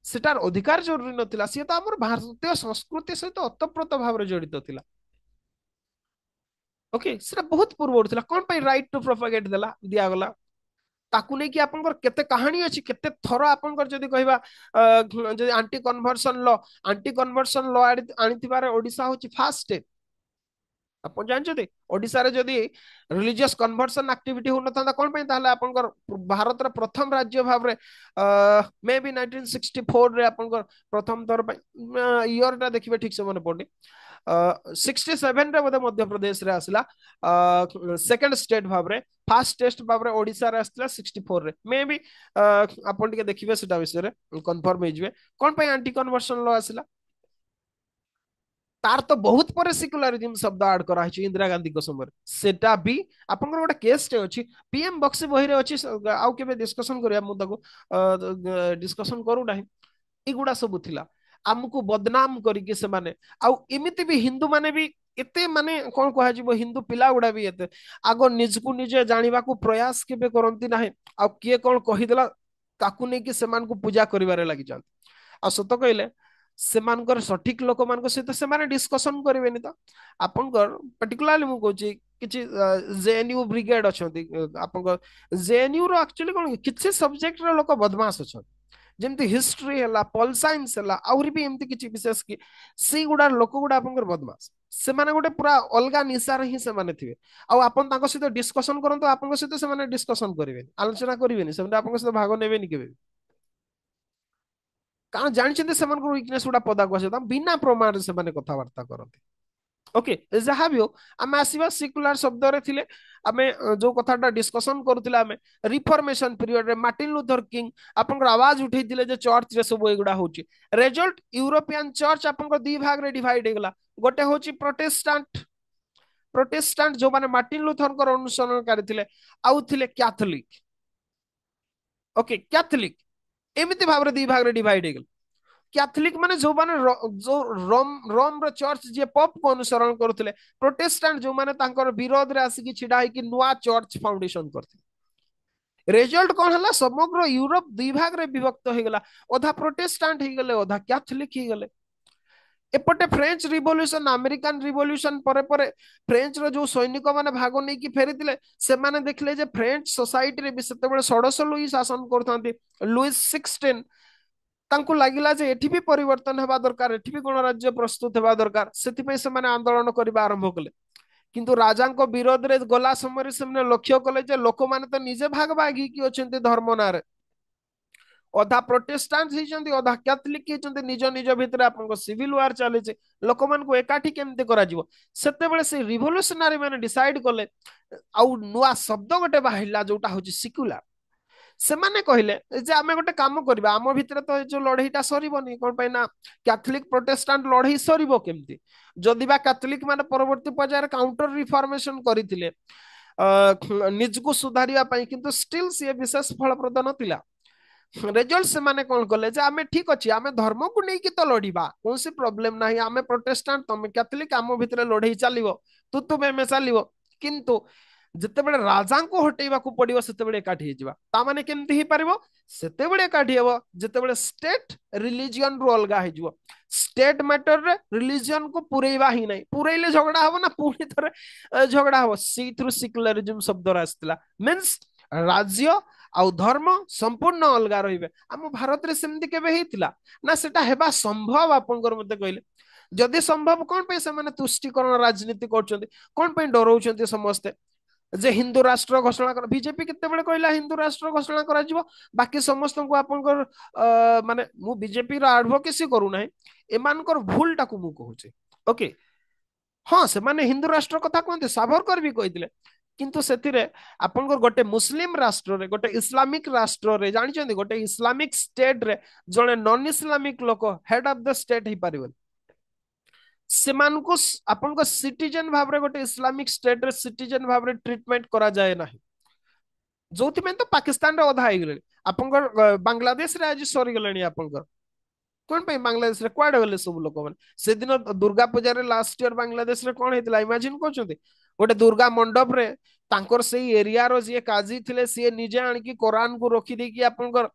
सेटार अधिकार जरूरी नथिला से तो हमर भारतीय संस्कृति सहित अतप्रोत भाव रे जड़ित थिला ओके सेटा बहुत पूर्व उठला कोन पे राइट टू प्रोपागेट देला दिया गला ताकू नहीं कि आपनकर केते कहानी अछि केते थरो आपनकर जदी कहबा जदी आंटी कन्वर्शन लॉ आनिथिबारे ओडिसा होछि फास्ट ଆପଣ ଜାଣିଛନ୍ତି ଓଡିଶାରେ ଯଦି ରିଲିଜିୟସ୍ କନଭର୍ସନ ଆକ୍ଟିଭିଟି ହଉନଥାନ୍ତା କଣ ପାଇଁ, ତାହେଲେ ଆପଣଙ୍କର ଭାରତର ପ୍ରଥମ ରାଜ୍ୟ ଭାବରେ ମେ ବି 1964 ରେ ଆପଣଙ୍କର ପ୍ରଥମ ଥର ପାଇଁ ଇୟର ଟା ଦେଖିବେ ଠିକ ସେ ମନେ ପଡୁନି, 67 ରେ ବୋଧେ ମଧ୍ୟପ୍ରଦେଶରେ ଆସିଲା ସେକେଣ୍ଡ ଷ୍ଟେଟ ଭାବରେ, ଫାଷ୍ଟ ଷ୍ଟେଟ ଭାବରେ ଓଡିଶାରେ ଆସିଥିଲା 64 ରେ ମେ ବି, ଆପଣ ଟିକେ ଦେଖିବେ ସେଟା ବିଷୟରେ କନଫର୍ମ ହେଇଯିବେ କଣ ପାଇଁ ଆଣ୍ଟି କନଭର୍ସନ ଲ ଆସିଲା। ତାର ତ ବହୁତ ପରେ ସିକୁଲାରିଜିମ ଶବ୍ଦ ଆଡ କରାହେଇଛି ଇନ୍ଦିରା ଗାନ୍ଧୀଙ୍କ ସମୟରେ, ସେଟା ବି ଆପଣଙ୍କର ଗୋଟେ କେସଟେ ଅଛି, ପିଏମ ବକ୍ସି ବହିରେ ଅଛି, ଆଉ କେବେ ଡିସ୍କସନ କରିବା, ମୁଁ ତାକୁ ଡିସ୍କସନ କରୁନାହିଁ। ଏଗୁଡା ସବୁ ଥିଲା, ଆମକୁ ବଦନାମ କରିକି ସେମାନେ, ଆଉ ଏମିତି ବି ହିନ୍ଦୁ ମାନେ ବି ଏତେ ମାନେ କଣ କୁହାଯିବ, ହିନ୍ଦୁ ପିଲା ଗୁଡା ବି ଏତେ ଆଗ ନିଜକୁ ନିଜେ ଜାଣିବାକୁ ପ୍ରୟାସ କେବେ କରନ୍ତି ନାହିଁ, ଆଉ କିଏ କଣ କହିଦେଲା ତାକୁ ନେଇକି ସେମାନଙ୍କୁ ପୂଜା କରିବାରେ ଲାଗିଯାନ୍ତି। ଆଉ ସତ କହିଲେ ସେମାନଙ୍କର ସଠିକ ଲୋକମାନଙ୍କ ସହିତ ସେମାନେ ଡିସ୍କସନ କରିବେନି ତ, ଆପଣଙ୍କର ପର୍ଟିକୁଲାରଲି ମୁଁ କହୁଛି କିଛି ଜେଏନୟୁ ବ୍ରିଗେଡ ଅଛନ୍ତି, ଆପଣଙ୍କ ଜେଏନୟୁ ର ଆକ୍ଚୁଆଲି କଣ କିଛି ସବଜେକ୍ଟର ଲୋକ ବଦମାସ ଅଛନ୍ତି, ଯେମିତି ହିଷ୍ଟ୍ରି ହେଲା, ପଲ ସାଇନ୍ସ ହେଲା, ଆହୁରି ବି ଏମିତି କିଛି ବିଶେଷ କି ସେଇଗୁଡା ଲୋକ ଗୁଡା ଆପଣଙ୍କର ବଦମାସ, ସେମାନେ ଗୋଟେ ପୁରା ଅଲଗା ନିଶାରେ ହିଁ ସେମାନେ ଥିବେ, ଆଉ ଆପଣ ତାଙ୍କ ସହିତ ଡିସ୍କସନ କରନ୍ତୁ ଆପଣଙ୍କ ସହିତ ସେମାନେ ଡିସ୍କସନ କରିବେନି, ଆଲୋଚନା କରିବେନି, ସେମାନେ ଆପଣଙ୍କ ସହିତ ଭାଗ ନେବେନି କେବେ, କାରଣ ଜାଣିଛନ୍ତି ସେମାନଙ୍କର ୱିକନେସ ଗୁଡା ପଦାକୁ ଆସିବ, ବିନା ପ୍ରମାଣରେ ସେମାନେ କଥାବାର୍ତ୍ତା କରନ୍ତି। ଓକେ, ଯାହା ବି ହଉ, ଆମେ ଆସିବା ସିକୁଲାର ଶବ୍ଦରେ ଥିଲେ, ଆମେ ଯୋଉ କଥାଟା ଡିସ୍କସନ କରୁଥିଲେ, ଆମେ ରିଫର୍ମେସନ ପିରିୟଡରେ ମାର୍ଟିନ ଲୁଥର କିଙ୍ଗ ଆପଣଙ୍କର ଆୱାଜ ଉଠେଇଥିଲେ ଯେ ଚର୍ଚ୍ଚରେ ସବୁ ଏଗୁଡା ହଉଛି, ରେଜଲ୍ଟ ୟୁରୋପିଆନ ଚର୍ଚ୍ଚ ଆପଣଙ୍କର ଦି ଭାଗରେ ଡିଭାଇଡ ହେଇଗଲା, ଗୋଟେ ହଉଛି ପ୍ରୋଟେଷ୍ଟାଣ୍ଟ, ପ୍ରୋଟେଷ୍ଟାଣ୍ଟ ଯୋଉମାନେ ମାର୍ଟିନ ଲୁଥରଙ୍କର ଅନୁସରଣକାରୀ ଥିଲେ, ଆଉ ଥିଲେ କ୍ୟାଥୋଲିକ। ଓକେ, କ୍ୟାଥୋଲିକ ଏମିତି ଭାବରେ ଦି ଭାଗରେ ଡିଭାଇଡ ହେଇଗଲା। କ୍ୟାଥୋଲିକ ମାନେ ଯୋଉମାନେ ଯୋଉ ରୋମ ର ଚର୍ଚ୍ଚ ଯିଏ ପପ୍ କୁ ଅନୁସରଣ କରୁଥିଲେ, ପ୍ରୋଟେଷ୍ଟାଣ୍ଟ ଯୋଉମାନେ ତାଙ୍କର ବିରୋଧରେ ଆସିକି ଛିଡା ହେଇକି ନୂଆ ଚର୍ଚ୍ଚ ଫାଉଣ୍ଡେସନ କରିଥିଲେ। ରେଜଲ୍ଟ କଣ ହେଲା, ସମଗ୍ର ୟୁରୋପ ଦୁଇ ଭାଗରେ ବିଭକ୍ତ ହେଇଗଲା, ଅଧା ପ୍ରୋଟେଷ୍ଟାଣ୍ଟ ହେଇଗଲେ, ଅଧା କ୍ୟାଥୋଲିକ ହେଇଗଲେ। ଏପଟେ ଫ୍ରେଞ୍ଚ ରିଭଲ୍ୟୁସନ, ଆମେରିକାନ ରିଭଲ୍ୟୁସନ ପରେ ପରେ ଫ୍ରେଞ୍ଚ ର ଯୋଉ ସୈନିକ ମାନେ ଭାଗ ନେଇକି ଫେରିଥିଲେ, ସେମାନେ ଦେଖିଲେ ଯେ ଫ୍ରେଞ୍ଚ ସୋସାଇଟିରେ ବି ସେତେବେଳେ ଷୋଡଶ ଲୁଇ ଶାସନ କରୁଥାନ୍ତି, ଲୁଇସ 16, ତାଙ୍କୁ ଲାଗିଲା ଯେ ଏଠି ବି ପରିବର୍ତ୍ତନ ହେବା ଦରକାର, ଏଠି ବି ଗଣରାଜ୍ୟ ପ୍ରସ୍ତୁତ ହେବା ଦରକାର, ସେଥିପାଇଁ ସେମାନେ ଆନ୍ଦୋଳନ କରିବା ଆରମ୍ଭ କଲେ। କିନ୍ତୁ ରାଜାଙ୍କ ବିରୋଧରେ ଗଲା ସମୟରେ ସେମାନେ ଲକ୍ଷ୍ୟ କଲେ ଯେ ଲୋକମାନେ ତ ନିଜେ ଭାଗ ଭାଗ ହେଇକି ଅଛନ୍ତି ଧର୍ମ ନାଁରେ, ଅଧା ପ୍ରୋଟେଷ୍ଟାଣ୍ଟ ହେଇଛନ୍ତି, ଅଧା କ୍ୟାଥୋଲିକ ହେଇଛନ୍ତି, ନିଜ ନିଜ ଭିତରେ ଆପଣଙ୍କ ସିଭିଲ ୱାର ଚାଲିଛି, ଲୋକମାନଙ୍କୁ ଏକାଠି କେମିତି କରାଯିବ। ସେତେବେଳେ ସେ ରିଭଲ୍ୟୁସନାରୀ ମାନେ ଡିସାଇଡ କଲେ, ଆଉ ନୂଆ ଶବ୍ଦ ଗୋଟେ ବାହାରିଲା ଯୋଉଟା ହଉଛି ସିକୁଲାର। ସେମାନେ କହିଲେ ଯେ ଆମେ ଗୋଟେ କାମ କରିବା, ଆମ ଭିତରେ ତ ଏ ଯୋଉ ଲଢେଇଟା ସରିବନି, କଣ ପାଇଁ ନା କ୍ୟାଥୋଲିକ ପ୍ରୋଟେଷ୍ଟାଣ୍ଟ ଲଢେଇ ସରିବ କେମିତି, ଯଦି ବା କ୍ୟାଥୋଲିକ ମାନେ ପରବର୍ତ୍ତୀ ପର୍ଯ୍ୟାୟରେ କାଉଣ୍ଟର ରିଫର୍ମେସନ କରିଥିଲେ ନିଜକୁ ସୁଧାରିବା ପାଇଁ, କିନ୍ତୁ ଷ୍ଟିଲ ସିଏ ବିଶେଷ ଫଳପ୍ରଦ ନଥିଲା। ରେଜଲ୍ଟ ସେମାନେ କଣ କଲେ ଯେ ଆମେ ଠିକ ଅଛି, ଆମେ ଧର୍ମକୁ ନେଇକି ତ ଲଢିବା, କୌଣସି ପ୍ରୋବ୍ଲେମ ନାହିଁ, ଆମେ ପ୍ରୋଟେଷ୍ଟାଣ୍ଟ ତମେ କ୍ୟାଥୋଲିକ, ଆମ ଭିତରେ ଲଢେଇ ଚାଲିବ, ତୁ ମେ ଚାଲିବ, କିନ୍ତୁ ଯେତେବେଳେ ରାଜାଙ୍କୁ ହଟେଇବାକୁ ପଡିବ ସେତେବେଳେ ଏକାଠି ହେଇଯିବା। ତାମାନେ କେମିତି ହେଇପାରିବ, ସେତେବେଳେ ଏକାଠି ହେବ ଯେତେବେଳେ ଷ୍ଟେଟ ରିଲିଜିଅନ ରୁ ଅଲଗା ହେଇଯିବ, ଷ୍ଟେଟ ମ୍ୟାଟରରେ ରିଲିଜିଅନ କୁ ପୁରେଇବା ହିଁ ନାହିଁ, ପୁରେଇଲେ ଝଗଡା ହବ ନା, ପୁଣି ଥରେ ଝଗଡା ହବ, ସେଇଥିରୁ ସିକୁଲାରିଜିମ ଶବ୍ଦର ଆସିଥିଲା, ମିନ୍ସ ରାଜ୍ୟ ଆଉ ଧର୍ମ ସମ୍ପୂର୍ଣ୍ଣ ଅଲଗା ରହିବେ। ଆମ ଭାରତରେ ସେମିତି କେବେ ହେଇଥିଲା ନା, ସେଟା ହେବା ସମ୍ଭବ ଆପଣଙ୍କର ମତେ କହିଲେ, ଯଦି ସମ୍ଭବ କଣ ପାଇଁ ସେମାନେ ତୁଷ୍ଟୀକରଣ ରାଜନୀତି କରୁଛନ୍ତି, କଣ ପାଇଁ ଡରଉଛନ୍ତି ସମସ୍ତେ ଯେ ହିନ୍ଦୁ ରାଷ୍ଟ୍ର ଘୋଷଣା କର, ବିଜେପି କେତେବେଳେ କହିଲା ହିନ୍ଦୁ ରାଷ୍ଟ୍ର ଘୋଷଣା କରାଯିବ, ବାକି ସମସ୍ତଙ୍କୁ ଆପଣଙ୍କର ମାନେ ମୁଁ ବିଜେପିର ଆଡଭୋକେସି କରୁନାହିଁ, ଏମାନଙ୍କର ଭୁଲଟାକୁ ମୁଁ କହୁଛି। ଓକେ, ହଁ ସେମାନେ ହିନ୍ଦୁ ରାଷ୍ଟ୍ର କଥା କୁହନ୍ତି, ସାଭରକର ବି କହିଥିଲେ, କିନ୍ତୁ ସେଥିରେ ଆପଣଙ୍କର ଗୋଟେ ମୁସଲିମ ରାଷ୍ଟ୍ରରେ, ଗୋଟେ ଇସଲାମିକ ରାଷ୍ଟ୍ରରେ, ଜାଣିଛନ୍ତି ଗୋଟେ ଇସଲାମିକ ଷ୍ଟେଟରେ ଜଣେ ନନ୍ ଇସଲାମିକ ଲୋକ ହେଡ୍ ଅଫ ଦ ଷ୍ଟେଟ ହେଇପାରିବନି, ସେମାନଙ୍କୁ ଆପଣଙ୍କ ସିଟିଜେନ ଭାବରେ, ଗୋଟେ ଇସଲାମିକ ଷ୍ଟେଟରେ ସିଟିଜେନ ଭାବରେ ଟ୍ରିଟମେଣ୍ଟ କରାଯାଏ ନାହିଁ, ଯୋଉଥିପାଇଁ ତ ପାକିସ୍ତାନରେ ଅଧା ହେଇଗଲେଣି, ଆପଣଙ୍କର ବାଂଲାଦେଶରେ ଆଜି ସରିଗଲେଣି ଆପଣଙ୍କର, କଣ ପାଇଁ ବାଂଲାଦେଶରେ କୁଆଡେ ଗଲେ ସବୁ ଲୋକମାନେ, ସେଦିନ ଦୁର୍ଗା ପୂଜାରେ ଲାଷ୍ଟ ଇୟର ବାଂଲାଦେଶରେ କଣ ହେଇଥିଲା ଇମାଜିନ କରୁଛନ୍ତି, ଗୋଟେ ଦୁର୍ଗା ମଣ୍ଡପରେ ତାଙ୍କର ସେଇ ଏରିଆର ଯିଏ କାଜୀ ଥିଲେ ସିଏ ନିଜେ ଆଣିକି କୋରାନକୁ ରଖିଦେଇକି ଆପଣଙ୍କର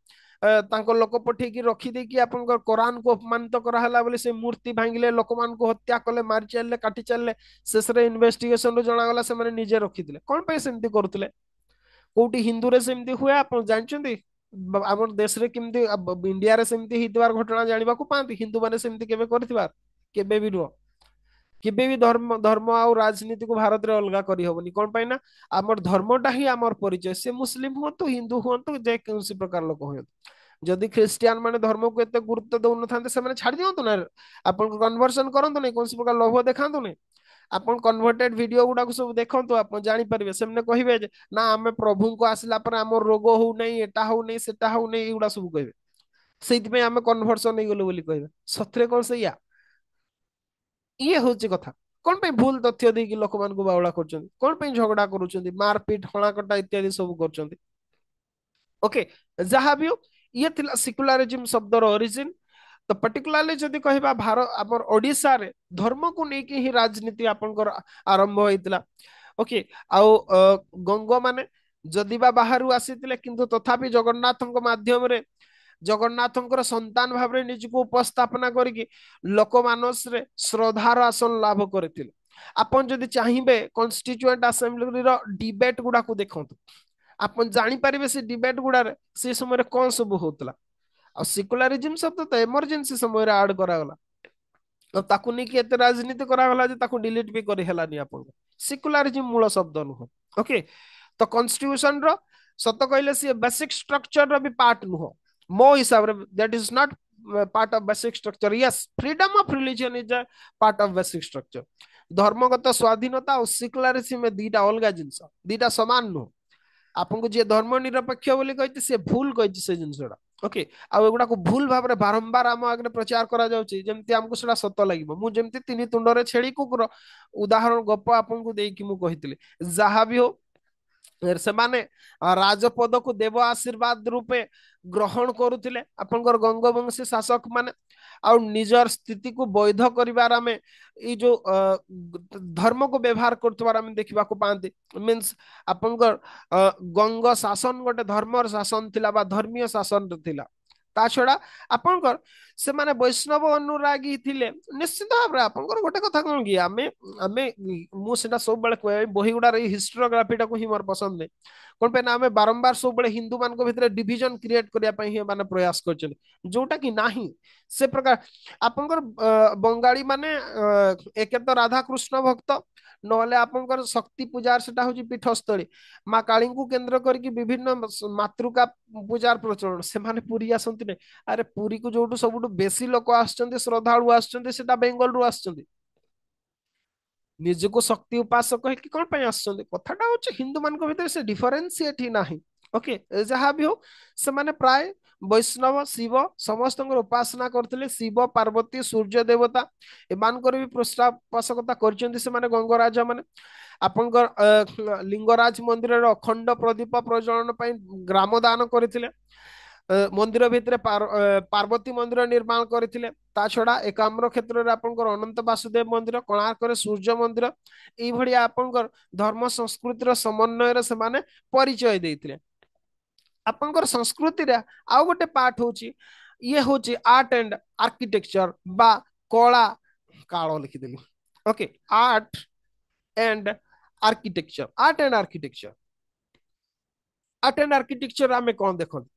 ତାଙ୍କ ଲୋକ ପଠେଇକି ରଖିଦେଇକି ଆପଣଙ୍କର କୋରାନକୁ ଅପମାନିତ କରାହେଲା ବୋଲି ସେ ମୂର୍ତ୍ତି ଭାଙ୍ଗିଲେ, ଲୋକମାନଙ୍କୁ ହତ୍ୟା କଲେ, ମାରି ଚାଲିଲେ, କାଟି ଚାଲିଲେ, ଶେଷରେ ଇନଭେଷ୍ଟିଗେସନରୁ ଜଣାଗଲା ସେମାନେ ନିଜେ ରଖିଥିଲେ, କଣ ପାଇଁ ସେମିତି କରୁଥିଲେ। କୋଉଠି ହିନ୍ଦୁରେ ସେମିତି ହୁଏ ଆପଣ ଜାଣିଛନ୍ତି, ଆମର ଦେଶରେ କେମିତି ଇଣ୍ଡିଆରେ ସେମିତି ହେଇଥିବାର ଘଟଣା ଜାଣିବାକୁ ପାଆନ୍ତି, ହିନ୍ଦୁ ମାନେ ସେମିତି କେବେ କରିଥିବାର, କେବେ ବି ନୁହଁ। केबे भी धर्म धर्म आउ राजनीति को भारत रे अलगा करी हबनी कोन पाई ना हमर धर्मटा ही हमर परिचय से मुस्लिम हो तो हिंदू हो तो जे कौन प्रकार लोक हो जदि ख्रिस्टियान माने धर्म को एते गुरुत्व दउन थांते से माने छाड़ दियंतु ना आपन कन्वर्सन करंतु नै कोन प्रकार लोभ देखांतु नै ଆପଣ କନଭର୍ଟେଡ ଭିଡିଓ ଗୁଡାକୁ ସବୁ ଦେଖନ୍ତୁ ଆପଣ ଜାଣିପାରିବେ ସେମାନେ କହିବେ ଯେ ନା ଆମେ ପ୍ରଭୁଙ୍କୁ ଆସିଲା ପରେ ଆମର ରୋଗ ହଉନାହିଁ ଏଟା ହଉନାହିଁ ସେଟା ହଉନାହିଁ ଏଇଗୁଡା ସବୁ କହିବେ ସେଇଥିପାଇଁ ଆମେ କନଭର୍ସନ ହେଇଗଲୁ ବୋଲି କହିବେ ସତରେ କଣ ସେଇଆ ଇଏ ହଉଛି କଥା କଣ ପାଇଁ ଭୁଲ ତଥ୍ୟ ଦେଇକି ଲୋକମାନଙ୍କୁ ବାଉଳା କରୁଛନ୍ତି କଣ ପାଇଁ ଝଗଡା କରୁଛନ୍ତି ମାରପିଟ ହଣାକଟା ଇତ୍ୟାଦି ସବୁ କରୁଛନ୍ତି ଓକେ ଯାହା ବି ହଉ ଇଏ ଥିଲା ସିକୁଲାରିଜିମ ଶବ୍ଦର ଅରିଜିନ ତ ପର୍ଟିକୁଲାରଲି ଯଦି କହିବା ଆମର ଓଡିଶାରେ ଧର୍ମକୁ ନେଇକି ହିଁ ରାଜନୀତି ଆପଣଙ୍କର ଆରମ୍ଭ ହେଇଥିଲା ଓକେ ଆଉ ଗଙ୍ଗ ମାନେ ଯଦି ବା ବାହାରୁ ଆସିଥିଲେ କିନ୍ତୁ ତଥାପି ଜଗନ୍ନାଥଙ୍କ ମାଧ୍ୟମରେ ଜଗନ୍ନାଥଙ୍କର ସନ୍ତାନ ଭାବରେ ନିଜକୁ ଉପସ୍ଥାପନା କରିକି ଲୋକମାନସରେ ଶ୍ରଦ୍ଧାର ଆସନ ଲାଭ କରିଥିଲେ ଆପଣ ଯଦି ଚାହିଁବେ କନଷ୍ଟିଚୁଏଣ୍ଟ ଆସେମ୍ବଲିର ଡିବେଟ ଗୁଡାକୁ ଦେଖନ୍ତୁ ଆପଣ ଜାଣିପାରିବେ ସେ ଡିବେଟ ଗୁଡାରେ ସେ ସମୟରେ କଣ ସବୁ ହଉଥିଲା ଆଉ ସିକୁଲାରିଜିମ ଶବ୍ଦ ତ ଏମର୍ଜେନ୍ସି ସମୟରେ ଆଡ କରାଗଲା ଆଉ ତାକୁ ନେଇକି ଏତେ ରାଜନୀତି କରାଗଲା ଯେ ତାକୁ ଡିଲିଟ ବି କରି ହେଲାନି ଆପଣଙ୍କୁ ସିକୁଲାରିଜିମ ମୂଳ ଶବ୍ଦ ନୁହଁ ଓକେ ତ କନଷ୍ଟିଟ୍ୟୁସନ ର ସତ କହିଲେ ସିଏ ବେସିକ ଷ୍ଟ୍ରକ୍ଚର ର ବି ପାର୍ଟ ନୁହଁ ମୋ ହିସାବରେ that is not part of basic structure Yes freedom of religion is ଅ ପାର୍ଟ ଅଫ ବେସିକ ଷ୍ଟ୍ରକ୍ଚର ଧର୍ମଗତ ସ୍ୱାଧୀନତା ଆଉ ସିକୁଲାରିଜିମ ଦିଟା ଅଲଗା ଜିନିଷ ଦିଟା ସମାନ ନୁହଁ ଆପଣଙ୍କୁ ଯିଏ ଧର୍ମ ନିରପେକ୍ଷ ବୋଲି କହିଛି ସେ ଭୁଲ କହିଛି ସେ ଜିନିଷଟା ଓକେ ଆଉ ଏଗୁଡାକୁ ଭୁଲ ଭାବରେ ବାରମ୍ବାର ଆମ ଆଗରେ ପ୍ରଚାର କରାଯାଉଛି ଯେମିତି ଆମକୁ ସେଟା ସତ ଲାଗିବ ମୁଁ ଯେମିତି ତିନି ତୁଣ୍ଡରେ ଛେଳି କୁକୁର ଉଦାହରଣ ଗପ ଆପଣଙ୍କୁ ଦେଇକି ମୁଁ କହିଥିଲି ଯାହା ବି ହଉ ସେମାନେ ରାଜପଦକୁ ଦେବ ଆଶୀର୍ବାଦ ରୂପେ ଗ୍ରହଣ କରୁଥିଲେ ଆପଣଙ୍କର ଗଙ୍ଗବଂଶୀ ଶାସକ ମାନେ ଆଉ ନିଜର ସ୍ଥିତିକୁ ବୈଧ କରିବାର ଆମେ ଏଇ ଯୋଉ ଧର୍ମକୁ ବ୍ୟବହାର କରୁଥିବାର ଆମେ ଦେଖିବାକୁ ପାଆନ୍ତି ମିନ୍ସ ଆପଣଙ୍କର ଗଙ୍ଗ ଶାସନ ଗୋଟେ ଧର୍ମର ଶାସନ ଥିଲା ବା ଧର୍ମୀୟ ଶାସନ ଥିଲା ତା ଛଡା ଆପଣଙ୍କର ସେମାନେ ବୈଷ୍ଣବ ଅନୁରାଗୀ ଥିଲେ ନିଶ୍ଚିତ ଭାବରେ ଆପଣଙ୍କର ଗୋଟେ କଥା କଣ କି ଆମେ ଆମେ ମୁଁ ସେଟା ସବୁବେଳେ କୁହେ ବହି ଗୁଡାର ଏଇ ହିଷ୍ଟ୍ରୋଗ୍ରାଫିଟାକୁ ହିଁ ମୋର ପସନ୍ଦ ନାହିଁ କଣ ପାଇଁ ନା ଆମେ ବାରମ୍ବାର ସବୁବେଳେ ହିନ୍ଦୁ ମାନଙ୍କ ଭିତରେ ଡିଭିଜନ କ୍ରିଏଟ କରିବା ପାଇଁ ହିଁ ମାନେ ପ୍ରୟାସ କରିଛନ୍ତି ଯୋଉଟା କି ନାହିଁ ସେ ପ୍ରକାର ଆପଣଙ୍କର ବଙ୍ଗାଳୀ ମାନେ ଏକେ ତ ରାଧାକୃଷ୍ଣ ଭକ୍ତ ନହେଲେ ଆପଣଙ୍କର ଶକ୍ତି ପୂଜାର ସେଟା ହଉଛି ପୀଠସ୍ଥଳୀ ମା କାଳୀଙ୍କୁ କେନ୍ଦ୍ର କରିକି ବିଭିନ୍ନ ମାତୃକା ପୂଜାର ପ୍ରଚଳନ ସେମାନେ ପୁରୀ ଆସନ୍ତି ନାହିଁ ଆରେ ପୁରୀକୁ ଯୋଉଠୁ ସବୁଠୁ ବେଶୀ ଲୋକ ଆସୁଛନ୍ତି ଶ୍ରଦ୍ଧାଳୁ ଆସୁଛନ୍ତି ସେଟା ବେଙ୍ଗଲରୁ ଆସୁଛନ୍ତି ନିଜକୁ ଶକ୍ତି ଉପାସକ ହେଇକି କଣ ପାଇଁ ଆସୁଛନ୍ତି କଥାଟା ହଉଛି ହିନ୍ଦୁ ମାନଙ୍କ ଭିତରେ ସେ ଡିଫରେନ୍ସିଏଟ ହିଁ ନାହିଁ ଓକେ ଯାହା ବି ହଉ ସେମାନେ ପ୍ରାୟ ବୈଷ୍ଣବ ଶିବ ସମସ୍ତଙ୍କର ଉପାସନା କରୁଥିଲେ ଶିବ ପାର୍ବତୀ ସୂର୍ଯ୍ୟ ଦେବତା ଏମାନଙ୍କର ବି ପୃଷ୍ଠାବାସକତା କରିଛନ୍ତି ସେମାନେ ଗଙ୍ଗରାଜ ମାନେ ଆପଣଙ୍କର ଲିଙ୍ଗରାଜ ମନ୍ଦିରର ଅଖଣ୍ଡ ପ୍ରଦୀପ ପ୍ରଜ୍ୱଳନ ପାଇଁ ଗ୍ରାମ ଦାନ କରିଥିଲେ ମନ୍ଦିର ଭିତରେ ପାର୍ବତୀ ମନ୍ଦିର ନିର୍ମାଣ କରିଥିଲେ ତା ଛଡା ଏକାମ୍ର କ୍ଷେତ୍ରରେ ଆପଣଙ୍କର ଅନନ୍ତ ବାସୁଦେବ ମନ୍ଦିର କୋଣାର୍କରେ ସୂର୍ଯ୍ୟ ମନ୍ଦିର ଏଇଭଳିଆ ଆପଣଙ୍କର ଧର୍ମ ସଂସ୍କୃତିର ସମନ୍ୱୟରେ ସେମାନେ ପରିଚୟ ଦେଇଥିଲେ ଆପଣଙ୍କର ସଂସ୍କୃତିରେ ଆଉ ଗୋଟେ ପାର୍ଟ ହଉଛି ଇଏ ହଉଛି ଆର୍ଟ ଆଣ୍ଡ ଆର୍କିଟେକ୍ଚର ବା କଳା କାଳ ଲେଖିଦେଲି okay art and architecture art and architecture art and architecture ଆମେ କଣ ଦେଖନ୍ତୁ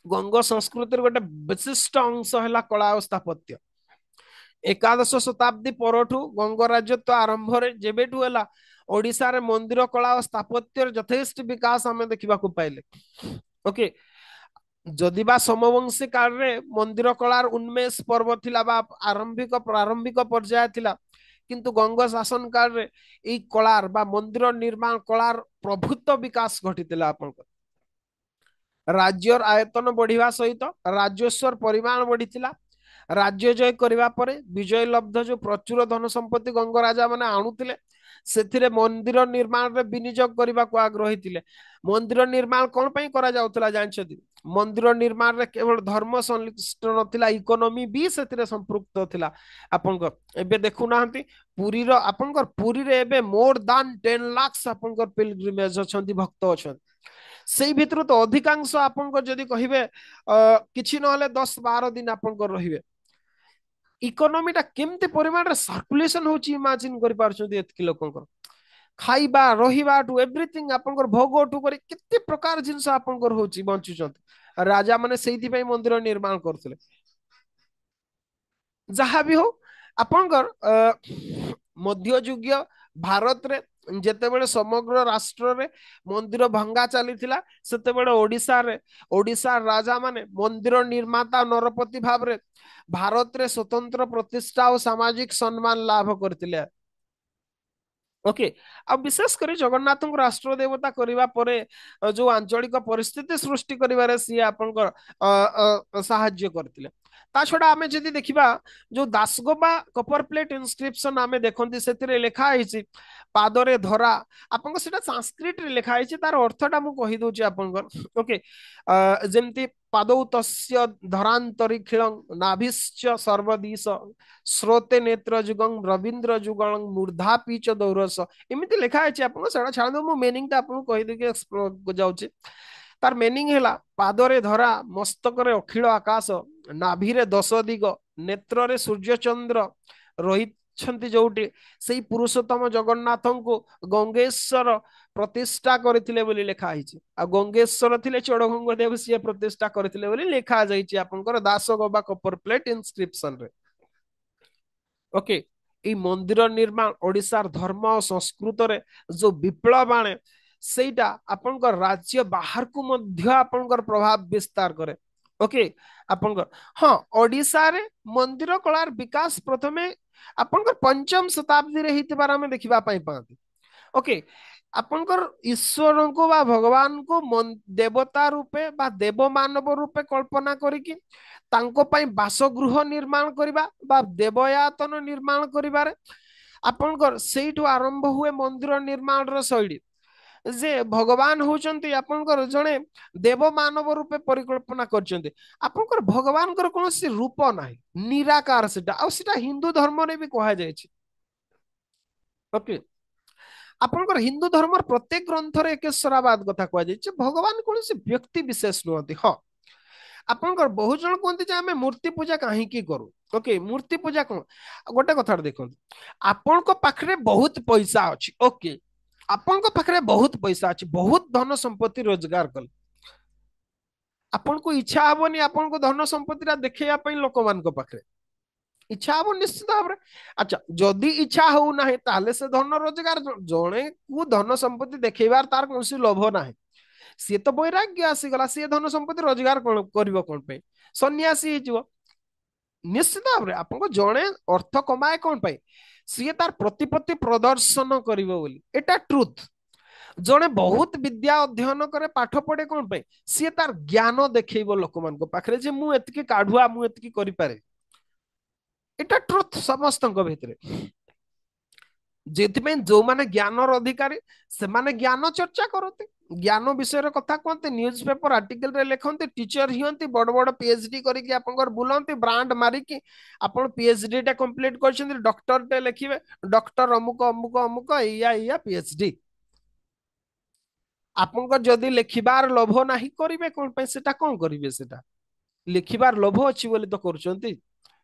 ଗଙ୍ଗ ସଂସ୍କୃତିର ଗୋଟେ ବିଶିଷ୍ଟ ଅଂଶ ହେଲା କଳା ଓ ସ୍ଥାପତ୍ୟ ଏକାଦଶ ଶତାବ୍ଦୀ ପରଠୁ ଗଙ୍ଗ ରାଜତ୍ୱ ଆରମ୍ଭରେ ଯେବେଠୁ ହେଲା ଓଡିଶାରେ ମନ୍ଦିର କଳା ଓ ସ୍ଥାପତ୍ୟର ଯଥେଷ୍ଟ ବିକାଶ ଆମେ ଦେଖିବାକୁ ପାଇଲେ ଓକେ ଯଦିବା ସମବଂଶୀ କାଳରେ ମନ୍ଦିର କଳାର ଉନ୍ମେଷ ପର୍ବ ଥିଲା ବା ପ୍ରାରମ୍ଭିକ ପର୍ଯ୍ୟାୟ ଥିଲା କିନ୍ତୁ ଗଙ୍ଗ ଶାସନ କାଳରେ ଏଇ କଳାର ବା ମନ୍ଦିର ନିର୍ମାଣ କଳାର ପ୍ରଭୁତ୍ୱ ବିକାଶ ଘଟିଥିଲା ଆପଣଙ୍କର ରାଜ୍ୟର ଆୟତନ ବଢିବା ସହିତ ରାଜସ୍ୱର ପରିମାଣ ବଢିଥିଲା ରାଜ୍ୟ ଜୟ କରିବା ପରେ ବିଜୟ ଲବ୍ଧ ଯୋଉ ପ୍ରଚୁର ଧନ ସମ୍ପତ୍ତି ଗଙ୍ଗ ରାଜା ମାନେ ଆଣୁଥିଲେ ସେଥିରେ ମନ୍ଦିର ନିର୍ମାଣରେ ବିନିଯୋଗ କରିବାକୁ ଆଗ୍ରହୀ ଥିଲେ ମନ୍ଦିର ନିର୍ମାଣ କଣ ପାଇଁ କରାଯାଉଥିଲା ଜାଣିଛନ୍ତି ମନ୍ଦିର ନିର୍ମାଣରେ କେବଳ ଧର୍ମ ସଂଶ୍ଳିଷ୍ଟ ନଥିଲା ଇକୋନୋମି ବି ସେଥିରେ ସମ୍ପୃକ୍ତ ଥିଲା ଆପଣଙ୍କ ଏବେ ଦେଖୁନାହାନ୍ତି ପୁରୀର ଆପଣଙ୍କର ପୁରୀରେ ଏବେ ମୋର ଦାନ 10 ଲାଖ ଆପଣଙ୍କର ପିଲଗ୍ରିମେଜ ଅଛନ୍ତି ଭକ୍ତ ଅଛନ୍ତି ସେଇ ଭିତରୁ ତ ଅଧିକାଂଶ ଆପଣଙ୍କର ଯଦି କହିବେ କିଛି ନହେଲେ 10-12 ଦିନ ଆପଣଙ୍କର ରହିବେ ଇକୋନୋମିଟା କେମିତି ପରିମାଣରେ ସାର୍କୁଲେସନ ହଉଛି ଇମାଜିନ କରିପାରୁଛନ୍ତି ଏତିକି ଲୋକଙ୍କର ଖାଇବା ରହିବାଠୁ ଏଭ୍ରିଥିଙ୍ଗ ଆପଣଙ୍କର ଭୋଗଠୁ କରି କେତେ ପ୍ରକାର ଜିନିଷ ଆପଣଙ୍କର ହଉଛି ବଞ୍ଚୁଛନ୍ତି ରାଜା ମାନେ ସେଇଥିପାଇଁ ମନ୍ଦିର ନିର୍ମାଣ କରୁଥିଲେ ଯାହା ବି ହଉ ଆପଣଙ୍କର ମଧ୍ୟଯୁଗୀୟ ଭାରତରେ ଯେତେବେଳେ ସମଗ୍ର ରାଷ୍ଟ୍ରରେ ମନ୍ଦିର ଭଙ୍ଗା ଚାଲିଥିଲା, ସେତେବେଳେ ଓଡ଼ିଶାର ରାଜା ମାନେ ମନ୍ଦିର ନିର୍ମାତା ନରପତି ଭାବରେ ଭାରତରେ ସ୍ୱତନ୍ତ୍ର ପ୍ରତିଷ୍ଠା ଓ ସାମାଜିକ ସମ୍ମାନ ଲାଭ କରିଥିଲେ। ଓକେ। ଆଉ ବିଶେଷ କରି ଜଗନ୍ନାଥଙ୍କୁ ରାଷ୍ଟ୍ର ଦେବତା କରିବା ପରେ ଯୋଉ ଆଞ୍ଚଳିକ ପରିସ୍ଥିତି ସୃଷ୍ଟି କରିବାରେ ସିଏ ଆପଣଙ୍କର ସାହାଯ୍ୟ କରିଥିଲେ। ତା ଛଡା ଆମେ ଯଦି ଦେଖିବା ଯୋଉ ଦାସଗୋପା କପର ପ୍ଲେଟ ଇନସ୍କ୍ରିପସନ ଆମେ ଦେଖନ୍ତି, ସେଥିରେ ଲେଖା ହେଇଛି ପାଦରେ ଧରା। ଆପଣଙ୍କ ସେଟା ସାଂସ୍କ୍ରିଟରେ ଲେଖା ହେଇଛି, ତାର ଅର୍ଥଟା ମୁଁ କହିଦଉଛି ଆପଣଙ୍କର। ଓକେ। ଯେମିତି ପାଦौ ତସ୍ୟ ଧରାନ୍ତରିକ୍ଷିଣଂ ନାଭିଶ୍ଚ ସର୍ବଦିଶ ସ୍ରୋତେ ନେତ୍ର ଯୁଗଂ ରବୀନ୍ଦ୍ର ଯୁଗଂ ମୂର୍ଧା ପିଚ ଦୌରସ, ଏମିତି ଲେଖା ଅଛି। ଆପଣ ସେଟା ଛାଡ଼ନ୍ତୁ, ମୁଁ ମିନିଂଟା ଆପଣଙ୍କୁ କହିଦେଇକି ଯାଉଛି। ତାର ମିନିଂ ହେଲା ପାଦରେ ଧରା, ମସ୍ତକରେ ଅଖିଳ ଆକାଶ, ନାଭିରେ ଦଶ ଦିଗ, ନେତ୍ରରେ ସୂର୍ଯ୍ୟ ଚନ୍ଦ୍ର ରହିଛନ୍ତି ଯୋଉଠି, ସେଇ ପୁରୁଷୋତ୍ତମ ଜଗନ୍ନାଥଙ୍କୁ ଗଙ୍ଗେଶ୍ୱର ପ୍ରତିଷ୍ଠା କରିଥିଲେ ବୋଲି ଲେଖା ହେଇଛି। ଆଉ ଗଙ୍ଗେଶ୍ୱର ଥିଲେ ଚୋଡଗଙ୍ଗ ଦେବ, ସିଏ ପ୍ରତିଷ୍ଠା କରିଥିଲେ ବୋଲି ଲେଖା ଯାଇଛି ଆପଣଙ୍କର ଦାସଗୋପା କପର ପ୍ଲେଟ ଇନସ୍କ୍ରିପସନରେ। ଓକେ। ଏଇ ମନ୍ଦିର ନିର୍ମାଣ ଓଡ଼ିଶାର ଧର୍ମ ଓ ସଂସ୍କୃତରେ ଯୋଉ ବିପ୍ଳବ ଆଣେ, ସେଇଟା ଆପଣଙ୍କ ରାଜ୍ୟ ବାହାରକୁ ମଧ୍ୟ ଆପଣଙ୍କର ପ୍ରଭାବ ବିସ୍ତାର କରେ। ଓକେ। ଆପଣଙ୍କର ହଁ, ଓଡ଼ିଶାରେ ମନ୍ଦିର କଳାର ବିକାଶ ପ୍ରଥମେ ଆପଣଙ୍କର ପଞ୍ଚମ ଶତାବ୍ଦୀରେ ହେଇଥିବାର ଆମେ ଦେଖିବା ପାଇଁ ପାଆନ୍ତି। ଓକେ। ଆପଣଙ୍କର ଈଶ୍ୱରଙ୍କୁ ବା ଭଗବାନଙ୍କୁ ଦେବତା ରୂପେ ବା ଦେବ ମାନବ ରୂପେ କଳ୍ପନା କରିକି ତାଙ୍କ ପାଇଁ ବାସଗୃହ ନିର୍ମାଣ କରିବା ବା ଦେବୟାତନ ନିର୍ମାଣ କରିବାରେ ଆପଣଙ୍କର ସେଇଠୁ ଆରମ୍ଭ ହୁଏ ମନ୍ଦିର ନିର୍ମାଣର ଶୈଳୀ। ଯେ ଭଗବାନ ହଉଛନ୍ତି ଆପଣଙ୍କର ଜଣେ ଦେବ ମାନବ ରୂପେ ପରିକଳ୍ପନା କରିଛନ୍ତି। ଆପଣଙ୍କର ଭଗବାନଙ୍କର କୌଣସି ରୂପ ନାହିଁ, ନିରାକାର ସେଟା, ଆଉ ସେଟା ହିନ୍ଦୁ ଧର୍ମରେ ବି କୁହାଯାଇଛି। ଓକେ। ଆପଣଙ୍କର ହିନ୍ଦୁ ଧର୍ମର ପ୍ରତ୍ୟେକ ଗ୍ରନ୍ଥରେ ଏକେଶ୍ୱରାବାଦ କଥା କୁହାଯାଇଛି। ଭଗବାନ କୌଣସି ବ୍ୟକ୍ତି ବିଶେଷ ନୁହନ୍ତି। ହଁ, ଆପଣଙ୍କର ବହୁ ଜଣ କୁହନ୍ତି ଯେ ଆମେ ମୂର୍ତ୍ତି ପୂଜା କାହିଁକି କରୁ। ଓକେ। ମୂର୍ତ୍ତି ପୂଜା କଣ, ଗୋଟେ କଥାଟା ଦେଖନ୍ତୁ, ଆପଣଙ୍କ ପାଖରେ ବହୁତ ପଇସା ଅଛି। ଓକେ। ଆପଣଙ୍କ ପାଖରେ ବହୁତ ପଇସା ଅଛି, ବହୁତ ଧନ ସମ୍ପତ୍ତି ରୋଜଗାର କଲେ, ଆପଣଙ୍କୁ ଇଚ୍ଛା ହବନି ଆପଣଙ୍କ ଧନ ସମ୍ପତ୍ତିଟା ଦେଖେଇବା ପାଇଁ ଲୋକମାନଙ୍କ ପାଖରେ? ଇଚ୍ଛା ହବ ନିଶ୍ଚିତ ଭାବରେ। ଆଚ୍ଛା, ଯଦି ଇଚ୍ଛା ହଉନାହିଁ ତାହେଲେ ସେ ଧନ ରୋଜଗାର, ଜଣେକୁ ଧନ ସମ୍ପତ୍ତି ଦେଖେଇବାର ତାର କୌଣସି ଲୋଭ ନାହିଁ, ସିଏ ତ ବୈରାଗ୍ୟ ଆସିଗଲା, ସିଏ ଧନ ସମ୍ପତ୍ତି ରୋଜଗାର କଣ କରିବ, କଣ ପାଇଁ ସନ୍ନ୍ୟାସୀ ହେଇଯିବ। ନିଶ୍ଚିତ ଭାବରେ ଆପଣଙ୍କ ଜଣେ ଅର୍ଥ କମାଏ କଣ ପାଇଁ, ସିଏ ତାର ପ୍ରତିପତ୍ତି ପ୍ରଦର୍ଶନ କରିବ ବୋଲି, ଏଟା ଟ୍ରୁଥ। ଜଣେ ବହୁତ ବିଦ୍ୟା ଅଧ୍ୟୟନ କରେ, ପାଠ ପଢେ କଣ ପାଇଁ, ସିଏ ତାର ଜ୍ଞାନ ଦେଖେଇବ ଲୋକମାନଙ୍କ ପାଖରେ ଯେ ମୁଁ ଏତିକି କାଢୁଆ, ମୁଁ ଏତିକି କରିପାରେ, ଏଟା ଟ୍ରୁଥ ସମସ୍ତଙ୍କ ଭିତରେ। ଯେଥିପାଇଁ ଯୋଉମାନେ ଜ୍ଞାନର ଅଧିକାରୀ ସେମାନେ ଜ୍ଞାନ ଚର୍ଚ୍ଚା କରନ୍ତି, ଜ୍ଞାନ ବିଷୟରେ କଥା କୁହନ୍ତି, ନ୍ୟୁଜ ପେପର ଆର୍ଟିକଲରେ ଲେଖନ୍ତି, ଟିଚର ହୁଅନ୍ତି, ବଡ ବଡ ପିଏଚଡି କରିକି ଆପଣଙ୍କର ବୁଲନ୍ତି ବ୍ରାଣ୍ଡ ମାରିକି। ଆପଣ ପିଏଚଡି ଟା କମ୍ପ୍ଲିଟ କରିଛନ୍ତି, ଡକ୍ଟରଟେ ଲେଖିବେ, ଡକ୍ଟର ଅମୁକ ଅମୁକ ଅମୁକ ଏଇଆ ଏଇଆ ପିଏଚଡି। ଆପଣଙ୍କର ଯଦି ଲେଖିବାର ଲୋଭ ନାହିଁ କରିବେ କଣ ପାଇଁ, ସେଟା କଣ କରିବେ, ସେଟା ଲେଖିବାର ଲୋଭ ଅଛି ବୋଲି ତ କରୁଛନ୍ତି।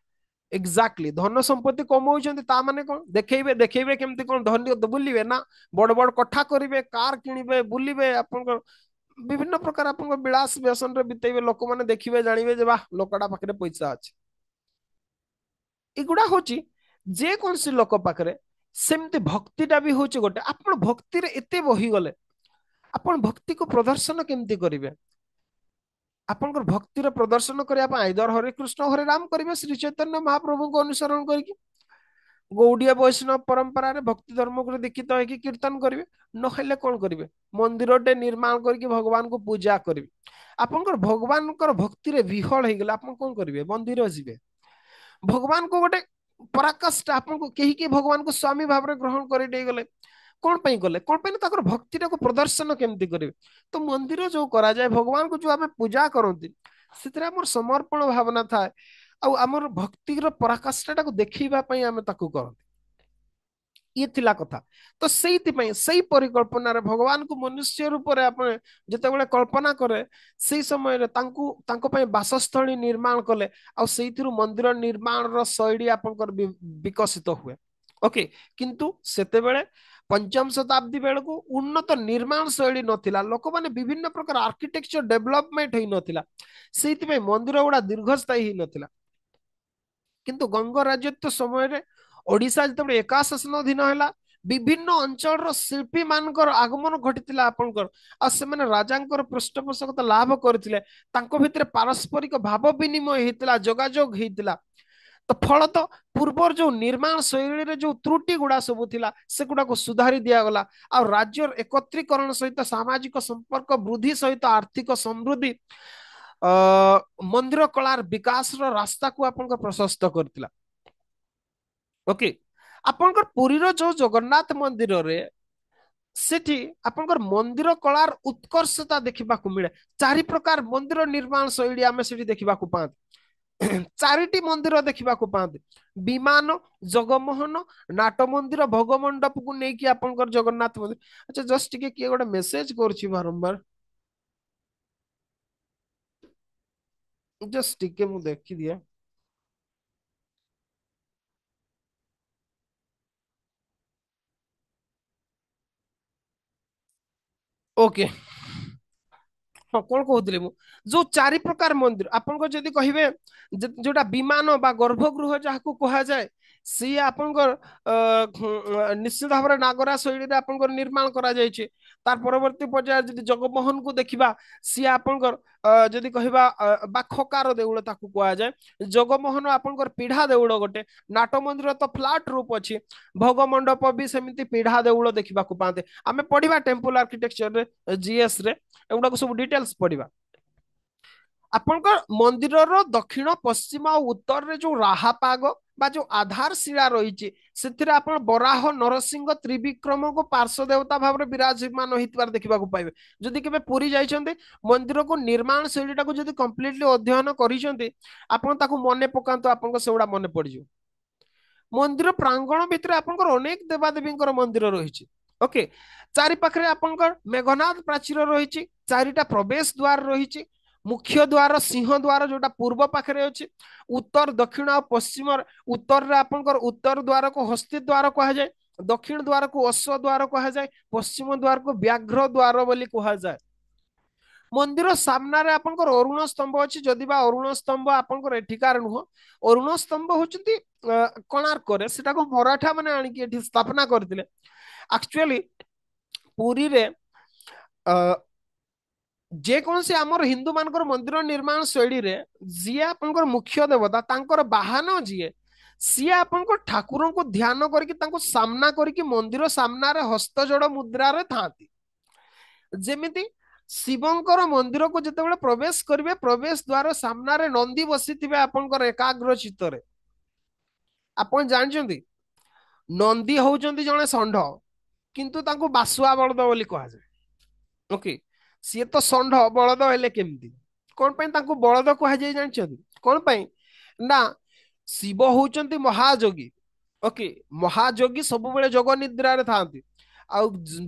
ଏକ୍ଜାକ୍ଟଲି, ଧନ ସମ୍ପତ୍ତି କମଉଛନ୍ତି ତା ମାନେ କଣ, ଦେଖେଇବେ, ଦେଖେଇବେ କେମିତି କଣ ଧନୀ ବୁଲିବେ ନା, ବଡ ବଡ କୋଠା କରିବେ, କାର କିଣିବେ, ବୁଲିବେ, ଆପଣଙ୍କର ବିଭିନ୍ନ ପ୍ରକାର ଆପଣଙ୍କ ବିଳାସ ବ୍ୟସନରେ ବିତେଇବେ, ଲୋକମାନେ ଦେଖିବେ, ଜାଣିବେ ଯେ ବାହ ଲୋକଟା ପାଖରେ ପଇସା ଅଛି। ଏଗୁଡା ହଉଛି ଯେକୌଣସି ଲୋକ ପାଖରେ। ସେମିତି ଭକ୍ତିଟା ବି ହଉଛି ଗୋଟେ, ଆପଣ ଭକ୍ତିରେ ଏତେ ବହିଗଲେ ଆପଣ ଭକ୍ତିକୁ ପ୍ରଦର୍ଶନ କେମିତି କରିବେ। ଆପଣଙ୍କର ଭକ୍ତିର ପ୍ରଦର୍ଶନ କରିବା ପାଇଁ ଆଇଦର ହରେ କୃଷ୍ଣ ହରେ ରାମ କରିବେ, ଶ୍ରୀ ଚୈତନ୍ୟ ମହାପ୍ରଭୁଙ୍କୁ ଅନୁସରଣ କରିକି, ଗୌଡୀୟ ବୈଷ୍ଣବ ପରମ୍ପରାରେ ଭକ୍ତି ଧର୍ମକୁ ଦୀକ୍ଷିତ ହେଇକି କୀର୍ତ୍ତନ କରିବେ। ନହେଲେ କଣ କରିବେ, ମନ୍ଦିରଟେ ନିର୍ମାଣ କରିକି ଭଗବାନଙ୍କୁ ପୂଜା କରିବେ। ଆପଣଙ୍କର ଭଗବାନଙ୍କର ଭକ୍ତିରେ ବିହଳ ହେଇଗଲେ ଆପଣ କଣ କରିବେ, ମନ୍ଦିର ଯିବେ। ଭଗବାନଙ୍କୁ ଗୋଟେ ପରାକାଷ୍ଠା, ଆପଣଙ୍କୁ କେହି କେହି ଭଗବାନଙ୍କୁ ସ୍ୱାମୀ ଭାବରେ ଗ୍ରହଣ କରି ନେଇଗଲେ, କଣ ପାଇଁ ଗଲେ, କଣ ପାଇଁ, ତାଙ୍କର ଭକ୍ତିଟାକୁ ପ୍ରଦର୍ଶନ କେମିତି କରିବେ। ତ ମନ୍ଦିର ଯୋଉ କରାଯାଏ, ଭଗବାନଙ୍କୁ ଯୋଉ ଆମେ ପୂଜା କରନ୍ତି, ସେଥିରେ ଆମର ସମର୍ପଣ ଭାବନା ଥାଏ, ଆଉ ଆମର ଭକ୍ତିର ପରାକାଷ୍ଠାଟାକୁ ଦେଖେଇବା ପାଇଁ ଆମେ ତାକୁ କରନ୍ତି। ଇଏ ଥିଲା କଥା। ତ ସେଇଥିପାଇଁ ସେଇ ପରିକଳ୍ପନାରେ ଭଗବାନଙ୍କୁ ମନୁଷ୍ୟ ରୂପରେ ଆପଣ ଯେତେବେଳେ କଳ୍ପନା କରେ, ସେଇ ସମୟରେ ତାଙ୍କୁ ତାଙ୍କ ପାଇଁ ବାସସ୍ଥଳୀ ନିର୍ମାଣ କଲେ, ଆଉ ସେଇଥିରୁ ମନ୍ଦିର ନିର୍ମାଣର ଶୈଳୀ ଆପଣଙ୍କର ବିକଶିତ ହୁଏ। ଓକେ। କିନ୍ତୁ ସେତେବେଳେ ପଞ୍ଚମ ଶତାବ୍ଦୀ ବେଳକୁ ଉନ୍ନତ ନିର୍ମାଣ ଶୈଳୀ ନଥିଲା, ଲୋକମାନେ ବିଭିନ୍ନ ପ୍ରକାର ଆର୍କିଟେକ୍ଚର ଡେଭଲପମେଣ୍ଟ ହେଇନଥିଲା, ସେଇଥିପାଇଁ ମନ୍ଦିର ଗୁଡା ଦୀର୍ଘସ୍ଥାୟୀ ହେଇନଥିଲା। କିନ୍ତୁ ଗଙ୍ଗ ରାଜତ୍ୱ ସମୟରେ ओडिशा जिते एका शासन अधीन है विभिन्न अंचल शिल्पी मानकर आगमन घटी आपंकर राजा पृष्ठपोषकता लाभ करते भितर पारस्परिक भाव विनिमय होता जोगाजोग होता तो फलत पूर्वर जो निर्माण शैली रे जो त्रुटि गुड़ा सब थिला से गुड़ा को सुधारी दिया गला आ राज्य एकत्रीकरण सहित सामाजिक संपर्क वृद्धि सहित आर्थिक समृद्धि मंदिर कलार विकास रो रास्ता को आपन प्रशस्त करथिला ओके आपनकर पुरीर जो जगन्नाथ मंदिर रे सेठी आपनकर मंदिर कलार उत्कर्षता देखा मिले चारि प्रकार मंदिर निर्माण शैली आम से देखा पाते चारिटी मंदिर देखा पाते विमान जगमोहन नाट मंदिर भोगमंडप को लेकिन आपनकर जगन्नाथ मंदिर अच्छा जस्ट टिके किए गोटे मेसेज करछि बारंबार जस्ट टिके मु देखि दिए ओके हाँ कौन कहते जो चारि प्रकार मंदिर आपन जदि कहे जोटा विमान बा गर्भगृह जहाँ कह जाए सी आपनकर निश्चित भाव में नागरा शैली आपनकर निर्माण करा जायछि तार परवर्ती पर्याय जदि जगमोहन को देखिबा सी आपनकर जदि कहबा बा खकार देउळ ताकू कहा जाए जगमोहन आपनकर पीढ़ा देउळ गोटे नाट मंदिर तो फ्लैट रूप अछि भोग मंडप भी सेमिति पीढ़ा देउळ देखिबा को पाते आमे पढिबा टेम्पल आर्किटेक्चर रे जीएस रे एगुड़ा सब डिटेल्स पढ़ा आपनकर मंदिर दक्षिण पश्चिम और उत्तर रे जो राहापाग बा जो आधार शिला रही बराह नरसिंह त्रिविक्रम को पार्श्व देवता भाव में विराजमान होता देखा पाइबे जदि केबे पुरी जाइछन्ते मंदिर को निर्माण शैलीटा को जदि कंप्लीटली अध्ययन करिसेंते आपन ताकू मने पकांतो आपन सेउडा मने पड़िजो मंदिर प्रांगण भितर आपनकर अनेक देवादेवी मंदिर रही ओके चारि पाखरे आपनकर मेघनाथ प्राचीर रही चारिटा प्रवेश द्वार रही मुख्य द्वार सिंह द्वार जोटा पूर्व पाखरे अछि उत्तर दक्षिण और पश्चिम उत्तर रे आपनकर उत्तर द्वार को हस्ती द्वार कहा जाए दक्षिण द्वार को अश्व द्वार कहा जाए पश्चिम द्वार को व्याघ्र द्वार बोली कहा जाए मंदिर सामना रे आपनकर अरुण स्तंभ अछि जदि बा अरुण स्तंभ आपनकर एठिकार नुह अरुण स्तंभ होचंती कोणार्क रे सेटा को मराठा माने आनी कि एठी स्थापना करथिले एक्चुअली पुरी रे जे कौन से आमर हिंदू मानकर मंदिर निर्माण शैली रे जी आपनकर मुख्य देवता तांकर बाहन जी सी आपनकर ठाकुर को ध्यान करके तांको सामना करके मंदिर सामना रे हस्त जोड़ मुद्रा रे थांती जेमिति शिवंकर मंदिर को जिते प्रवेश करेंगे प्रवेश द्वार सामना रे नंदी बसी आपनकर एकाग्र चित्त आपन जानचंती नंदी होउचंती जने षंढ किंतु तांको बासुआ बलद बोली कहा जाए ओके सी तो षंढ बलद हेले केमती कौन पे तांको बलद कहा जाए जानचंती कौन पे ना शिव होउचंती महायोगी ओके महायोगी सब बेले जोग निद्रा रे थांती आ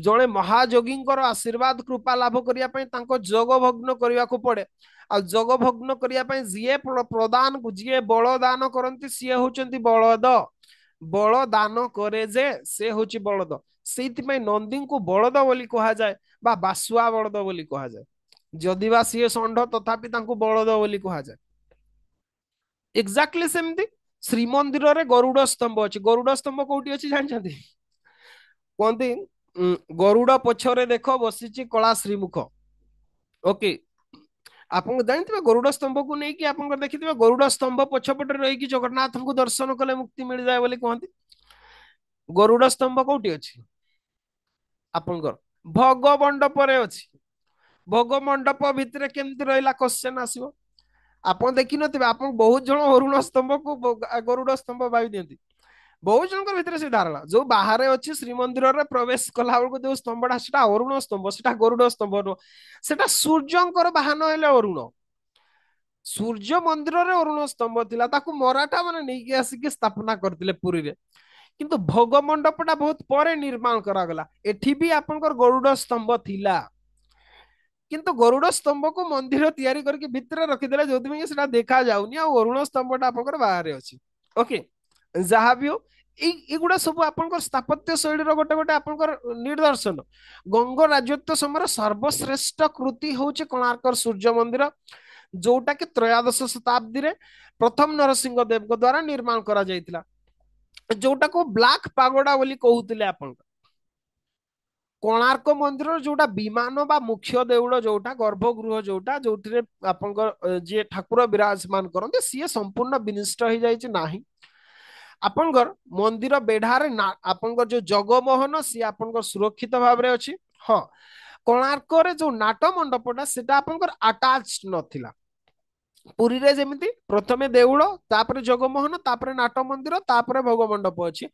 जड़े महायोगी आशीर्वाद कृपा लाभ करने जोग भग्न करने को पड़े आ जोग भग्न करने जी प्रदान जी बलदान करती सी होती बलद बलदान करे जे से हूँ बलद से नंदी को बलद बोली कहा जाए बा बासुआ बलद बोली कहा जाए जदि बा सी षंढ तथापि बलद बोली कहा जाए एक्जाक्टली सेमती श्रीमंदिर रे गरुड़ स्तंभ अच्छी गरुड़ स्तंभ कौटी अच्छी जानते कहते गरुड़ पछरे देख बसी कला श्रीमुख ओके आप जानते गरुड़ स्तंभ को लेकिन आप देखिए गरुड़ स्तंभ पछपटे रही जगन्नाथ को दर्शन कले मुक्ति मिल जाए बोली कहते गरुड़ स्तंभ कौटी अच्छी आपनकर भोग मंडप अच्छी भोग मंडप भितर केमती रहा क्वेश्चन आसो आप देखी नथिबे आप बहुत जन अरुण स्तंभ को गरुड़ स्तंभ भाई दियंती बहुत जन भितर से धारणा जो बाहर अच्छी श्रीमंदिर रे प्रवेश कला बेलू जो स्तंभटा से अरुण स्तंभ से गरुड़ स्तंभ नुह से सूर्यंकर बाहन है अरुण सूर्य मंदिर रे अरुण स्तंभ थिला ताकू मराठा माने नहीं आसिक स्थापना करथिले पुरी रे किंतु भोग मंडपटा बहुत परे निर्माण करागला एठी भी आपनकर गरुड़ स्तंभ थिला किंतु गरुड़ स्तंभ को मंदिर तैयारी करके भितर रखिदेला जो से देखा जाउनी आ अरुण स्तंभटा आपनकर बाहर अछि ओके जहाँ भी हो एगुड़ा सब आपनकर स्थापत्य शैली गोटे गोटे आपनकर निदर्शन गंग राजत्व समय सर्वश्रेष्ठ कृति होचे कोणार्क सूर्य मंदिर जोटा कि त्रयोदश शताब्दी रे प्रथम नरसिंह देव द्वारा निर्माण करा जायतिला जोटा को ब्लैक पागोडा बोली कहूतिले आपण कोणार्क मंदिर जोटा विमान बा मुख्य देउड़ जोटा गर्भगृह जोटा जो आप जी ठाकुर विराजमान करते सी संपूर्ण विनिष्ट हो जाए नाही आपणकर मंदिर बेढ़ारे आपणकर जो जगमोहन सी आपणकर सुरक्षित भाव में अच्छी हाँ कोणार्क रे जो नाट मंडपटा सेटा आपणकर अटैच नथिला पुरी रे जेमिति प्रथमे देउळ तापरे जगमोहन तापरे नाट मंदिर तापरे भोग मंडप अछि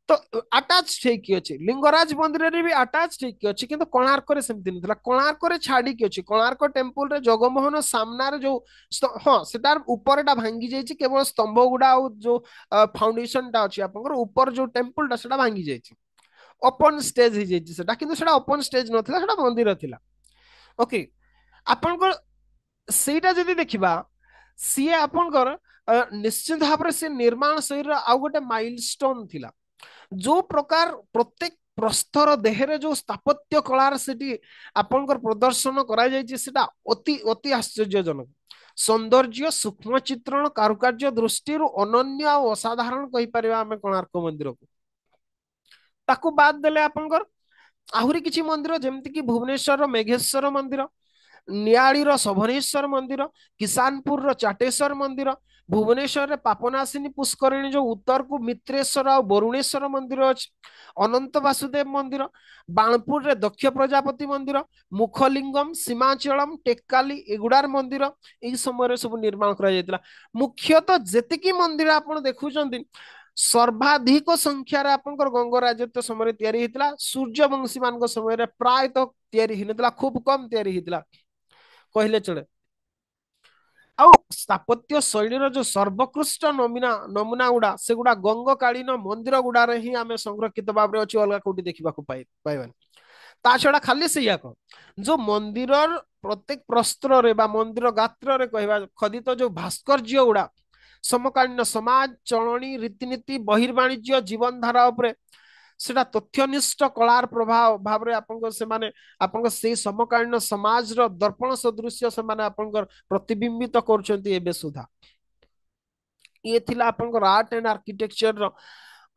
तो अटैच ठीक अच्छे लिंगराज मंदिर रे भी अटैच ठीक अच्छे किंतु कोणार्क रे सेमति नथिला कोणार्क रे छाड़ी की अच्छी कोणार्क टेम्पल रे जगमोहन सामना रे जो हाँ सेटार ऊपरटा भांगी जाइछि केवल स्तंभ गुडा आ जो फाउंडेशन टा अछि आपनकर ऊपर जो टेम्पल टा सेटा भांगी जाइछि ओपन स्टेज ही जाइछि सेटा किंतु सेटा ओपन स्टेज नथिला सेटा मंदिर थिला ओके आपनकर ସେଇଟା ଯଦି ଦେଖିବା ସିଏ ଆପଣଙ୍କର ନିଶ୍ଚିତ ଭାବରେ ସେ ନିର୍ମାଣ ଶୈଳୀର ଆଉ ଗୋଟେ ମାଇଲଷ୍ଟୋନ ଥିଲା ଯୋଉ ପ୍ରକାର ପ୍ରତ୍ୟେକ ପ୍ରସ୍ତର ଦେହରେ ଯୋଉ ସ୍ଥାପତ୍ୟ କଳାର ସେଠି ଆପଣଙ୍କର ପ୍ରଦର୍ଶନ କରାଯାଇଛି ସେଟା ଅତି ଅତି ଆଶ୍ଚର୍ଯ୍ୟଜନକ ସୌନ୍ଦର୍ଯ୍ୟ ସୂକ୍ଷ୍ମ ଚିତ୍ରଣ କାରୁକାର୍ଯ୍ୟ ଦୃଷ୍ଟିରୁ ଅନନ୍ୟ ଆଉ ଅସାଧାରଣ କହିପାରିବା ଆମେ କୋଣାର୍କ ମନ୍ଦିରକୁ ତାକୁ ବାଦ ଦେଲେ ଆପଣଙ୍କର ଆହୁରି କିଛି ମନ୍ଦିର ଯେମିତି କି ଭୁବନେଶ୍ୱରର ମେଘେଶ୍ୱର ମନ୍ଦିର नियाळीर शोभनेश्वर मंदिर किसानपुर चाटेश्वर मंदिर भुवनेश्वर रे पापनाशिनी पुष्करिणी जो उत्तर को मित्रेश्वर और वरुणेश्वर मंदिर अच्छी अनंत वासुदेव मंदिर बाणपुर रे दक्ष प्रजापति मंदिर मुखलिंगम सीमाचलम टेक्काली एगुडार मंदिर यही समय सब निर्माण करा मुख्यतः जेतिकी मंदिर आपण देखुचंती सर्वाधिक संख्यार आपनकर गंग राजत्व समय तैयारी होता सूर्यवंशी मान समय प्रायतः तैयारी होता खूब कम तैयारी होता कहले चले आउ स्थापत्य शैलीर जो सर्वोत्कृष्ट नमूना गुड़ा से गुड़ा गंग कालीन मंदिर गुड़ार ही आम संरक्षित भाव में अच्छी अलग कौटी देखा पाइबानी ता छड़ा खाली से जो मंदिर प्रत्येक प्रस्तर रे बा मंदिर गात्र रे कहवा खदित जो भास्कर्य गुड़ा समकालीन समाज चलनी रीतिनीति बहिर्वाणिज्य जीवन धारा उपरे सेटा तथ्यनिष्ठ कलार प्रभाव भाव रे आपन से माने आपन से समकालीन समाज रो दर्पण सदृश्य से माने आपन प्रतिबिंबित करछंती एबे सुधा ये थिला आपन आर्ट एंड आर्किटेक्चर रो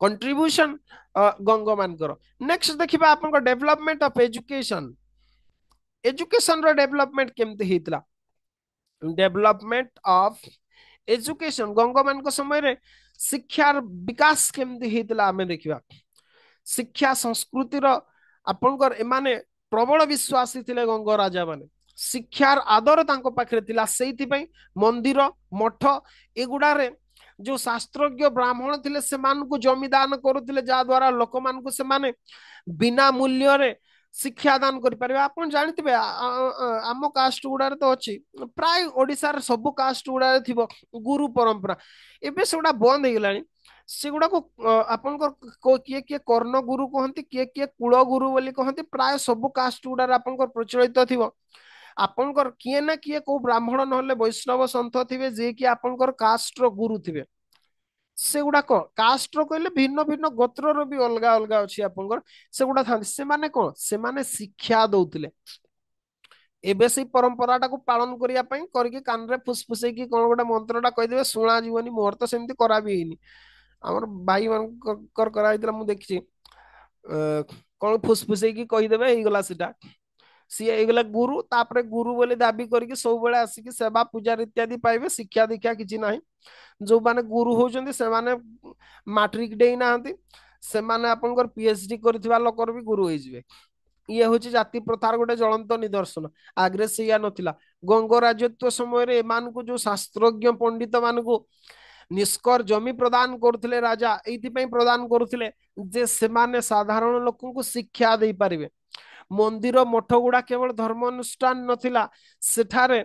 कंट्रीब्यूशन गंग मानकर नेक्स्ट देखिबा आपन डेवलपमेंट ऑफ एजुकेशन एजुकेशन रो डेवलपमेंट केमते हितला डेवलपमेंट ऑफ एजुकेशन गंग मान समय रे शिक्षार विकास केमते हितला हमें देखिबा शिक्षा संस्कृतिर आपनकर एमाने प्रबल विश्वासी थिले गंग राजा माने शिक्षार आदर तांको पाखरे थिला सेइथि पई मंदिर मठ एगुडारे जो शास्त्रज्ञ ब्राह्मण थिले सेमान को जमीदान करुथिले जा द्वारा लोक मान को सेमाने बिना मूल्य रे शिक्षा दान करि परिबा आपन जानिथिबे आम कास्ट गुडारे तो अछि प्राय ओडिसा रे सब कास्ट गुडारे थिबो गुरु परंपरा एबे सेगुडा बंद हे गेलानी सेगुडा को आपनकर किए किए कर्ण गुरु कहंती किए किए कुल गुरु बोली कहंती प्राय सब कास्ट गुडारे आपनकर प्रचलित थिबो आपनकर किए ना किए को ब्राह्मण नहले वैष्णव संत थिबे जे कि आपनकर कास्ट रो गुरु थिबे सेगुडा को कास्ट रो कहले भिन्न भिन्न गोत्र रो भी अलगा अलगा अछि आपनकर सेगुडा थांती से माने कोन से माने शिक्षा दउतिले एबे से परंपराटा को पालन करिया पई करके कान रे फुसफुसै की कोन गोटा मंत्रटा कहि देबे सुना जीवनी मोर तो सेमति करा भी हेनी हमर भाई मान कर करा हितला मु देखछि कोन फुसफुसै की कहि देबे हे गला सेटा सी एगला गुरु तापरे गुरु बोले दाबी करके सब बेले आसिक सेवा पूजा इत्यादि पाइबे शिक्षा दीक्षा किछि नाही जो माने गुरु होचंदी से माने मैट्रिक देई नाहंती से माने आपनकर पीएचडी करथिबा लोकर भी गुरु होई जिवे ये होची जाति प्रथार गोटे ज्वलंत निदर्शन आग्रे से नथिला गंग राजत्व समय रे एमान को जो शास्त्रज्ञ पंडित मान को निष्कर जमी प्रदान करथिले राजा एथि पई प्रदान करथिले जे सेमाने साधारण लोकन को शिक्षा देई पारिबे मंदिर मठ गुड़ा केवल धर्म अनुष्ठान नथिला सेठारे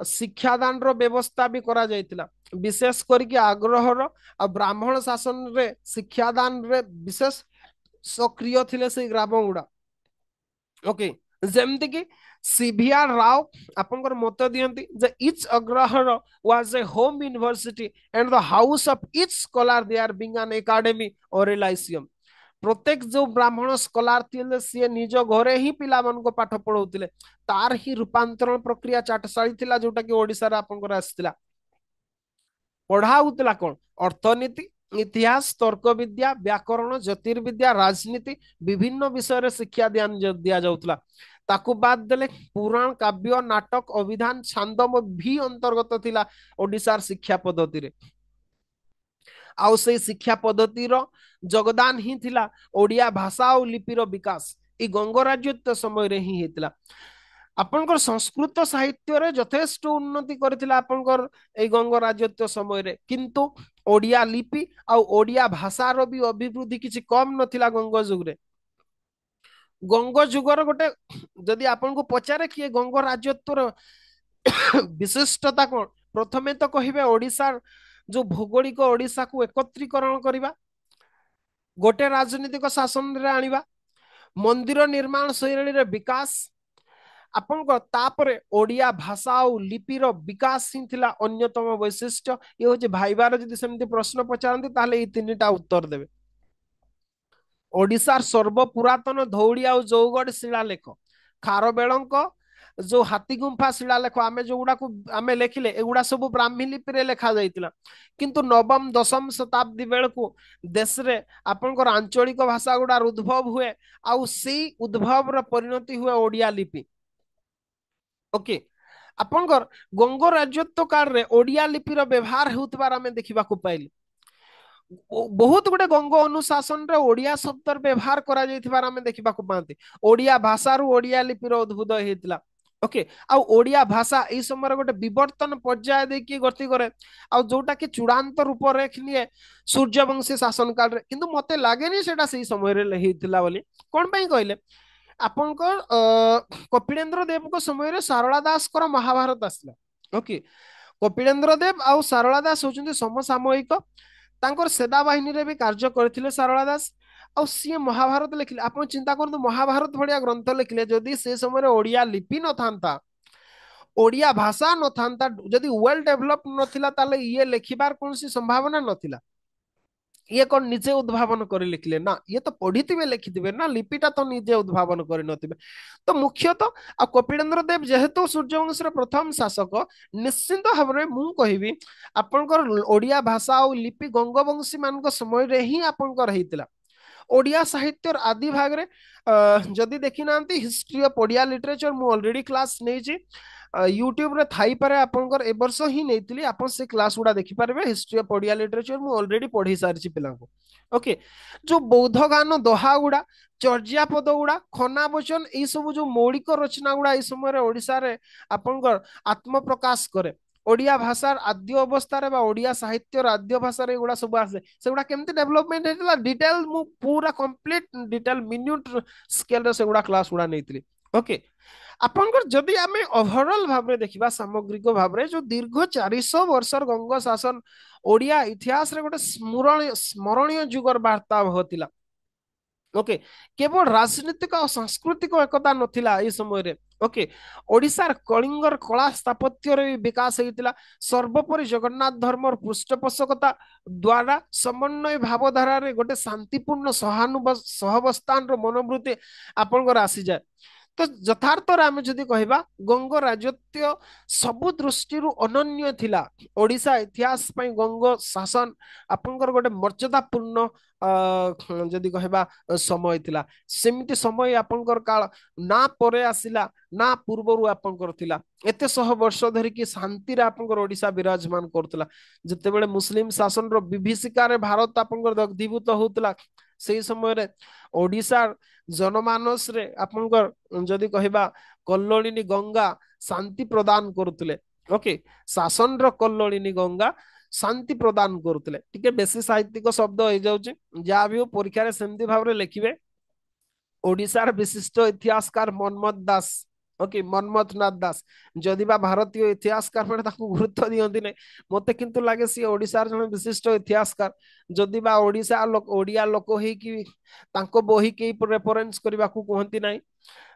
शिक्षादान रो व्यवस्था भी करा जायतिला विशेष करके आग्रहर आ ब्राह्मण शासन रे शिक्षादान रे विशेष सक्रिय थिले से ग्राम गुड़ा ओके जेमति कि सीवीआर राव आपनकर मत दियंती जे each agrahara was a home university and the house of each scholar they are being an academy or a Lyceum प्रत्येक जो ब्राह्मण स्कॉलर थिले सी निज घरे ही पिला मन को पाठ पढ़ौतिले तार ही रूपांतरण प्रक्रिया चाटशाली थिला जोटा कि ओडिसा रे आपनकर आस्तिला पढ़ा होतला कोन अर्थनीति इतिहास, तर्क विद्या, व्याकरण, ज्योतिर्विद्या, राजनीति विभिन्न विषय शिक्षा दिया जाउतला। ताकू बाद देले पुराण, काव्य, नाटक, अभिधान, छांदम भी अंतर्गत थिला ओडिशार शिक्षा पद्धति रे। आउ से शिक्षा पद्धति रो योगदान ही थिला ओडिया भाषा और लिपिर विकास ई गंग राज्यत्व समय रे ही हेतिला। आपनकर संस्कृत साहित्य रे यथेष्ट उन्नति करथिला आपनकर ए गंग राज्यत्व समय रे, किंतु ओडिया लिपि आ ओडिया भाषा रो भी अभिवृद्धि किछि कम नथिला गंग जुग रे। गंग जुगर गोटे जदि आपन को पचारे कि गंग राज्यत्व रो विशिष्टता कोन, प्रथमे तो कहिबे ओडिसा जो भौगोलिक ओडिसा को एकत्रीकरण करिबा, गोटे राजनीतिक शासन रे आनिबा, मंदिर निर्माण शैली रे विकास, आपन को तापरे ओडिया भाषा और लिपिर विकास ही थिला अन्यतम वैशिष्ट्य। ये होचे भाईबार जदि सेमति प्रश्न पचारंती ताले ई तीनटा उत्तर देबे। ओडिशार सर्व पुरातन धौड़ी आ जौगड़ शिलालेख, खारबेलंक जो हाथी गुंफा शिलालेख आमे जो गुडा को आमे लेखिले एगुडा सब ब्राह्मी लिपि रे लेखा जाइतिला, किंतु नवम दशम शताब्दी बेलकु देश रे आपनकर आंचलिक भाषा गुडार उद्भव हुए आउ सेई उद्भव र परिणति हुए ओडिया लिपि। ओके, आपनकर गंग राज्यत्व काल रे ओडिया लिपिर व्यवहार हेउतबार आमे देखिबाकू पाइली। बहुत गुटे गंग अनुशासन रे ओडिया शब्दर व्यवहार करा जाइथिबार आमे देखिबाकू पांती। ओडिया भाषा रु ओडिया लिपिर उद्भूत हेतिला। ओके, आ ओडिया भाषा ए समय गोटे विवर्तन पर्याय देखि गति करे आ जोटा कि चूड़ांत रूप रेख निये सूर्यवंशी शासन काल रे, किंतु मते लागेनी सेटा सेही समय रे हेतिला बोली। कोन पई कहले आपनकर कपिलेन्द्र देव को समय रे सारला दास कर महाभारत आसला। ओके, कपिलेन्द्र देव आ सारला दास होचंती समसामयिक, तांकर सेना बाहिनी रे भी कार्य करथिले सारला दास आ सी महाभारत लिखिले। आपण चिंता करନ୍ତୁ महाभारत भलिया ग्रंथ लिखिले जदि से समय रे ओडिया लिपि न थांता, ओडिया भाषा न थांता, जदि वेल डेवलप नथिला ताले ये लिखिबार कोनसी संभावना नथिला। ये कौन निजे उद्भावन कर लिखले ना, ये तो पढ़िथिबे लिखिथिबे ना, लिपिटा तो निजे उद्भावन कर नथिबे। तो मुख्यतः आ कपिलेन्द्र देव जेहेतु सूर्यवंशर प्रथम शासक, निश्चिंत भाବରେ ମୁଁ କହିବି ଆପଣଙ୍କର ओडिया भाषा और लिपि गंगवंशी मान समय रे ही आपनकर हेतिला। ओडिया साहित्यर आदि भाग रे जदि देखि नांती हिस्ट्री ऑफ ओडिया लिटरेचर मु ऑलरेडी क्लास नेछि यूट्यूब रे थाई पारे आपनकर ए वर्ष ही नेतिली, आपन से क्लास गुडा देखि पारबे। हिस्ट्री ऑफ ओडिया लिटरेचर मु ऑलरेडी पढ़ी सारिछि पिला को। ओके, जो बौद्ध गान दोहा गुडा, चर्या पद गुडा, खना वचन ए सब जो मौलिक रचना गुडा ए समय रे ओडिसा रे आपनकर आत्म प्रकाश करे। ओडिया भाषार आद्य अवस्था रे बा ओडिया साहित्यर आद्य भाषा रे गुडा सब आसे, सेगुडा केमति डेवलपमेंट हेतिला डिटेल मु पूरा कंप्लीट डिटेल मिन्यूट स्केल रे सेगुडा क्लास गुडा नेतिली। ओके, आपनकर जदि आमे ओवरऑल भाबरे देखिबा सामग्रिक भाबरे जो दीर्घ 400 वर्षर गंग शासन ओडिया इतिहास रे गोटे स्मरणीय जुगर वार्ता होतिला। ओके, केवल राजनीतिक और सांस्कृतिक एकता नथिला ए समय रे। ओके, ओडिशार कलिंगर कला स्थापत्य रे विकास हेतिला। सर्वोपरि जगन्नाथ धर्मर पृष्ठपोषकता द्वारा समन्वय भावधारा रे गोटे शांतिपूर्ण सहवस्थान रो मनोवृत्ति आपनकर आसी जाय। तो यथार्थ आम जदि कहबा गंग राजत्व सबु दृष्टि अनन्य थिला। ओडिशा इतिहास पई गंग शासन आपनकर गोटे मर्यादापूर्ण जदि कहबा समय थिला। सेमिति समय आपनकर काल ना परे आसिला ना पूर्वरु आपनकर थिला। एते 100 वर्ष धरि कि शांति रे आपनकर ओडिशा विराजमान करतला। जते बेले मुस्लिम शासन रो विभीषिका रे भारत आपनकर दग्धीभूत होतला, सेही समय रे ओडिशा जनमानस रे आपनकर जदि कहबा कल्लोलिनी गंगा शांति प्रदान करतले। ओके, शासन रो कल्लोलिनी गंगा शांति प्रदान करतले। टिके बेसी साहित्यिक शब्द हो जाउची, जा भी हो परीक्षा रे सेमति भाबरे लिखिबे। ओडिशार विशिष्ट इतिहासकार मनमथ दास, ओके मनमथ नाथ दास, जदि बा भारतीय इतिहासकार माने ताकू गुरुत्व दियंती नै, मते किंतु लागे सी ओडिशार जने विशिष्ट इतिहासकार। जदि बा ओडिशा लोक ओडिया लोक हे कि तांको बही के रेफरेंस करबा को कहंती नै,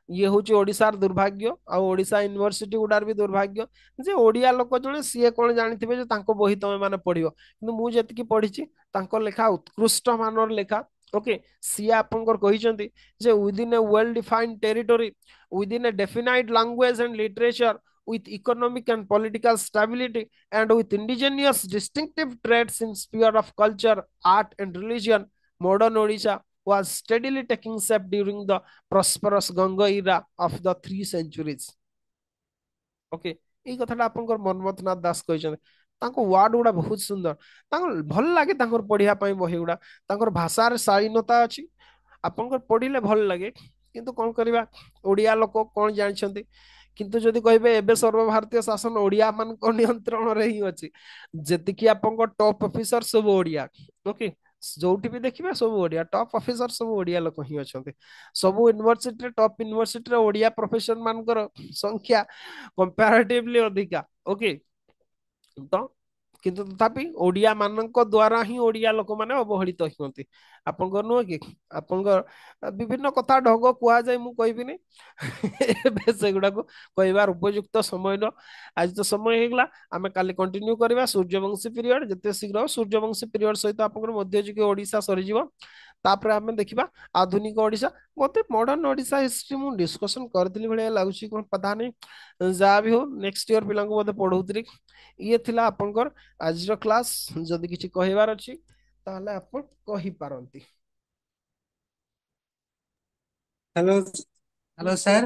ये होची ओडिशार दुर्भाग्य आ ओडिशा यूनिवर्सिटी गुडार भी दुर्भाग्य जे ओडिया लोक जने सीए कोन जानिथिबे जे तांको बही तमे माने पढियो, किंतु मु जेतिकी पढिछि तांको लेखा उत्कृष्ट मानर लेखा। ओके, सी आपनकर कहिसंती जे within a well defined territory, within a definite language and literature, with economic and political stability, and with indigenous distinctive traits in sphere of culture, art, and religion, modern Odisha was steadily taking shape during the prosperous Ganga era of the 3 centuries. Okay ଏଇ କଥାଟା ଆପଣଙ୍କର ମନ୍ମଥ ନାଥ ଦାସ କହିଛନ୍ତି। ତାଙ୍କ ward ଗୁଡା ବହୁତ ସୁନ୍ଦର। ତାଙ୍କ ଭଲ ଲାଗେ ତାଙ୍କର ପଢିବା ପାଇଁ ବହି ଗୁଡା। ତାଙ୍କର ଭାଷାରେ ଶାଳୀନତା ଅଛି। ଆପଣଙ୍କର ପଢିଲେ ଭଲ ଲାଗେ। କିନ୍ତୁ କଣ କରିବା, ଓଡିଆ ଲୋକ କଣ ଜାଣିଛନ୍ତି। କିନ୍ତୁ ଯଦି କହିବେ ଏବେ ସର୍ବଭାରତୀୟ ଶାସନ ଓଡିଆ ମାନଙ୍କ ନିୟନ୍ତ୍ରଣରେ ହିଁ ଅଛି। ଯେତିକି ଆପଣଙ୍କ ଟପ୍ ଅଫିସର ସବୁ ଓଡିଆ। ଓକେ, ଯୋଉଠି ବି ଦେଖିବେ ସବୁ ଓଡିଆ ଟପ୍ ଅଫିସର ସବୁ ଓଡିଆ ଲୋକ ହିଁ ଅଛନ୍ତି। ସବୁ ୟୁନିଭର୍ସିଟିରେ ଟପ୍ ୟୁନିଭର୍ସିଟିରେ ଓଡିଆ ପ୍ରଫେସର ମାନଙ୍କର ସଂଖ୍ୟା କମ୍ପାରେଟିଭଲି ଅଧିକା। ଓକେ, ତ କିନ୍ତୁ ତଥାପି ଓଡିଆ ମାନଙ୍କ ଦ୍ଵାରା ହିଁ ଓଡିଆ ଲୋକମାନେ ଅବହେଳିତ ହୁଅନ୍ତି। ଆପଣଙ୍କର ନୁହଁ କି? ଆପଣଙ୍କ ବିଭିନ୍ନ କଥା ଢଙ୍ଗ କୁହାଯାଏ, ମୁଁ କହିବିନି। ଏବେ ସେଗୁଡାକୁ କହିବାର ଉପଯୁକ୍ତ ସମୟ ନୁହଁ। ଆଜି ତ ସମୟ ହେଇଗଲା, ଆମେ କାଲି କଣ୍ଟିନ୍ୟୁ କରିବା ସୂର୍ଯ୍ୟବଂଶୀ ପିରିୟଡ। ଯେତେ ଶୀଘ୍ର ସୂର୍ଯ୍ୟବଂଶୀ ପିରିୟଡ ସହିତ ଆପଣଙ୍କର ମଧ୍ୟଯୁଗୀୟ ଓଡିଶା ସରିଯିବ। ତାପରେ ଆମେ ଦେଖିବା ଆଧୁନିକ ଓଡିଶା। ମତେ ମଡର୍ଣ୍ଣ ଓଡିଶା ହିଷ୍ଟ୍ରି ମୁଁ ଡିସ୍କସନ କରିଥିଲି ଭଳିଆ ଲାଗୁଛି, କଣ ପତା ନାହିଁ। ଯାହା ବି ହଉ, ନେକ୍ସଟ ଇୟର ପିଲାଙ୍କୁ ବୋଧେ ପଢଉଥିଲି। ଇଏ ଥିଲା ଆପଣଙ୍କର ଆଜିର କ୍ଲାସ୍। ଯଦି କିଛି କହିବାର ଅଛି ତାହେଲେ ଆପଣ କହିପାରନ୍ତି। Hello hello sir.